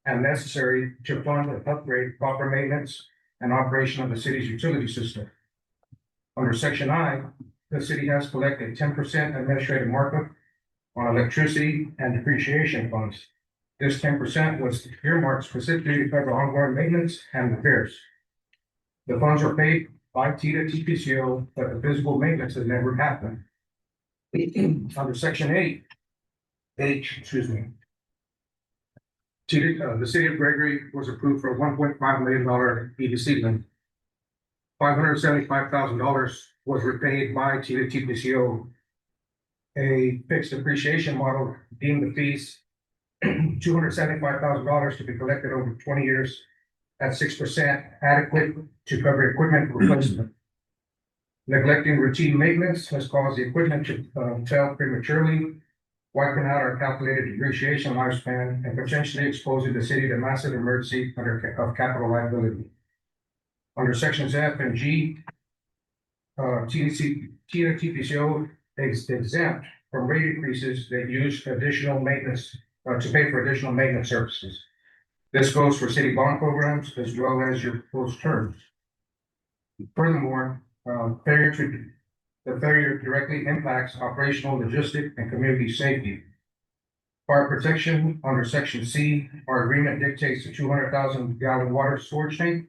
and necessary to fund and upgrade proper maintenance and operation of the city's utility system. Under Section I, the city has collected 10% administrative markup on electricity and depreciation funds. This 10% was earmarked specifically to cover ongoing maintenance and repairs. The funds were paid by TIDA TPCO, but the physical maintenance has never happened. Under Section 8, the city of Gregory was approved for a $1.5 million EDC loan. $575,000 was repaid by TIDA TPCO. A fixed depreciation model deemed the fees $275,000 to be collected over 20 years at 6% adequate to cover equipment replacement. Neglecting routine maintenance has caused the equipment to fail prematurely, wiping out our calculated depreciation lifespan and potentially exposing the city to massive emergency of capital liability. Under sections F and G, TIDA TPCO is exempt from rate increases that use additional maintenance to pay for additional maintenance services. This goes for city bond programs as well as your proposed terms. Furthermore, the failure directly impacts operational, logistic, and community safety. Fire protection under Section C, our agreement dictates a 200,000 gallon water storage tank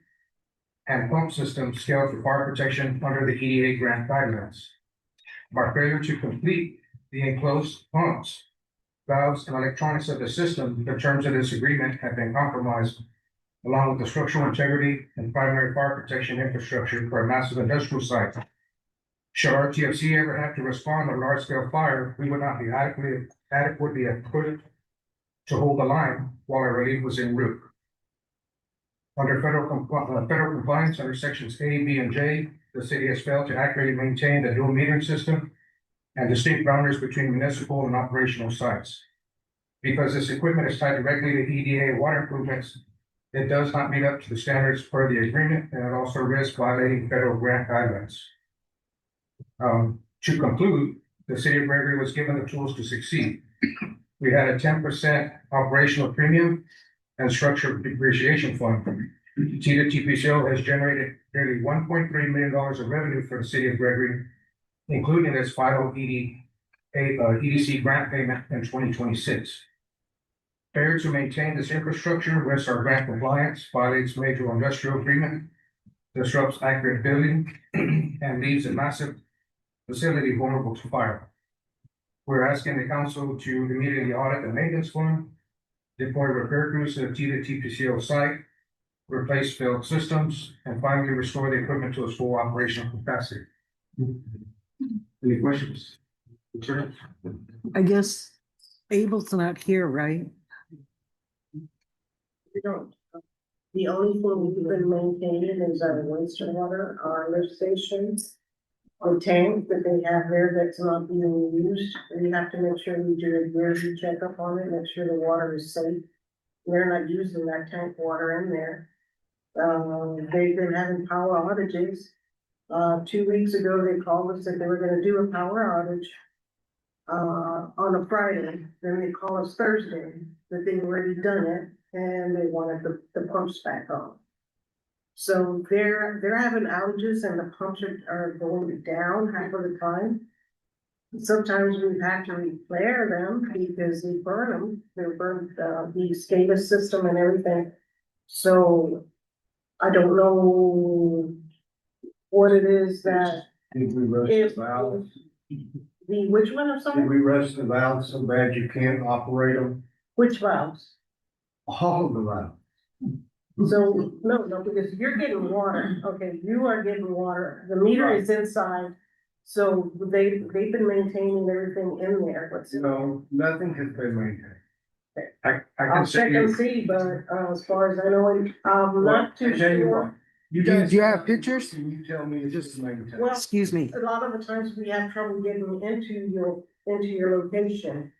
and pump system scaled for fire protection under the EDA grant guidelines. By failure to complete the enclosed pumps, valves, and electronics of the system, the terms of this agreement have been compromised, along with the structural integrity and primary fire protection infrastructure for a massive industrial site. Should RTFC ever have to respond to a large-scale fire, we would not be adequately equipped to hold the line while a relief was en route. Under federal compliance under sections A, B, and J, the city has failed to accurately maintain the dual metering system and distinct boundaries between municipal and operational sites. Because this equipment is tied directly to EDA water improvements, it does not meet up to the standards per the agreement, and it also risks violating federal grant guidelines. To conclude, the city of Gregory was given the tools to succeed. We had a 10% operational premium and structured depreciation fund. TPCO has generated nearly $1.3 million of revenue for the city of Gregory, including its final EDC grant payment in 2026. Failure to maintain this infrastructure risks our grant compliance, violates major industrial agreement, disrupts accurate billing, and leaves a massive facility vulnerable to fire. We're asking the council to immediately audit the maintenance fund, deploy repair crews to the TPCO site, replace failed systems, and finally restore the equipment to its full operational capacity. Any questions? Concerns? I guess Abel's not here, right? We don't. The only thing we've been maintaining is our wastewater, our lift stations, the tank that they have there that's not being used. We have to make sure we do a yearly checkup on it, make sure the water is safe. They're not using that tank water in there. They've been having power outages. 2 weeks ago, they called us that they were gonna do a power outage on a Friday. Then they called us Thursday that they've already done it and they wanted the pumps back on. So they're having outages and the pumps are going down half of the time. Sometimes we've had to repair them because they burn them. They burned the SCADA system and everything. So I don't know what it is that. Did we rush the valves? The which one, I'm sorry? Did we rush the valves so bad you can't operate them? Which valves? All of the valves. So, no, because you're getting water, okay, you are getting water, the meter is inside, so they've been maintaining everything in there, what's. No, nothing has been maintained. I I'll can check say and see, but, as far as I know, I'm not too I tell you sure. what, you Do guys. you have pictures? And you tell me it's just maintained. Well, Excuse me. a lot of the times we have trouble getting into your location,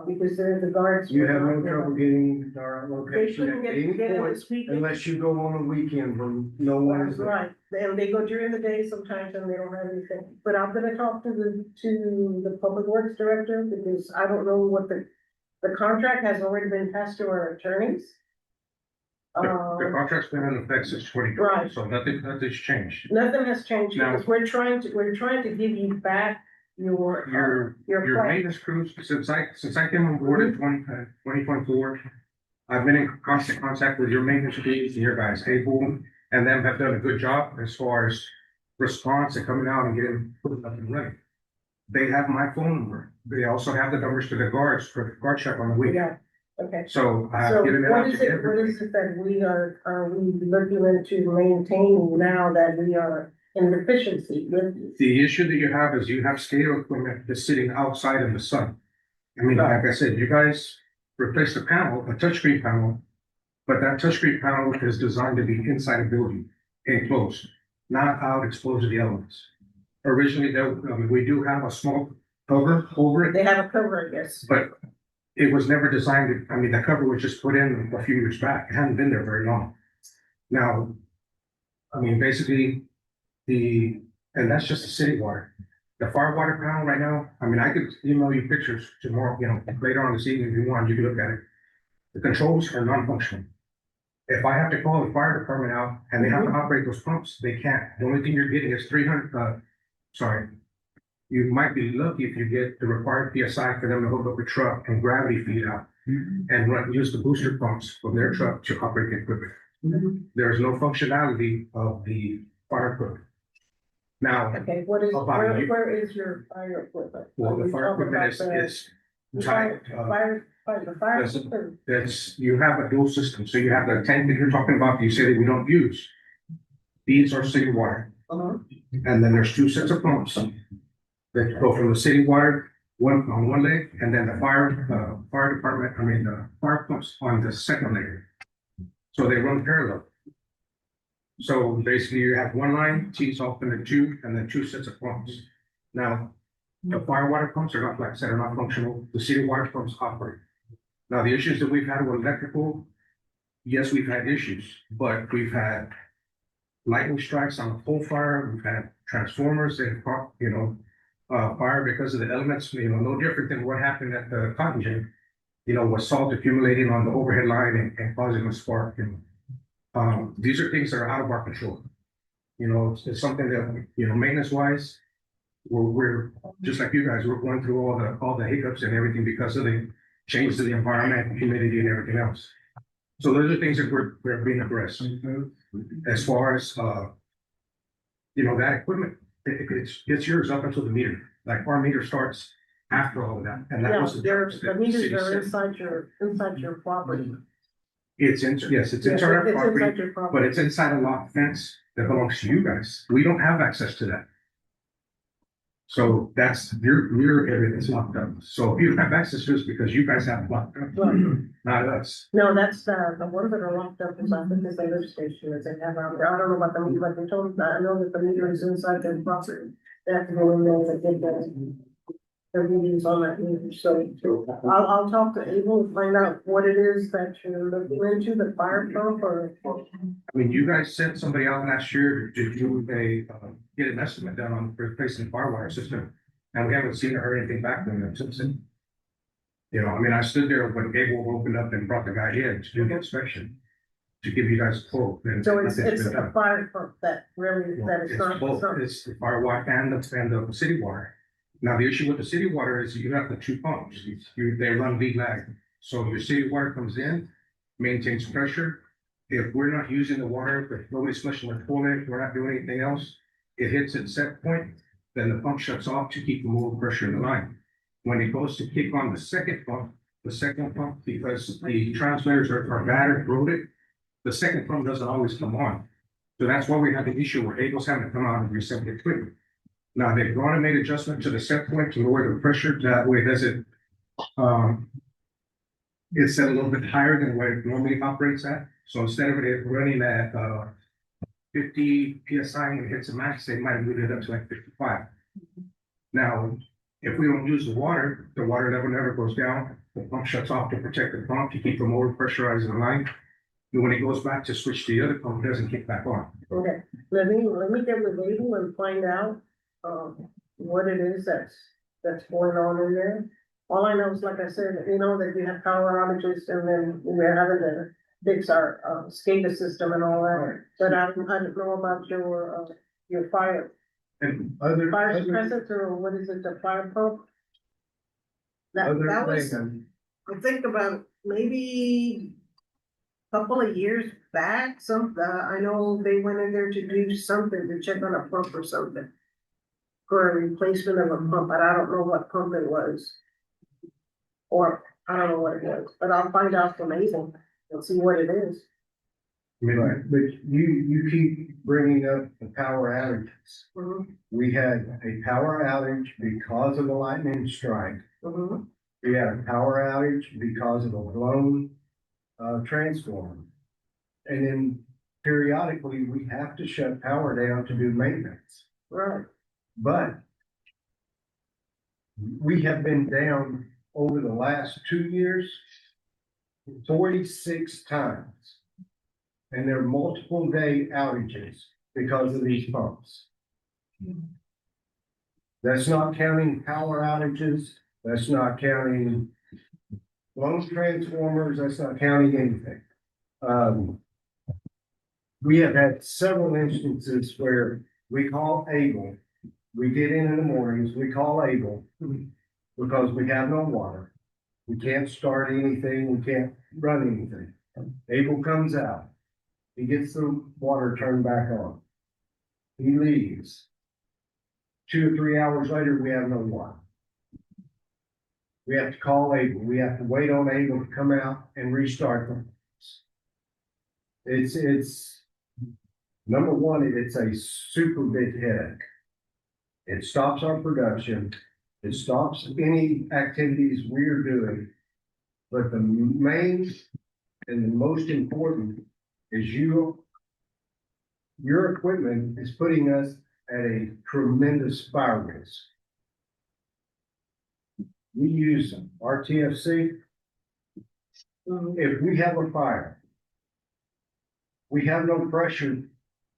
because the guards. You have no trouble getting to our They location couldn't at any get in point this weekend. unless you go on a weekend when no one is That's there. right, and they go during the day sometimes and they don't have anything, but I'm gonna talk to the public works director, because I don't know what the contract has already been passed to our attorneys. The contract's been in effect since 2020, Right. so nothing's changed. Nothing has changed, Now- because we're trying to give you back your Your plan. maintenance crews, since I came on board in 2024, I've been in constant contact with your maintenance crews and your guys, Able, and them have done a good job as far as response and coming out and getting put up and running. They have my phone number. They also have the numbers to the guards for the guard check on the weekend. Yeah, okay. So I So have given it what out is to it everybody. that we are we looking into maintaining now that we are in deficiency with? The issue that you have is you have SCADA equipment that's sitting outside in the sun. I mean, like I said, you guys replaced a panel, a touchscreen panel, but that touchscreen panel is designed to be inside a building, enclosed, not out exposed to the elements. Originally, we do have a small cover over it, They have a cover, I guess. but it was never designed the cover was just put in a few years back. It hadn't been there very long. Now, basically, and that's just the city water. The fire water panel right now, I could email you pictures tomorrow, later on this evening if you want, you can look at it. The controls are non-functional. If I have to call the fire department out and they have to operate those pumps, they can't. The only thing you're getting is 300, you might be lucky if you get the required PSI for them to hook up a truck and gravity feed out and use the booster pumps from their truck to operate the equipment. There's no functionality of the fire equipment. Now, Okay, where is your fire equipment? well, the We fire talk about equipment that. is That's, you have a dual system, so you have the tank that you're talking about, you say that we don't use. These are city water. And then there's two sets of pumps that go from the city water, one on one leg, and then the fire department, the fire pumps on the second leg. So they run parallel. So basically you have one line, tees off into two, and then two sets of pumps. Now, the fire water pumps are not, like I said, are not functional. The city water pumps operate. Now, the issues that we've had with electrical, yes, we've had issues, but we've had lightning strikes on the pole fire. We've had transformers that have caught, fire because of the elements, no different than what happened at the cotton gin, with salt accumulating on the overhead line and causing a spark. These are things that are out of our control. It's something that, maintenance wise, we're just like you guys, we're going through all the hiccups and everything because of the change to the environment, humidity and everything else. So those are things that we're being addressed. As far as, that equipment, it's yours up until the meter. Like our meter starts after all of that. And that was the meters are inside your property. Yes, it's inside our property, but it's inside a locked fence that belongs to you guys. We don't have access to that. So that's your area that's locked up. So if you don't have access to it, it's because you guys have it locked up, not us. No, that's the ones that are locked up is I think is the lift station that they have out there. I don't know about the meter, but they told me I know that the meter is inside their property. They have to go in there and get the readings on that meter. So I'll talk to Abel and find out what it is that you're looking into, the fire pump or. I mean, you guys sent somebody out last year to do get an estimate done on replacing the fire water system, and we haven't seen or heard anything back from them since then. I stood there when Abel opened up and brought the guy in to do the inspection to give you guys a quote. So it's a fire pump that it's not. It's the fire water and the city water. Now, the issue with the city water is you have the two pumps. They run lead lag. So your city water comes in, maintains pressure. If we're not using the water, if nobody's flushing the toilet, we're not doing anything else, it hits its set point, then the pump shuts off to keep the lower pressure in the line. When it goes to kick on the second pump, because the transmitters are bad or corroded, the second pump doesn't always come on. So that's why we have the issue where Abel's having to come out and reset the equipment. Now, they've gone and made adjustment to the set point to lower the pressure. That way, it's set a little bit higher than where it normally operates at. So instead of it running at 50 PSI when it hits the max, they might move it up to like 55. Now, if we don't use the water level never goes down. The pump shuts off to protect the pump to keep from over pressurizing the line. And when it goes back to switch to the other pump, it doesn't kick back on. Okay, let me get with Abel and find out what it is that's going on in there. All I know is, like I said, that we have power outages and then we're having to fix our SCADA system and all that. But I don't know about your fire. And Fire suppressant or what is it, the fire pump? That was, I think about maybe a couple of years back, I know they went in there to do something, to check on a pump or something. For a replacement of a pump, but I don't know what pump it was. Or I don't know what it was, but I'll find out from Abel and see what it is. Right, but you keep bringing up the power outages. Mm-hmm. We had a power outage because of a lightning strike. Mm-hmm. We had a power outage because of a blown transformer. And then periodically we have to shut power down to do maintenance. Right. But we have been down over the last 2 years 46 times. And there are multiple day outages because of these pumps. That's not counting power outages. That's not counting blown transformers. That's not counting anything. We have had several instances where we call Abel. We get in the mornings, we call Abel because we have no water. We can't start anything, we can't run anything. Abel comes out. He gets the water turned back on. He leaves. 2 or 3 hours later, we have no water. We have to call Able, we have to wait on Able to come out and restart them. It's, number one, it's a super big headache. It stops our production, it stops any activities we're doing. But the main and the most important is your equipment is putting us at a tremendous fire risk. We use RTFC. If we have a fire, we have no pressure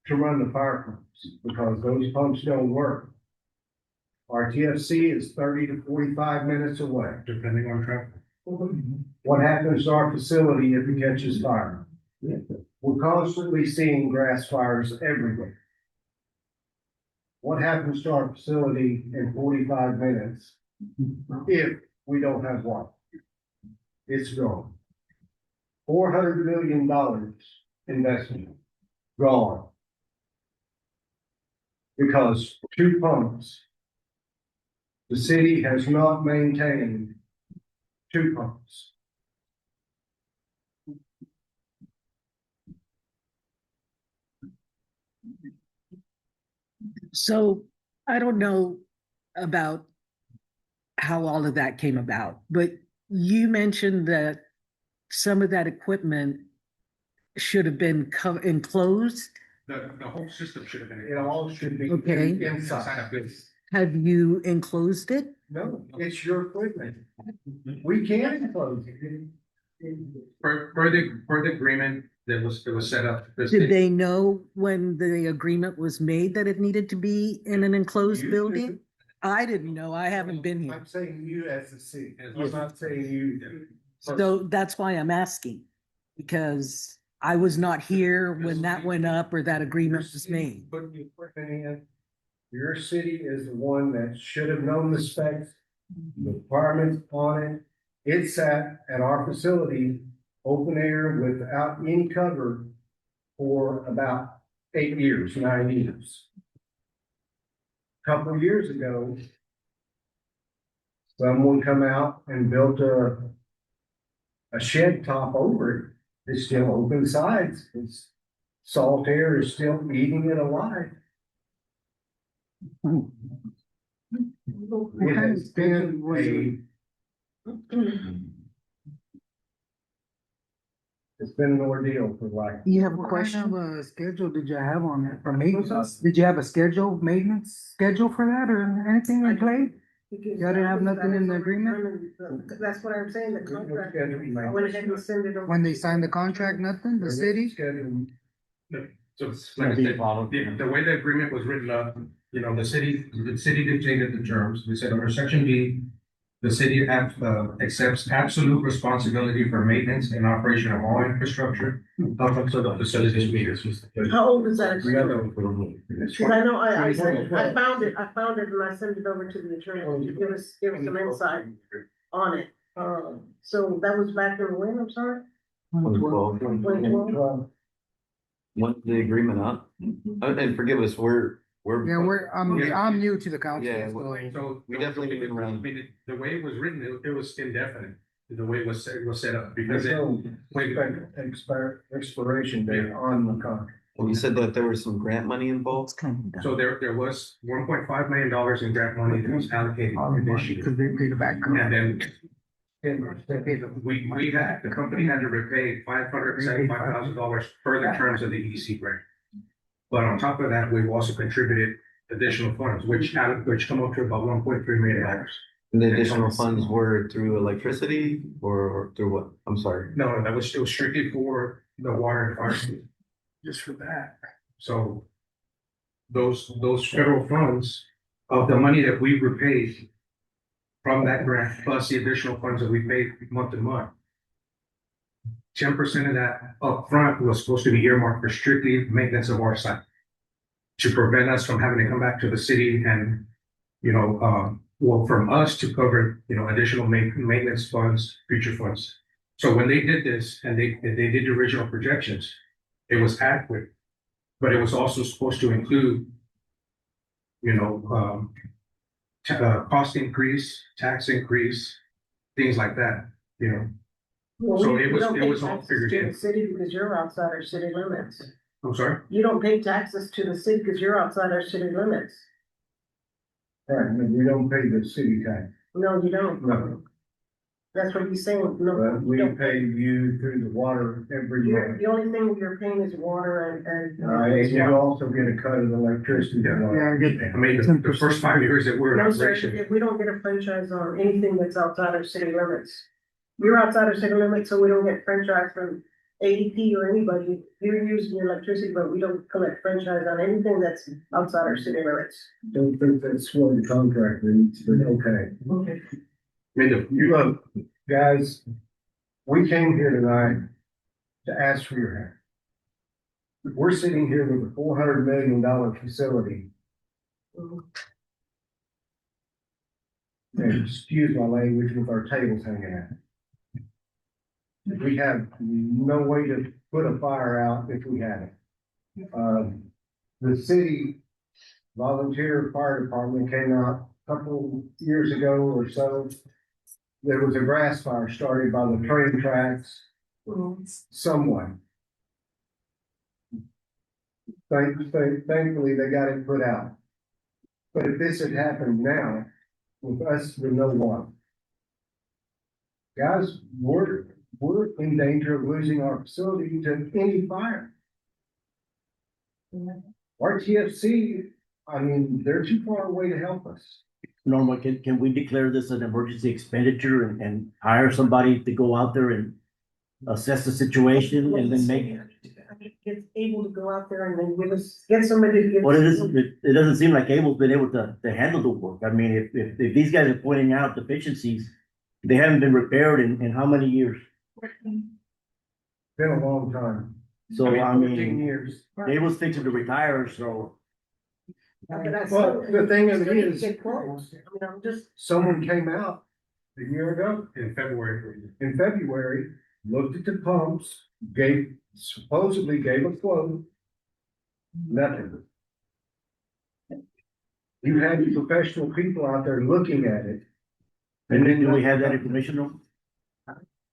to run the fire pumps because those pumps don't work. RTFC is 30 to 45 minutes away, depending on traffic. What happens to our facility if it catches fire? We're constantly seeing grass fires everywhere. What happens to our facility in 45 minutes if we don't have water? It's gone. $400 million investment gone. Because 2 pumps, the city has not maintained 2 pumps. So I don't know about how all of that came about, but you mentioned that some of that equipment should have been enclosed. The whole system should have been. It all should be Okay. inside of this. Have you enclosed it? No, it's your equipment. We can't enclose it. Per the agreement that was set up. Did they know when the agreement was made that it needed to be in an enclosed building? I didn't know. I haven't been here. I'm saying you as the city. I'm not saying you. So that's why I'm asking, because I was not here when that went up or that agreement was made. Put the equipment in. Your city is the one that should have known the specs, the requirements on it. It sat at our facility, open air without any cover for about 8 years, 9 years. Couple of years ago, someone come out and built a shed top over it. It's still open sides. It's salt air is still eating it alive. It has been it's been an ordeal for life. You have a question? What kind of schedule did you have on that for maintenance? Did you have a maintenance schedule for that or anything in play? Y'all didn't have nothing in the agreement? That's what I'm saying, the contract. I went ahead and send it over. When they signed the contract, nothing? The city? So like I said, the way the agreement was written up, the city dictated the terms. We said under section D, the city accepts absolute responsibility for maintenance and operation of all infrastructure up until the facility's meters. How old is that? Because I know I found it and I sent it over to the attorney to give us some insight on it. So that was back in when, I'm sorry? 2012. When's the agreement up? And forgive us, I'm new to the council. Yeah, So we definitely been around. The way it was written, it was indefinite. The way it was set up because Expiration date on the contract. And you said that there was some grant money involved? So there was $1.5 million in grant money that was allocated to this year. Because they paid it back. And then the company had to repay $575,000 for the terms of the EC grant. But on top of that, we've also contributed additional funds, which come up to about $1.3 million. And the additional funds were through electricity or through what? I'm sorry. No, that was still strictly for the water and fire. Just for that. So those federal funds of the money that we repaid from that grant, plus the additional funds that we paid month to month, 10% of that upfront was supposed to be earmarked for strictly maintenance of our site to prevent us from having to come back to the city and, from us to cover, additional maintenance funds, future funds. So when they did this and they did the original projections, it was adequate, but it was also supposed to include, cost increase, tax increase, things like that, you know. Well, So we it was- don't it pay was all taxes figured to in. the city because you're outside our city limits. I'm sorry? You don't pay taxes to the city because you're outside our city limits. Right, and we don't pay the city tax, No, you don't. no, That's what he's saying. No, but we you don't. pay you through the water every month. The only thing you're paying is water and. And you also get a cut of electricity. Yeah, I get that. I mean, the first 5 years that we're in No, sir, operation. if we don't get a franchise on anything that's outside our city limits. You're outside our city limits, so we don't get franchise from AEP or anybody. You're using your electricity, but we don't collect franchise on anything that's outside our city limits. Don't think that's what the contract reads, but okay. Okay. I mean, Look, guys, we came here tonight to ask for your help. We're sitting here with a $400 million facility. And excuse my language, with our tables hanging out. We have no way to put a fire out if we had it. The city volunteer fire department came out a couple years ago or so. There was a grass fire started by the train tracks, someone. Thankfully, they got it put out. But if this had happened now, with us with no water, guys, we're in danger of losing our facility to any fire. RTFC, I mean, they're too far away to help us. Norma, can we declare this an emergency expenditure and hire somebody to go out there and assess the situation and then make? It's able to go out there and then get somebody to give. Well, it doesn't seem like Abel's been able to handle the work. I mean, if these guys are pointing out deficiencies, they haven't been repaired in how many years? Been a long time. So, 14 years. Abel's fixing to retire, so. Well, the thing of it is, Get quotes. I mean, I'm just. someone came out a year ago in February. Looked at the pumps, supposedly gave a quote. Nothing. You had professional people out there looking at it. And then do we have that information? Norma?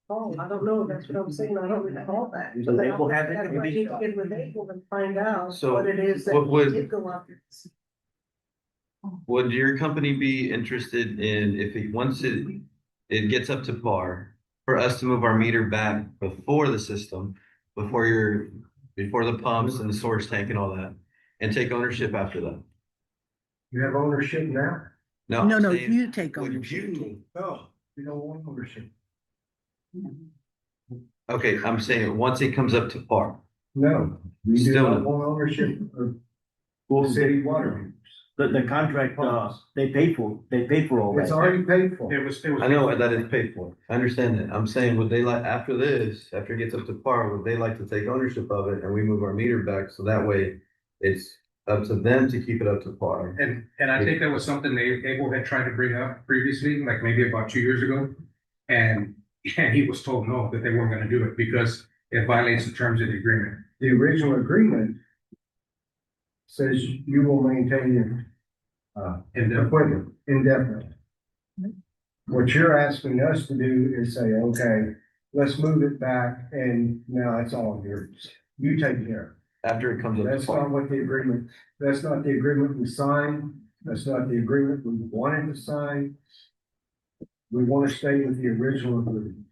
Oh, I don't know, that's what I'm saying, I don't recall that. Does Abel have it? That's why I need to get with Abel and find out So, what it is that what would- did go out there. Would your company be interested in, once it gets up to par, for us to move our meter back before the system, before the pumps and the storage tank and all that, and take ownership after that? You have ownership now? No, No, I'm no, saying, you take would ownership. you- No, you don't want ownership. Okay, I'm saying, once it comes up to par. No, we do Still not no. want ownership of Well, city water meters. the contract, they paid for all It's that. already paid for. It was. I know that it's paid for. I understand that. I'm saying, would they like, after it gets up to par, would they like to take ownership of it and we move our meter back? So that way it's up to them to keep it up to par. And I think that was something Abel had tried to bring up previously, like maybe about 2 years ago. And he was told no, that they weren't gonna do it because it violates the terms of the agreement. The original agreement says you will maintain your equipment indefinitely. What you're asking us to do is say, okay, let's move it back and now it's all yours. You take care. After it comes up to That's par. not what the agreement, that's not the agreement we signed. That's not the agreement we wanted to sign. We want to stay with the original agreement.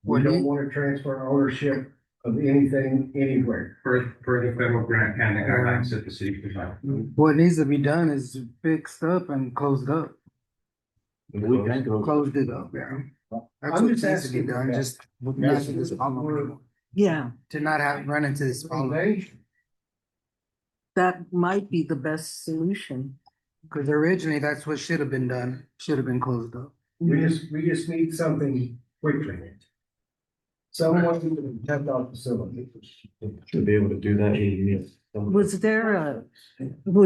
We don't want to transfer ownership of anything anywhere. For the federal grant and the guidelines that the city provided. What needs to be done is fixed up and closed up, We can go. closed it up, yeah. That's I'm what just needs to be asking done, that. just not to this problem anymore. Yeah, To not have, run into this problem, Foundation. that might be the best solution. because originally that's what should have been done, should have been closed up. We just need something quickly. Someone to protect our facility. To be able to do that, you need. Was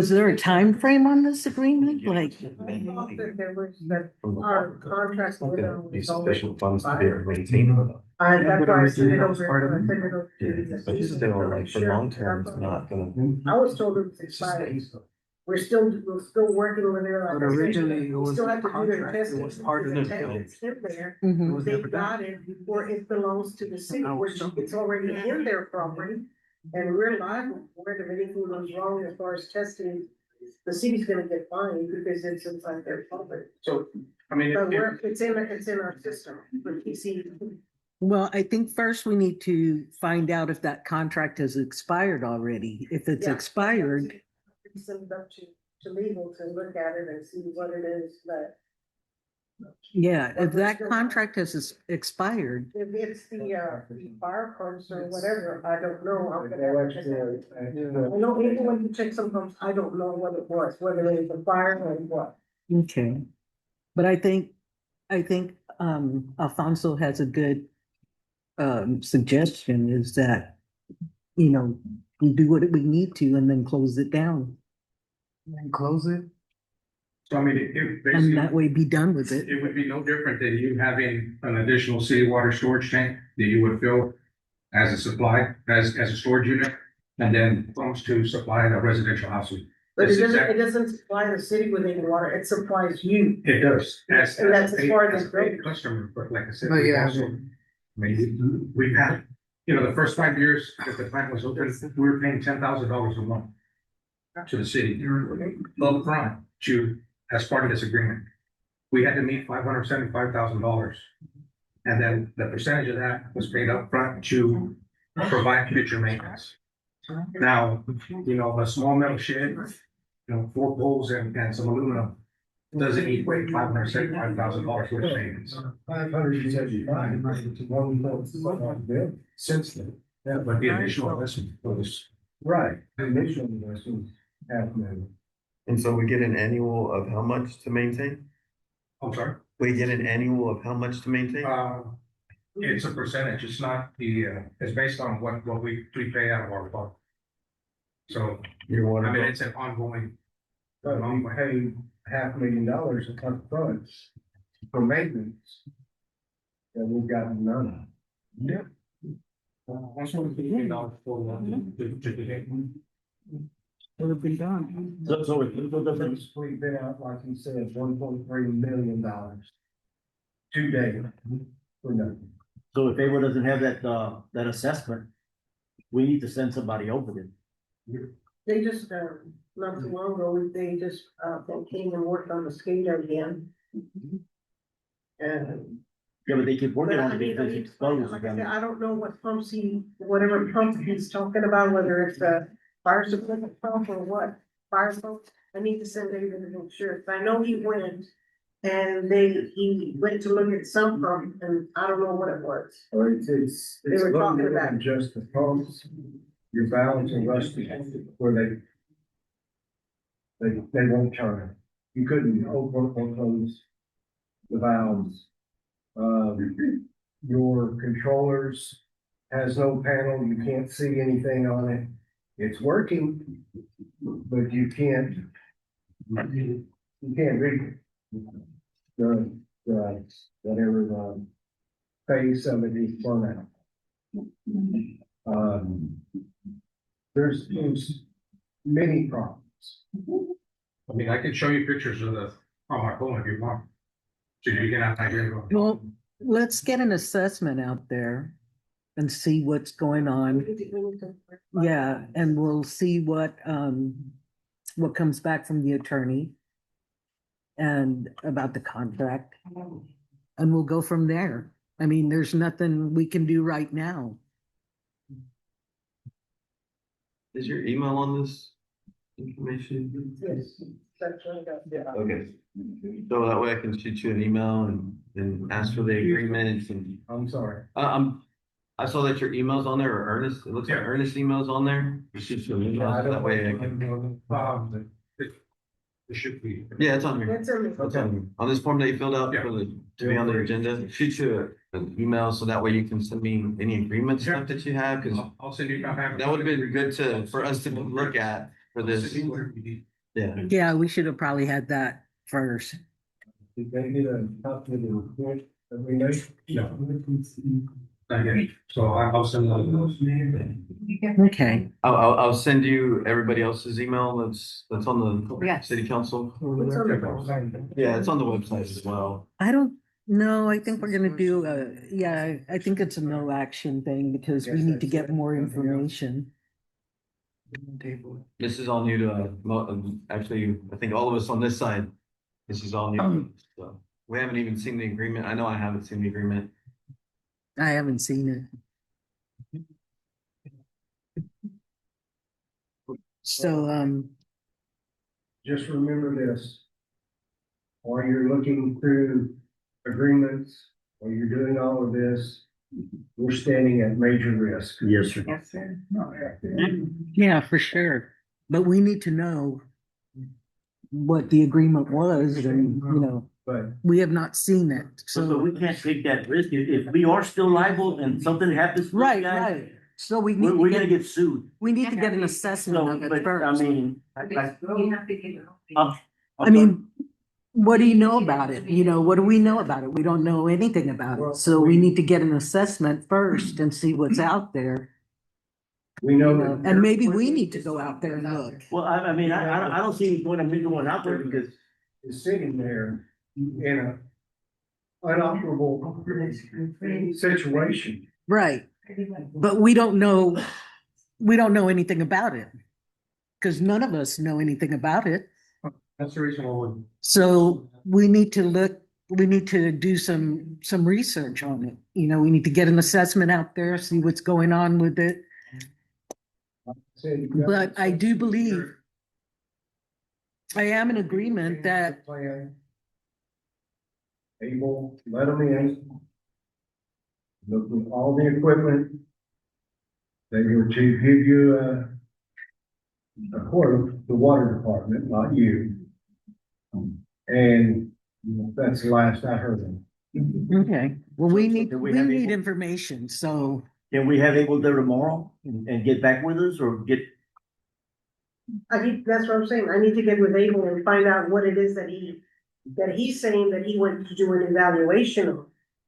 there a time frame on this agreement? Like, I thought that there was, that our contract with them Be was always. sufficient funds to be able to maintain it. That's why I sent it That was part of over. it. I sent it over to Yeah, the but city. still, like, for long term, it's not gonna. I was told it was expired. we're still working with their. But originally, it We was still a have to do their contract, it testing. was part of because the the bill. techs in there, It was they never got done. it before it belongs to the city, which it's already in their property. And we're liable for it if anything goes wrong as far as testing. The city's gonna get fined because it's inside their property. So, I mean, But it's in our system, but you see. Well, I think first we need to find out if that contract has expired already. If it's Yeah. expired, Send it up to legal to look at it and see what it is that, yeah, if that contract has expired, if it's the fire pumps or whatever, I don't know. I'm gonna have to check it. I know even when you check some pumps, I don't know what it was, whether it was a fire or what. okay. But I think Alfonso has a good suggestion is that, you know, we do what we need to and then close it down. And close it. So I mean, it And basically, that way be done with it. it would be no different than you having an additional city water storage tank that you would fill as a supply, as a storage unit, and then pumps to supply the residential housing. But That's it doesn't supply the city with any water, it supplies you. It does. And that's as far as a it goes. customer, but like I said, But we yeah, also, I mean, we've had, you know, the first 5 years that the plant was open, we were paying $10,000 a month to the city upfront to, as part of this agreement. We had to meet $575,000. And then the percentage of that was paid upfront to provide future maintenance. Now, you know, a small metal shed, you know, 4 poles and some aluminum doesn't equate $575,000 worth of maintenance. 575, since then. Yeah, but the initial investment was. Right, the initial investment, $500,000. And so we get an annual of how much to maintain? I'm sorry? We get an annual of how much to maintain? It's a percentage, it's not it's based on what we pay out of our fund. So, Your water I mean, bill? it's an ongoing. But we pay $500,000 a month for maintenance. And we've got none. Yep. Also, $15 for Would have been done. So if legal doesn't, We've been out, like you said, $1.3 million today for nothing. so if Ava doesn't have that assessment, we need to send somebody over there. They just, not too long ago, they just, came and worked on the skater again. And. Yeah, but they keep working But on I it need- because it's exposed. Like I said, I don't know what pumps whatever pump he's talking about, whether it's a fire support pump or what, fire pump. I need to send David to make sure, I know he went and he went to look at some pump and I don't know what it was. Or it's They were talking more about- than just the pumps, your valves are rusty, where they won't turn. You couldn't open or close the valves. Your controllers has no panel, you can't see anything on it. It's working, but you can't read it. Whatever the face of it is burnt out. There's many problems. I mean, I can show you pictures of on my phone if you want. So you can have an idea. Well, let's get an assessment out there and see what's going on. Yeah, and we'll see what comes back from the attorney and about the contract. And we'll go from there. I mean, there's nothing we can do right now. Is your email on this information? Yes. That's what I got. Yeah. Okay. So that way I can shoot you an email and ask for the agreement and. I'm sorry. I saw that your email's on there, or Ernest, it looks like Yeah. Ernest email's on there. You shoot you an email, so that way I can. It should be. Yeah, it's on here. That's a. It's on here. On this form that you filled out Yeah. to be on the agenda, shoot you an email, so that way you can send me any agreement stuff that you have, because I'll send you. That that would have been good for us to look at for this. Yeah. Yeah, we should have probably had that first. Did they get a copy of the report that we made? No. Okay, so I'll send those. Okay. I'll send you everybody else's email that's on the Yes. city council. What's on the Yeah, it's on the website as well. I don't know. I think we're gonna do I think it's a no action thing because we need to get more information. This is all new to, actually, I think all of us on this side, this is all new. to us, So we haven't even seen the agreement. I know I haven't seen the agreement. I haven't seen it. So, Just remember this. While you're looking through agreements, while you're doing all of this, we're standing at major risk. Yes, sir. Yes, sir. yeah, for sure. But we need to know what the agreement was and, But we have not seen it. So So, we can't take that risk. If we are still liable and something happens. to this right, guy, right. So we We're, need we're to gonna get, get sued. we need to get an assessment So, of it but I first. mean, You have to get. I mean, what do you know about it? What do we know about it? We don't know anything about it. So we need to get an assessment first and see what's out there. we know that. And maybe we need to go out there and look. well, I mean, I don't see any point in me going out there because Is sitting there in a inoperable situation. Right. But we don't know anything about it. Because none of us know anything about it. That's the reason why So we need to do some research on it. We need to get an assessment out there, see what's going on with it. But I do believe I am in agreement that Plan. Able, let them in. Look with all the equipment. They were to give you a quote, the water department, not you. And that's the last I heard of them. okay, well, we need do we have able- information, so can we have able there tomorrow and get back with us or get, That's what I'm saying. I need to get with Abel and find out what it is that he's saying that he went to do an evaluation of.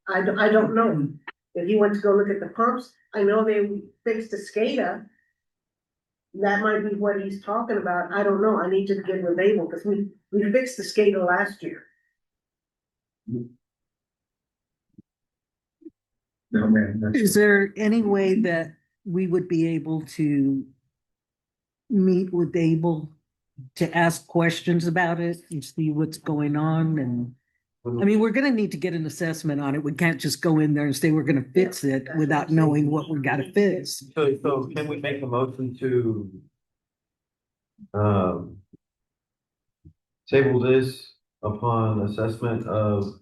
I don't know. If he went to go look at the pumps, I know they fixed the SCADA. That might be what he's talking about. I don't know. I need to get with Abel because we fixed the SCADA last year. No, man. is there any way that we would be able to meet with Abel to ask questions about it and see what's going on? And I mean, we're gonna need to get an assessment on it. We can't just go in there and say we're gonna fix it without knowing what we gotta fix. So can we make a motion to table this upon assessment of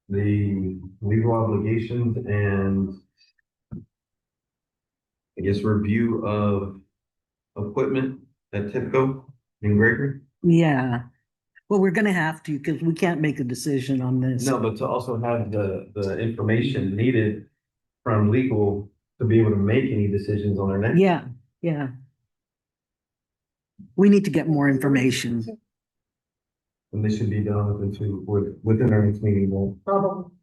the legal obligations and I guess review of equipment at TIPCO in Gregory? Yeah, well, we're gonna have to, because we can't make a decision on this. No, but to also have the information needed from legal to be able to make any decisions on their next. Yeah. We need to get more information. And they should be done within our next meeting. Well,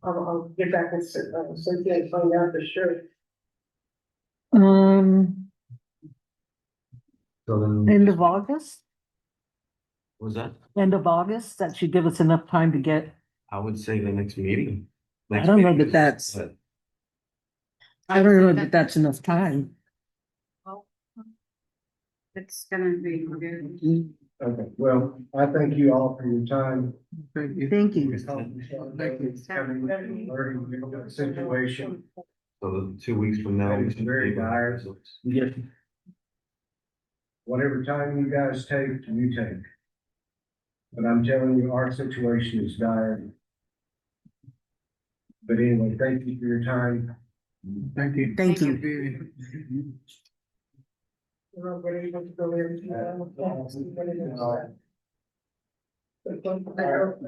I'll get back with Cynthia and find out for sure. so then, End of August? was that? End of August, that should give us enough time to get, I would say the next meeting. I Next don't know meeting that is- that's, but I don't know that that's enough time. It's gonna be good. Okay, well, I thank you all for your time. Thank you. Thank you. Learning the situation. So the 2 weeks from now. we It's should very be able to- dire. yes, Whatever time you guys take, you take. But I'm telling you, our situation is dire. But anyway, thank you for your time. Thank you. Thank you. We're all ready to go in. I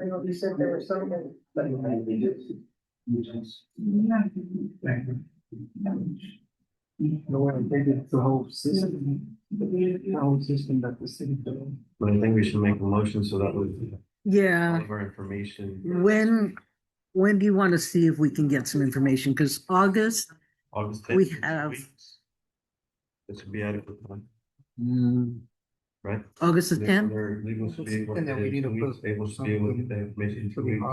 know you said there was something, but. Noel, they did the whole system. The whole system that the city did. But I think we should make a motion so that was all Yeah, of our information. when do you want to see if we can get some information? Because August, August We 10th, 2 have- weeks. This would be adequate time, Mm, right? August the tenth? They're legal to be able to And then we get need it to in 2 weeks, put able to be able to get that information in 2 weeks.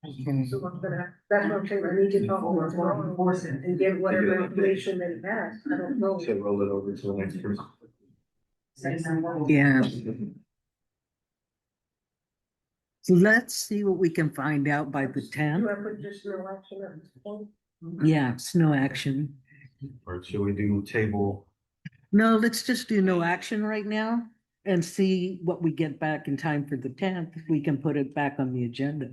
Mhm. So what's gonna, that's what I'm saying, I need to talk to him tomorrow and get whatever information that he has, I don't know. So roll it over to the next person. Yeah. So let's see what we can find out by the Do tenth. I put just no action at this point? Yeah, it's no action. Or should we do table? No, let's just do no action right now and see what we get back in time for the tenth. We can put it back on the agenda.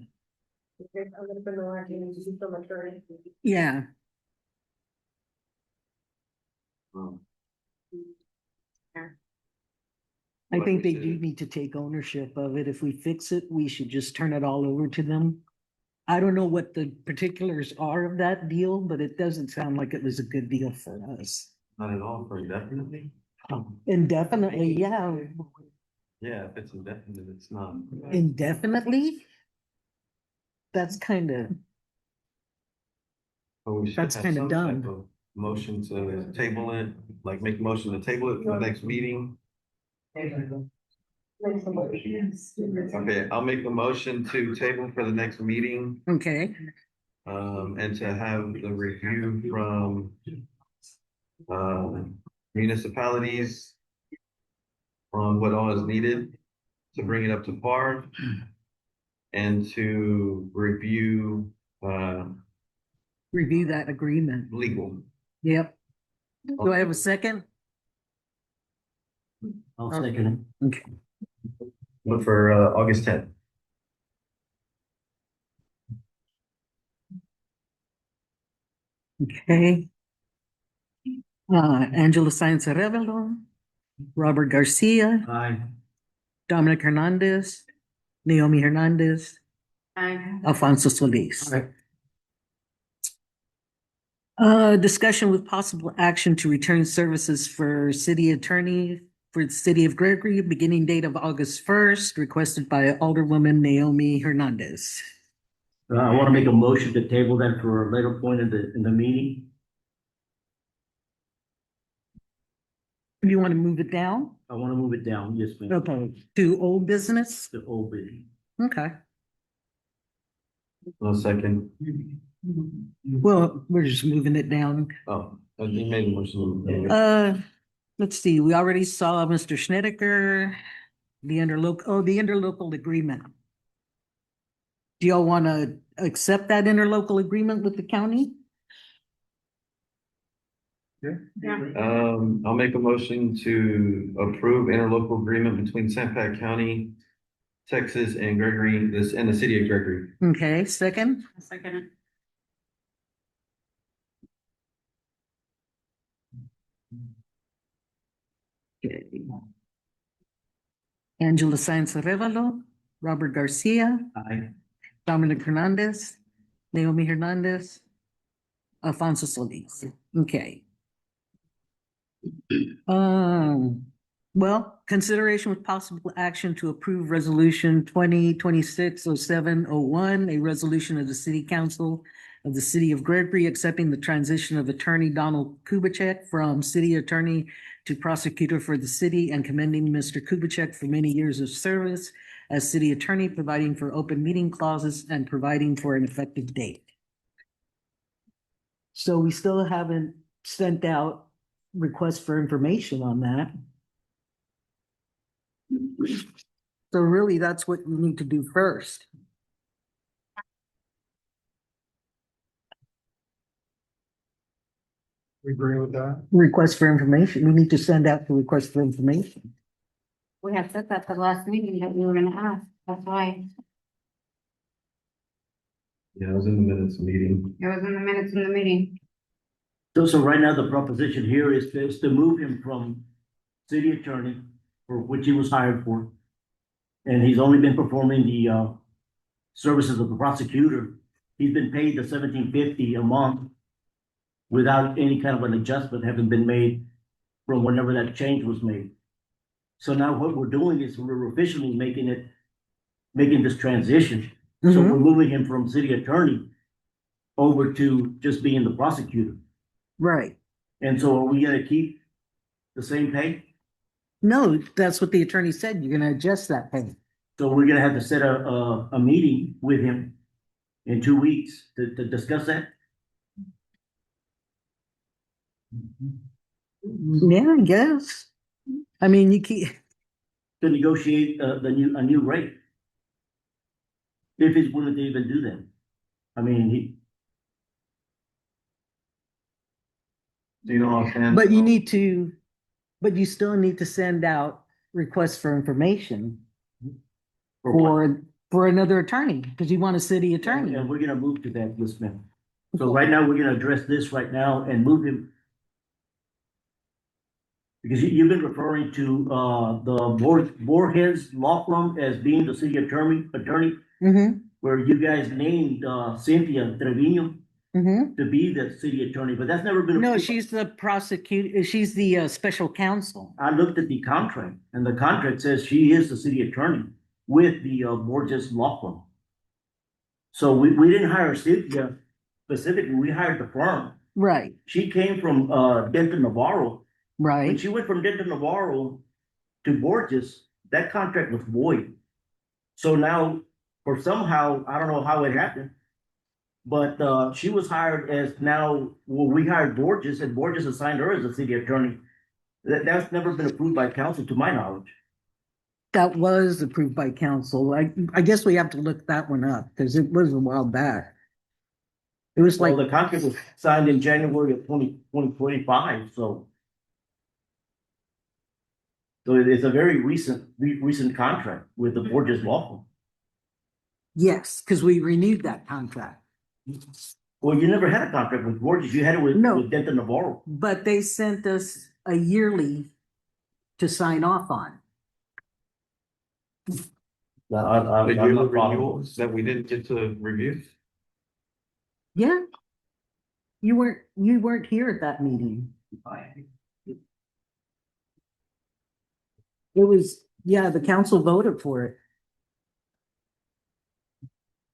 Okay, I'm gonna put no action and do some attorney. Yeah, I think they do need to take ownership of it. If we fix it, we should just turn it all over to them. I don't know what the particulars are of that deal, but it doesn't sound like it was a good deal for us. Not at all for indefinitely? Indefinitely, yeah. Yeah, if it's indefinite, it's not. Indefinitely? That's kind of, But we should That's have kinda some dumb. type of motion to table it, like make a motion to table it for the next meeting. Okay, I'll make a motion to table for the next meeting, okay, and to have the review from municipalities on what all is needed to bring it up to par, and to review review that agreement. legal. Yep. Do I have a second? I'll second it. Okay. But for August 10th. Okay. Angela Saenz Arevalo, Robert Garcia, Aye. Dominic Hernandez, Naomi Hernandez, Alfonso Solis. Discussion with possible action to return services for city attorney for the city of Gregory, beginning date of August 1st, requested by Alderwoman Naomi Hernandez. I want to make a motion to table that for a later point in the meeting. You want to move it down? I want to move it down, yes, ma'am. Okay, to old business? The old meeting. Okay. No second. Well, we're just moving it down. Oh, you made a motion. Let's see, we already saw Mr. Snedeker, the interlocal agreement. Do y'all want to accept that interlocal agreement with the county? I'll make a motion to approve interlocal agreement between San Pat County, Texas, and Gregory, and the city of Gregory. Okay, second? Second. Okay. Angela Saenz Arevalo, Robert Garcia, Aye. Dominic Hernandez, Naomi Hernandez, Alfonso Solis. Okay. Well, consideration with possible action to approve resolution 2026-0701, a resolution of the city council of the city of Gregory accepting the transition of attorney Donald Kubitschek from city attorney to prosecutor for the city and commending Mr. Kubitschek for many years of service as city attorney, providing for open meeting clauses and providing for an effective date. So we still haven't sent out requests for information on that. So really, that's what you need to do first. We agree with that. Request for information. We need to send out the request for information. We had said that the last meeting that we were gonna ask, that's why Yeah, I was in the minutes meeting. it was in the minutes in the meeting. So right now, the proposition here is to move him from city attorney, for which he was hired for. And he's only been performing the services of the prosecutor. He's been paid the $17.50 a month without any kind of an adjustment having been made from whenever that change was made. So now what we're doing is we're officially making this transition. So we're moving him from city attorney over to just being the prosecutor. Right. And so are we gonna keep the same pay? No, that's what the attorney said. You're gonna adjust that pay. So we're gonna have to set a meeting with him in 2 weeks to discuss that? Yeah, I guess. I mean, you keep, To negotiate a new rate. If he's willing to even do that. I mean, Do you know offhand? but you need to, but you still need to send out requests for information for another attorney, because you want a city attorney. and we're gonna move to that list now. So right now, we're gonna address this right now and move him. Because you've been referring to, the Borges law firm as being the city attorney, Mm-hmm, where you guys named, Cynthia Trevino mm-hmm. to be the city attorney, but that's never been. No, approved. she's the prosecutor, she's the special counsel. I looked at the contract, and the contract says she is the city attorney with the, Borges law firm. So we didn't hire Cynthia specifically, we hired the firm. Right, She came from, Denton Navarro. When right. she went from Denton Navarro to Borges, that contract was void. So now, for somehow, I don't know how it happened, but she was hired as now, well, we hired Borges and Borges assigned her as a city attorney. That's never been approved by council to my knowledge. That was approved by council. I guess we have to look that one up, because it was a while back. It was Well, like, the contract was signed in January of 2025, so. So it's a very recent contract with the Borges law firm. yes, because we renewed that contract. Well, you never had a contract with Borges, you had it No. with Denton Navarro. But they sent us a yearly to sign off on. Did you have a renewal that we didn't get to review? Yeah. You weren't here at that meeting. It was, yeah, the council voted for it.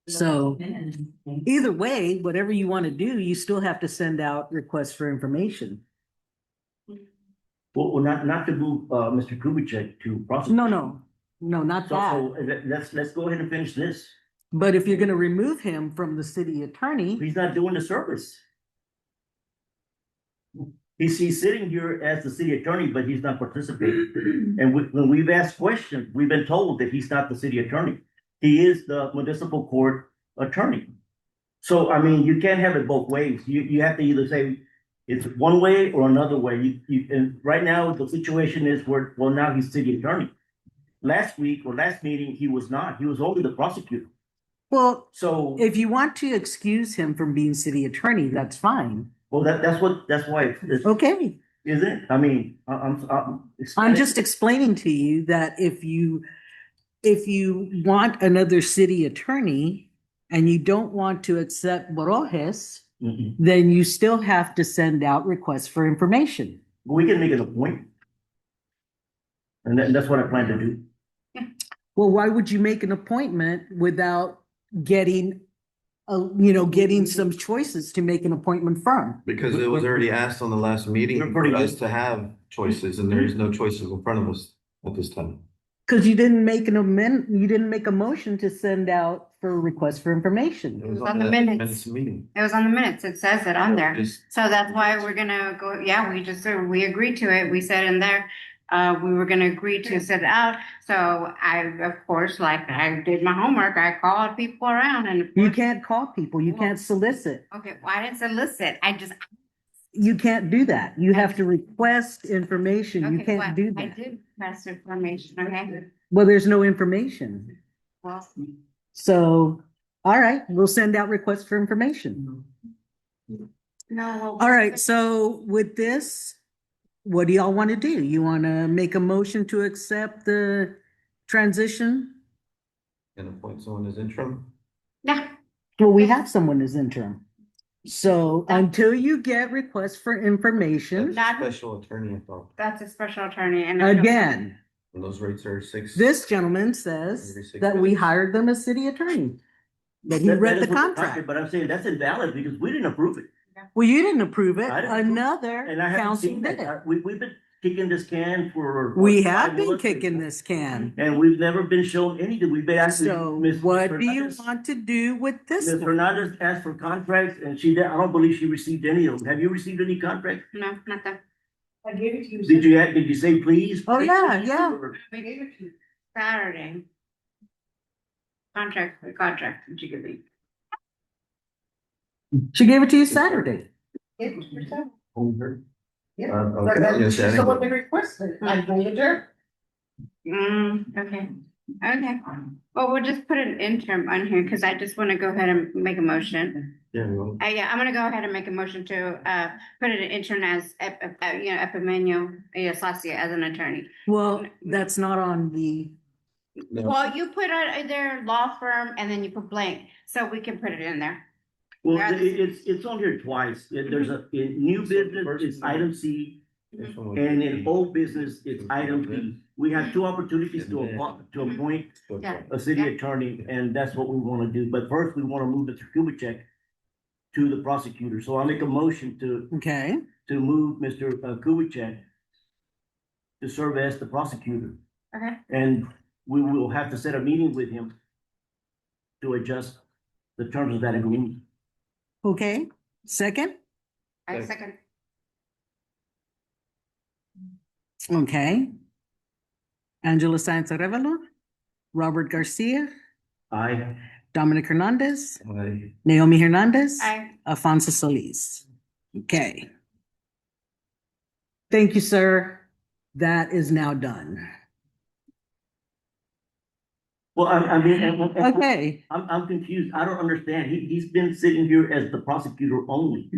So either way, whatever you want to do, you still have to send out requests for information. Well, not to move, Mr. Kubitschek to prosecute. No, not that. So let's go ahead and finish this. But if you're gonna remove him from the city attorney, He's not doing the service. He's sitting here as the city attorney, but he's not participating. And when we've asked questions, we've been told that he's not the city attorney. He is the municipal court attorney. So, I mean, you can't have it both ways. You have to either say it's one way or another way. And right now, the situation is where, well, now he's city attorney. Last week or last meeting, he was not. He was only the prosecutor. well, So, if you want to excuse him from being city attorney, that's fine. well, that's why it's, Okay. is it? I mean, I'm just explaining to you that if you want another city attorney and you don't want to accept Borges, Mhm. then you still have to send out requests for information. We can make an appointment. And that's what I plan to do. Well, why would you make an appointment without getting getting some choices to make an appointment from? Because it was already asked on the last meeting We're for pretty us good. to have choices, and there is no choices in front of us at this time. Because you didn't make you didn't make a motion to send out for a request for information. It was on the that minutes. meeting. It was on the minutes, it says it on there. Just- So that's why we're gonna go, yeah, we agreed to it, we said in there, we were gonna agree to set it out. So I, of course, like I did my homework, I called people around and. You can't call people, you can't solicit. Okay, well, I didn't solicit, You can't do that. You have to request information. You okay, well, can't do I that. did pass information, okay? Well, there's no information. Well, So, all right, we'll send out requests for information. no. All right, so with this, what do y'all want to do? You want to make a motion to accept the transition? And appoint someone as interim. Yeah, Well, we have someone as interim. So until you get requests for information, That- Special attorney, I thought, that's a special attorney and. I don't- again, and those rates are 6. this gentleman says that we hired them as city attorney. that he That read is the what contract. But I'm saying that's invalid because we didn't approve it. Well, you didn't approve it. I didn't approve it, Another And I haven't council seen did it. it. We've been kicking this can for. We what, have 5 been months? kicking this can. And we've never been shown anything. We've been asking. So Ms. what do you Hernandez- want to do with this Ms. one? Hernandez asked for contracts and I don't believe she received any of them. Have you received any contracts? No, not that. I gave it to you. Did you say please? Oh, yeah, yeah. Or- I gave it to you. Saturday. Contract, did you give me? She gave it to you Saturday. Gave it to yourself. Over. Yeah. Okay. But Yes, that's Danny. what they requested. I gave it. Okay, okay. Well, we'll just put an interim on here because I just want to go ahead and make a motion. Yeah, well, Yeah, I'm gonna go ahead and make a motion to, put it in intern as, Epimeno Sassia as an attorney. Well, that's not on the, Well, you put their law firm and then you put blank, so we can put it in there. well, Yeah, it's on here twice. There's in new business, it's item C. Mhm. And in old business, it's item B. We have two opportunities to appoint Yeah. a city attorney, and that's what we want to do. But first, we want to move Mr. Kubitschek to the prosecutor. So I'll make a motion okay, to move Mr. Kubitschek to serve as the prosecutor. Okay. And we will have to set a meeting with him to adjust the terms of that agreement. okay. Second, I second. okay. Angela Sainz Arevalo, Robert Garcia, Aye. Dominic Hernandez, Aye. Naomi Hernandez. Aye. Alfonso Solis. Okay. Thank you, sir. That is now done. Well, I mean, Okay, I'm confused. I don't understand. He's been sitting here as the prosecutor only.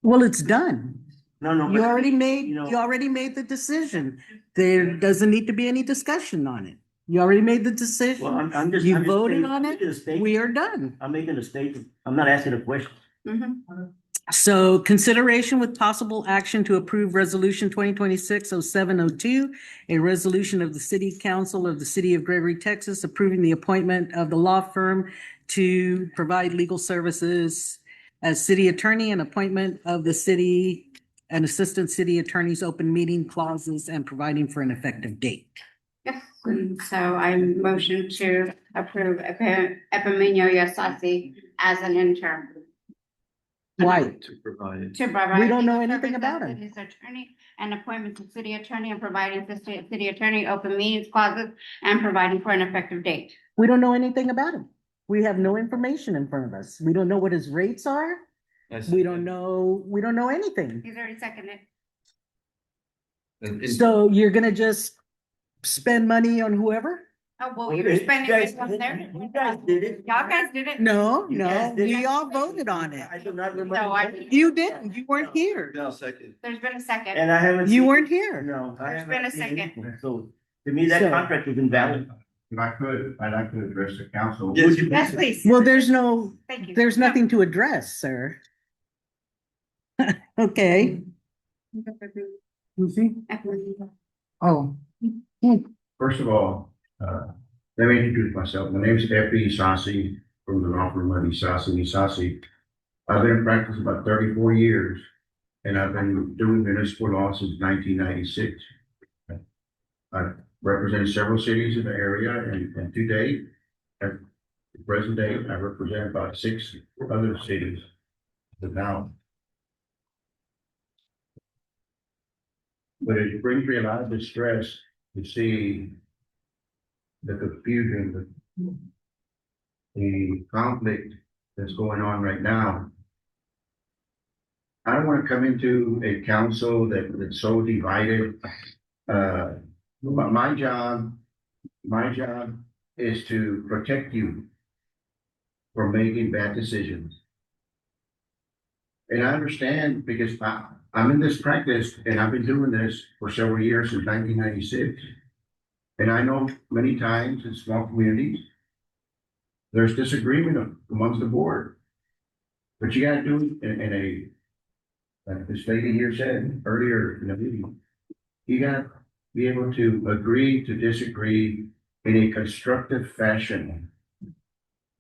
well, it's done. No, no. You but, already made, you know- you already made the decision. There doesn't need to be any discussion on it. You already made the Well, decision. I'm just. You I'm just voted saying- on making a it. statement. We are done. I'm making a statement. I'm not asking a question. So consideration with possible action to approve resolution 2026-0702, a resolution of the City Council of the City of Gregory, Texas, approving the appointment of the law firm to provide legal services as city attorney and appointment of the city and assistant city attorneys, open meeting clauses, and providing for an effective date. Yes, and so I motion to approve Epimeno Yasasi as an intern. Why? To provide. To provide. We don't know legal anything services about as him. city's attorney and appointment to city attorney and providing to city attorney open meetings clauses and providing for an effective date. We don't know anything about him. We have no information in front of us. We don't know what his rates are. We don't know anything. He's already seconded. So you're gonna just spend money on whoever? Oh, well, you're spending it on there. You guys did it. Y'all guys did it. No, You no, guys did we it. all voted on it. I do not No, remember. You didn't, you weren't here. No, second. There's been a second. And I haven't. You seen- weren't here. No. I There's haven't been a seen second. anything. So to me, that So- contract is invalid. If I could, I'd like to address the council. Yes, Yes, please. Well, there's no, Thank you. there's nothing to address, sir. Okay, You see? No. Oh, First of all, let me introduce myself. My name is F.E. Sassi from the law firm of Sassi. I've been in practice about 34 years, and I've been doing municipal law since 1996. I've represented several cities in the area, and to date, at the present day, I represent about 6 other cities. But now, but it brings me a lot of distress to see the confusion, the conflict that's going on right now. I don't want to come into a council that's so divided. My job is to protect you from making bad decisions. And I understand because I'm in this practice and I've been doing this for several years since 1996. And I know many times in small communities, there's disagreement amongst the board. But you gotta do it in a, like this lady here said earlier in the meeting, you gotta be able to agree to disagree in a constructive fashion.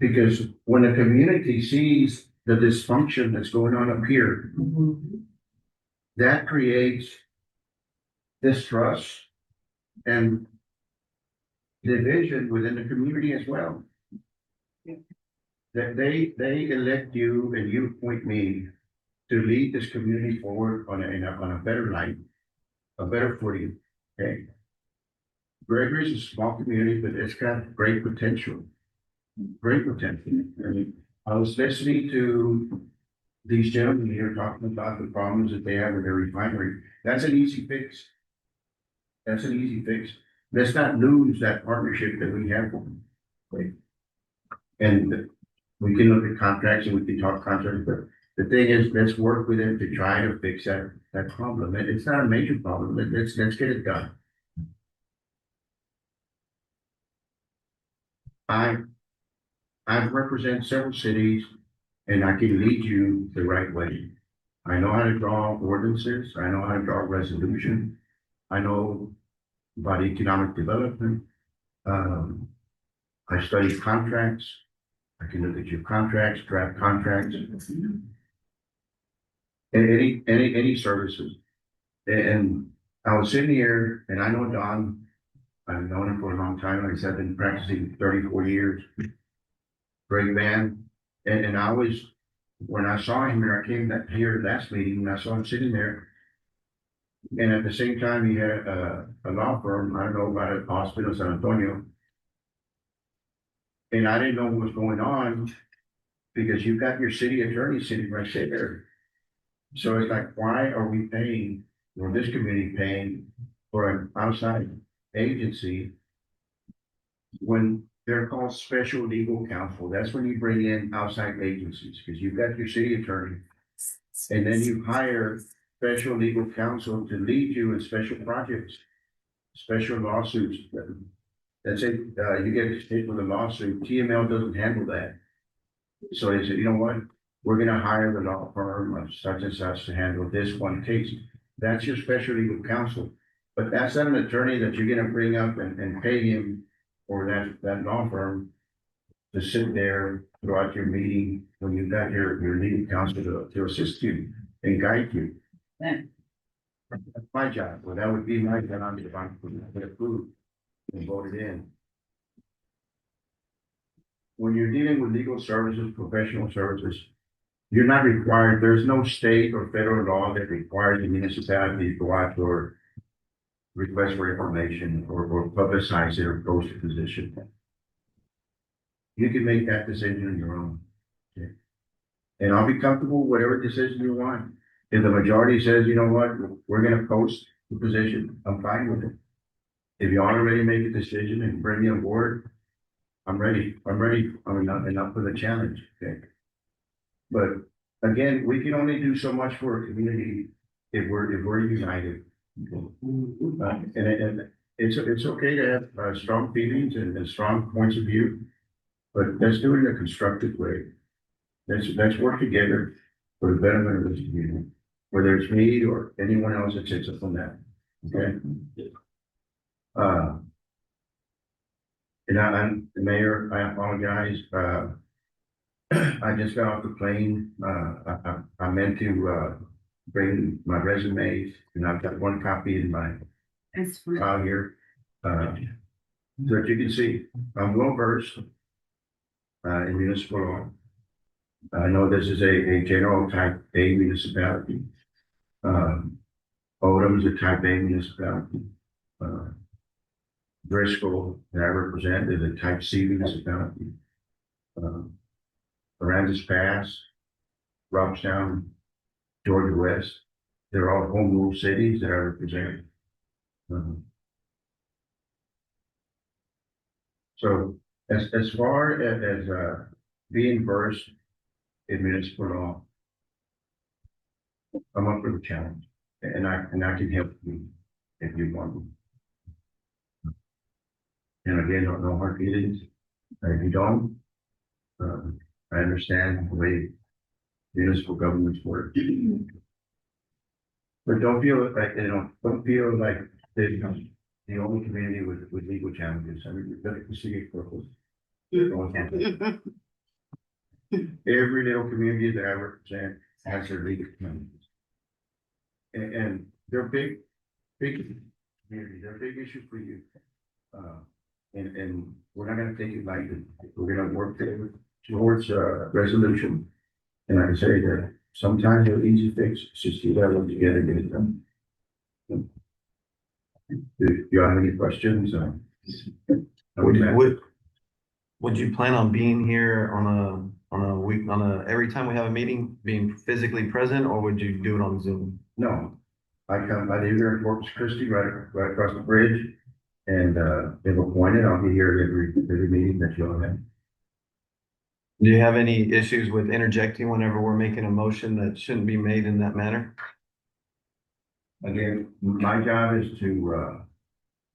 Because when the community sees the dysfunction that's going on up here, that creates distrust and division within the community as well. That they elect you and you appoint me to lead this community forward on a better light, a better footing, okay? Gregory is a small community, but it's got great potential. Great potential. I mean, I was listening to these gentlemen here talking about the problems that they have with their refinery. That's an easy fix. That's an easy fix. Let's not lose that partnership that we have with them. Right? And we can look at contracts and we can talk contracts, but the thing is, let's work with them to try to fix that problem. And it's not a major problem. Let's get it done. I represent several cities and I can lead you the right way. I know how to draw ordinances. I know how to draw resolution. I know about economic development. I study contracts. I can look at your contracts, draft contracts, and any services. And I was sitting here and I know Don, I've known him for a long time. Like I said, I've been practicing 34 years. Great man. And I was, when I saw him here, I came here last meeting and I saw him sitting there. And at the same time, he had a law firm, I don't know about it, Hospital San Antonio. And I didn't know what was going on because you've got your city attorney sitting right there. So it's like, why are we paying, or this committee paying for an outside agency when they're called special legal counsel? That's when you bring in outside agencies because you've got your city attorney and then you hire special legal counsel to lead you in special projects, special lawsuits. That's it. You get hit with a lawsuit. TML doesn't handle that. So they said, you know what? We're going to hire the law firm of such and such to handle this one case. That's your special legal counsel. But that's not an attorney that you're going to bring up and pay him or that law firm to sit there throughout your meeting when you've got your legal counsel to assist you and guide you. Yeah. That's my job. Well, that would be my job if I'm approved and voted in. When you're dealing with legal services, professional services, you're not required, there's no state or federal law that requires the municipality to go out for request for information or publicize it or post a position. You can make that decision on your own. Okay? And I'll be comfortable with whatever decision you want. If the majority says, you know what, we're gonna post the position, I'm fine with it. If you already make a decision and bring me on board, I'm ready. I'm enough for the challenge. Okay. But again, we can only do so much for a community if we're united. And it's okay to have strong feelings and strong points of view, but let's do it in a constructive way. Let's work together for the betterment of this community, whether it's me or anyone else that sits up on that. Okay. And I'm the mayor. I apologize. I just got off the plane. I meant to bring my resumes, and I've got one copy in my file here. So that you can see, I'm well versed in municipal law. I know this is a general type A municipality. Odom is a type A municipality. Bristol, that I represent, is a type C municipality. Aransas Pass, Robstown, Georgia West, they're all home rule cities that I represent. So as far as being versed in municipal law, I'm up for the challenge, and I can help you if you want me. And again, no hard feelings. If you don't, I understand the way municipal governments work. But don't feel like, don't feel like they're the only community with legal challenges. I mean, look at the city of Purpose. Every little community that I represent has their legal communities. And they're big community, they're a big issue for you. And we're not gonna take it lightly. We're gonna work towards resolution. And like I say that sometimes they're easy fix, it's just you gotta work together and get it done. Do you have any questions? Would you plan on being here on a week, every time we have a meeting, being physically present, or would you do it on Zoom? No, I live here in Corpus Christi, right across the bridge. And, if appointed, I'll be here every meeting that you'll have. Do you have any issues with interjecting whenever we're making a motion that shouldn't be made in that manner? Again, my job is to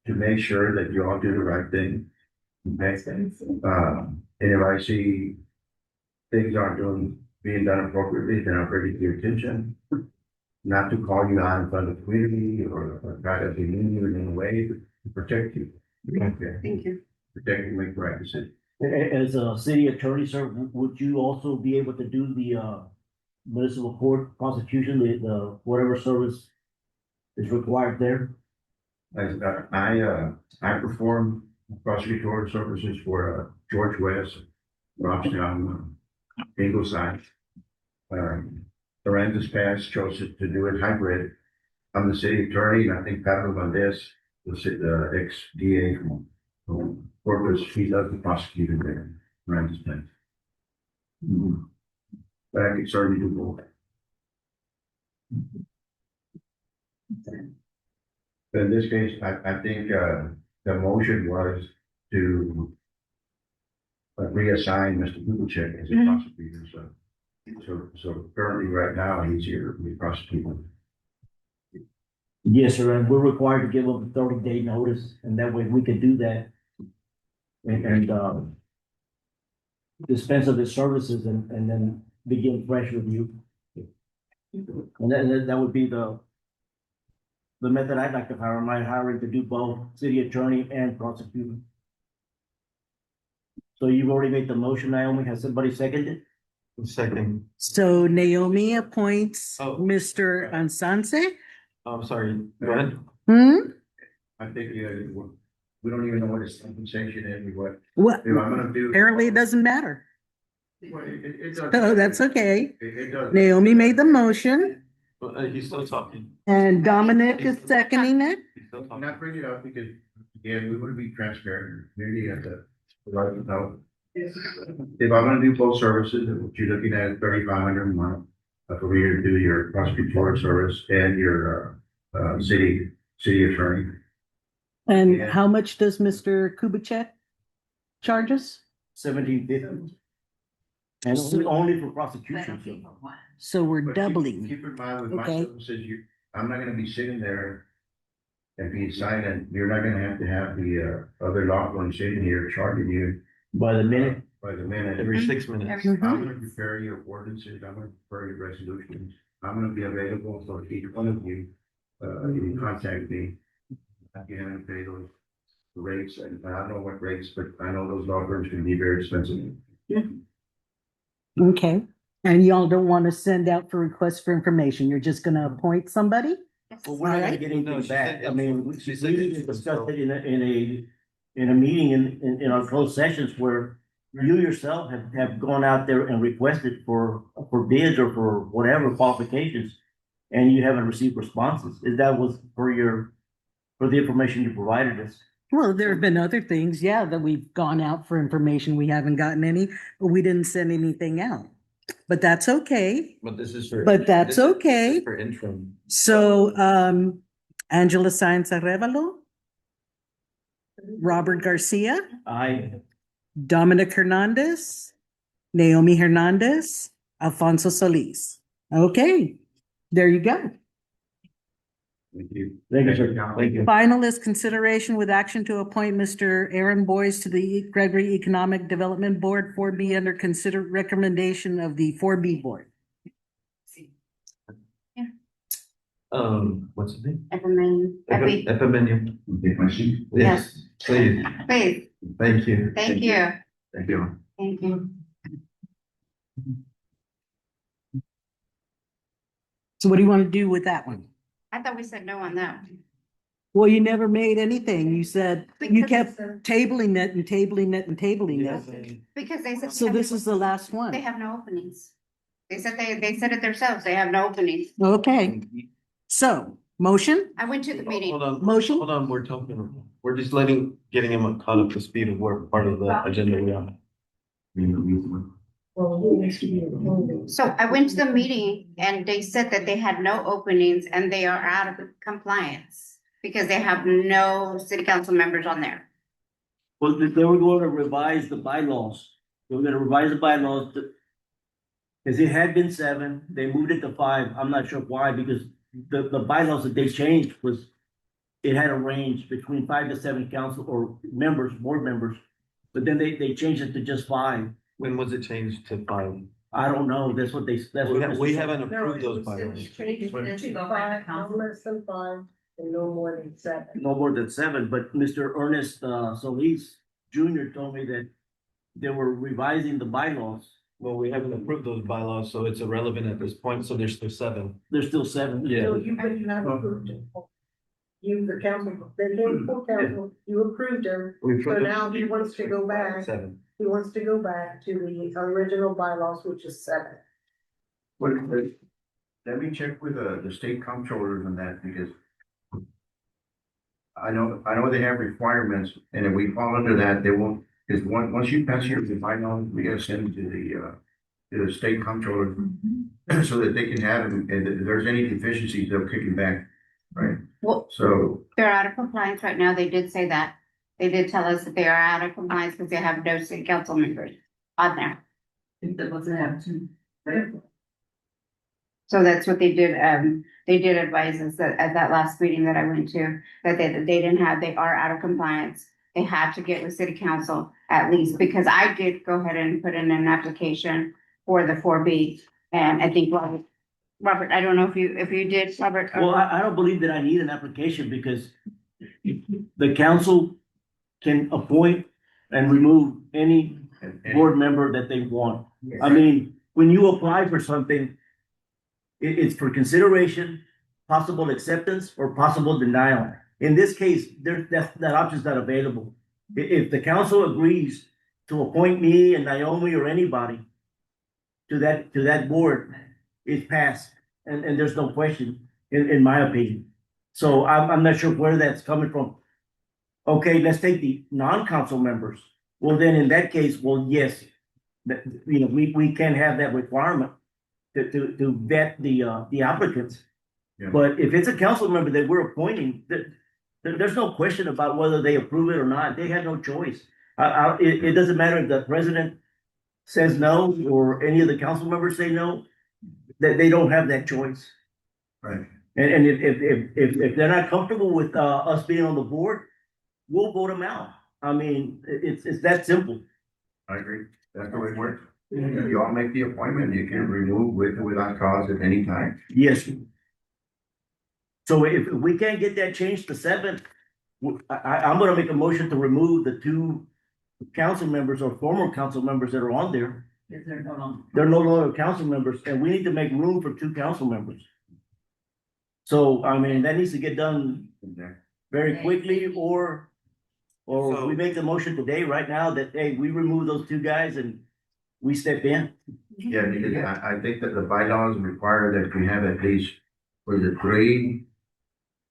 make sure that you all do the right thing. Okay? And if I see things aren't being done appropriately, then I'll bring it to your attention. Not to call you out in front of the community or try to demean you in any way, but to protect you. Okay? Thank you. Protect you, make the right decision. As a city attorney, sir, would you also be able to do the municipal court prosecution, the whatever service is required there? I perform prosecutorial services for George West, Robstown, Ingleside. Lorenzo's Pass chose to do it hybrid. I'm the city attorney, and I think Pablo Valdez, the ex-DA from Corpus, he does the prosecuting there, Lorenzo's Pass. But I could certainly do both. But in this case, I think the motion was to reassign Mr. Kubicek as a prosecutor. So currently, right now, he's here to be prosecuted. Yes, sir, and we're required to give them a 30-day notice, and that way we can do that. And dispense of the services and then begin fresh review. And then that would be the method I'd like to hire, my hiring to do both city attorney and prosecutor. So you've already made the motion, Naomi. Has somebody seconded? Second. So Naomi appoints Oh. Mr. Ansanse. I'm sorry, go ahead. I think we don't even know what his compensation is, what. What? If I'm gonna do. Apparently, it doesn't matter. Well, it does. So that's okay. It does. Naomi made the motion He's still talking. and Dominic is seconding it. He's still I'm talking. not bringing it up because, again, we want to be transparent, maybe at the right now. If I'm gonna do both services, what you're looking at is 3,500 a month, for you to do your prosecutorial service and your, city attorney. And Yeah. how much does Mr. Kubicek charge us? 1750. And only for prosecution. So we're But doubling. Keep in mind with my Okay. services, I'm not gonna be sitting there and being silent. You're not gonna have to have the, other law firm sitting here charging you By the minute. by the minute. Every 6 minutes. I'm gonna prepare your ordinances, I'm gonna prepare your resolutions, I'm gonna be available for each one of you, you contact me. You have to pay those rates, and I don't know what rates, but I know those law firms can be very expensive. Okay. And y'all don't want to send out for requests for information. You're just gonna appoint somebody? Well, we're not gonna Alright. get No, anything she back. said I mean, we she said need to it's- discuss it in a meeting in our closed sessions where you yourself have gone out there and requested for bids or for whatever qualifications, and you haven't received responses. Is that was for the information you provided us? Well, there have been other things, yeah, that we've gone out for information. We haven't gotten any, but we didn't send anything out. But that's okay. But this is for. But that's this is okay. For interim. So, Angela Sáenz Arevalo, Robert Garcia, Dominic Hernandez, Naomi Hernandez, Alfonso Solis. Okay, there you go. Thank you. Thank you, sir. Thank you. Final is consideration with action to appoint Mr. Aaron Boyce to the Gregory Economic Development Board, 4B, under consider recommendation of the 4B board. What's his name? Epimenian. Take my seat. Yes, please. Please, Thank you. thank you. Thank you. Thank you. So what do you want to do with that one? I thought we said no on that. Well, you never made anything. You said, you Because kept it's a- tabling it and tabling it and tabling it. Because they said. So this is the last They one. have no openings. They said it themselves. They have no openings. Okay, so motion, I went to the meeting. motion? Hold on, we're just getting him caught up to speed of where part of the agenda we on. So I went to the meeting and they said that they had no openings and they are out of compliance because they have no city council members on there. Well, they were going to revise the bylaws. They were gonna revise the bylaws to. Cause it had been 7, they moved it to 5. I'm not sure why, because the bylaws that they changed was. It had a range between 5 to 7 council or members, board members. But then they changed it to just 5. When was it changed to 5? I don't know. That's what We haven't approved those bylaws. No less than 5 and no more than 7. No more than 7, but Mr. Ernest Solis Jr. told me that they were revising the bylaws. Well, we haven't approved those bylaws, so it's irrelevant at this point, so there's still 7. There's still 7. Yeah. So but you haven't approved it. You, the council, they came before council, you approved them, We so approved now he wants to go back. 7. He wants to go back to the original bylaws, which is 7. Let me check with the state comptrollers on that, because I know they have requirements, and if we fall under that, they won't, because once you pass your bylaws, we gotta send it to the state comptroller so that they can have them, and if there's any deficiencies, they'll kick it back, right? Well, So, they're out of compliance right now. They did say that. They did tell us that they are out of compliance because they have no city council members on there. So that's what they did. They did advise us that at that last meeting that I went to, that they are out of compliance. They had to get with city council at least, because I did go ahead and put in an application for the 4B. And I think Robert, I don't know if you did, Robert. Well, I don't believe that I need an application because the council can appoint and remove any board member that they want. I mean, when you apply for something, it's for consideration, possible acceptance, or possible denial. In this case, that option's not available. If the council agrees to appoint me and Naomi or anybody to that board, it's passed, and there's no question, in my opinion. So I'm not sure where that's coming from. Okay, let's take the non-council members. Well, then in that case, well, yes, we can have that requirement to vet the applicants. Yeah. But if it's a council member that we're appointing, there's no question about whether they approve it or not. They have no choice. It doesn't matter if the president says no or any of the council members say no, that they don't have that choice. right, And if they're not comfortable with us being on the board, we'll vote them out. I mean, it's that simple. I agree. That's the way it works. You all make the appointment, you can remove with or without cause at any time. Yes. So if we can't get that changed to 7, I'm gonna make a motion to remove the 2 council members or former council members that are on there. They're no longer council members, and we need to make room for 2 council members. So, I mean, that needs to get done very quickly, or So- we make the motion today, right now, that, hey, we remove those 2 guys and we step in. Yeah, because I think that the bylaws require that we have at least, was it 3,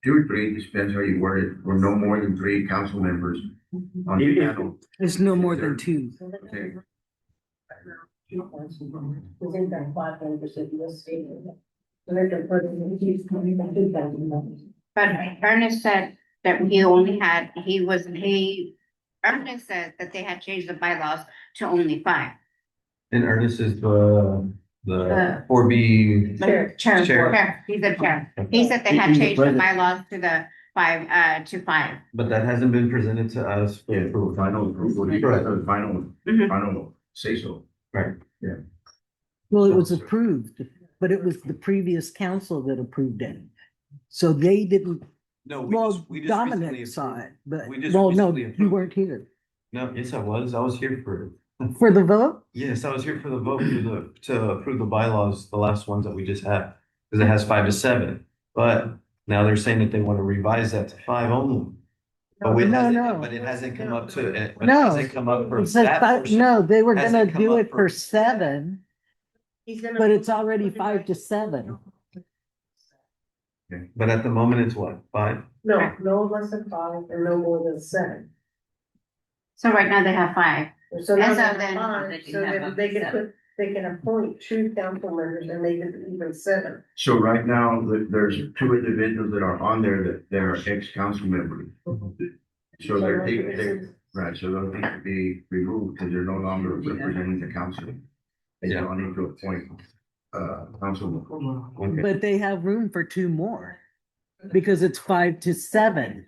2 or 3, depends how you word it, or no more than 3 council members on the panel. It's no more than 2. Okay. Within that 5 members of the state. But Ernest said that Ernest said that they had changed the bylaws to only 5. And Ernest is the 4B. Chair. He's the chair. He said they had He's the changed the president. bylaws to the 5, to 5. But that hasn't been presented to us for Yeah, approval. final approval, you guys have final, Mhm. final say so. Right. Well, it was approved, but it was the previous council that approved it. So they didn't, No, well, we just Dominic recently saw approved. it, but, We just well, no, recently you approved. weren't here. No, yes, I was. I was here for it. For the vote? Yes, I was here for the vote to approve the bylaws, the last ones that we just had. because it has 5 to 7. But now they're saying that they want to revise that to 5 only. But but it hasn't come up to it. But it No. hasn't come up for It said that five, portion. no, they were Hasn't gonna come do up it for 7, He's gonna. but it's already 5 to 7. But at the moment, it's what, 5? No, no less than 5 and no more than 7. So right now they have 5. So now And so they have then- 5, so that they can appoint 2 council members and make it even 7. So right now, there's 2 individuals that are on there that they're ex-council members. So they're, right, so those need to be removed because they're no longer representing the council. They don't need to appoint, council. Okay. But they have room for 2 more because it's 5 to 7.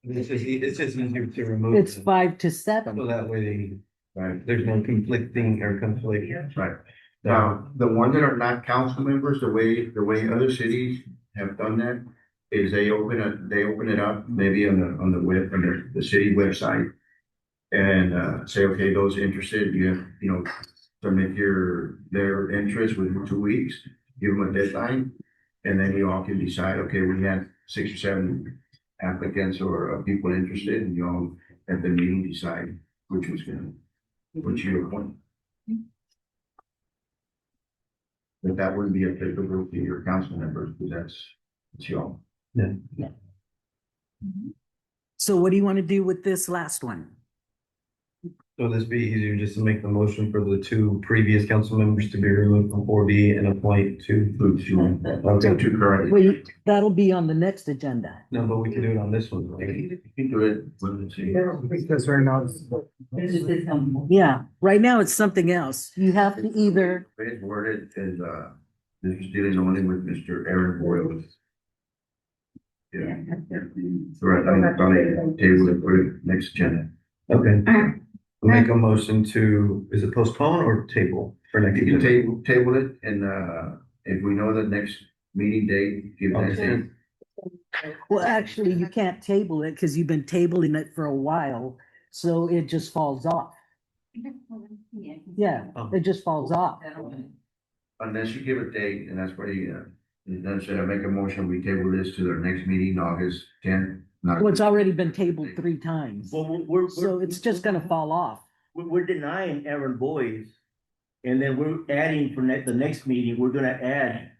It's just easier to remove. It's them. 5 to 7. So that way, Right. there's no conflicting or conflict. Right. Now, the ones that are not council members, the way other cities have done that is they open it up maybe on the web, on the city website. And say, okay, those interested, submit their interest within 2 weeks, give them a deadline. And then you all can decide, okay, we had 6 or 7 applicants or people interested, and you all at the meeting decide which you appoint. But that wouldn't be applicable to your council members, because that's y'all. Yeah. So what do you want to do with this last one? So this be easier just to make the motion for the 2 previous council members to be removed from 4B and appoint 2. Okay. 2 currently. Wait, that'll be on the next agenda. No, but we can do it on this one. Right? You can do it when it's here. Because right now, Yeah, right now it's something else. You have to either, It's worded as, this is dealing only with Mr. Aaron Boyle. Yeah. Right, I'm gonna table it for next agenda. Okay. We'll make a motion to, is it postpone or table for next? You can table it, and, if we know the next meeting date, give that date. well, actually, you can't table it because you've been tabling it for a while, so it just falls off. Yeah, it just falls off. Unless you give a date, and that's why then should I make a motion, we table this to their next meeting, August 10th? Well, it's already been tabled 3 times, Well, so it's just gonna fall off. we're denying Aaron Boyce. And then we're adding for the next meeting, we're gonna add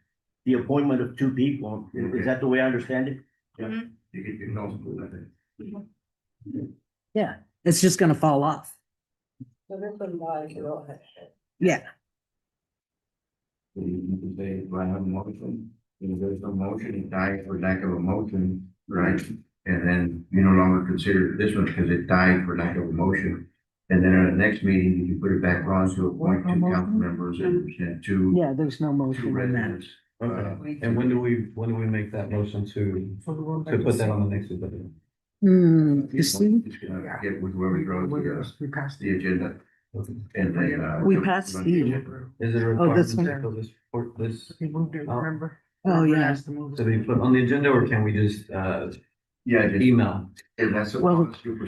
the appointment of 2 people. Is that the way I understand it? Yeah. You can also do that. Yeah, it's just gonna fall off. So this one lies, Yeah, So you can say, do I have a motion? If there's no motion, it dies for lack of a motion, right? And then you no longer consider this one because it died for lack of a motion. And then at the next meeting, you put it back on to appoint 2 council members and 2 yeah, there's no motion on that. residents. And when do we make that motion to put that on the next agenda? You see, Just gonna get with whoever draws we passed the agenda. And then, we passed the, Is it a Oh, this requirement one. for this, for this we moved it, remember? oh, yeah. to be put on the agenda, or can we just, yeah, just, email? and that's a Well- super.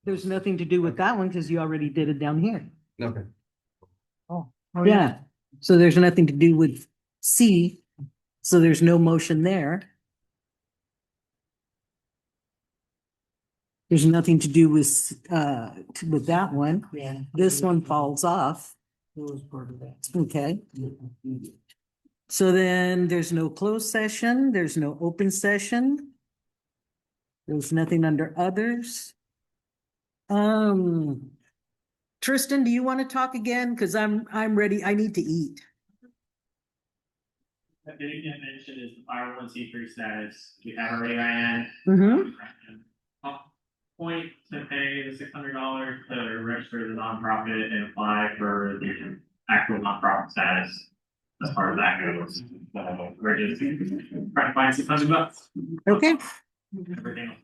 There's nothing to do with that one because you already did it down here. Okay. Yeah, so there's nothing to do with C, so there's no motion there. There's nothing to do with that one. Yeah. This one falls off. It was part of that. Okay, so then there's no closed session, there's no open session. There's nothing under others. Tristin, do you want to talk again? Cause I'm ready. I need to eat. I didn't get mentioned is the 501(c)(3) status. We have already ran. Mhm. Point to pay the $600 to register the nonprofit and apply for the actual nonprofit status. As far as that goes, we're just trying to find $600. Okay, Everything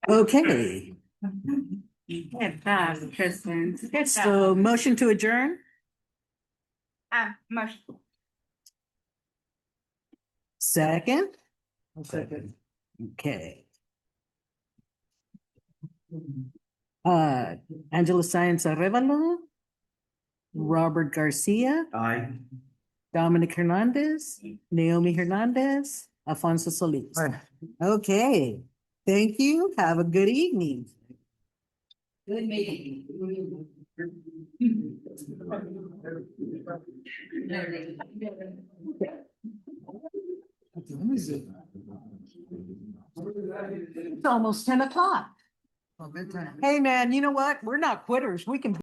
okay. Good job, Tristan. Good job. So motion to adjourn? Motion. Second? Second. Okay. Angela Sáenz Arevalo, Robert Garcia, Aye. Dominic Hernandez, Naomi Hernandez, Alfonso Solis. Aye. Okay, thank you. Have a good evening. Good meeting. What time is it? It's almost 10 o'clock. Oh, bedtime. Hey, man, you know what? We're not quitters. We can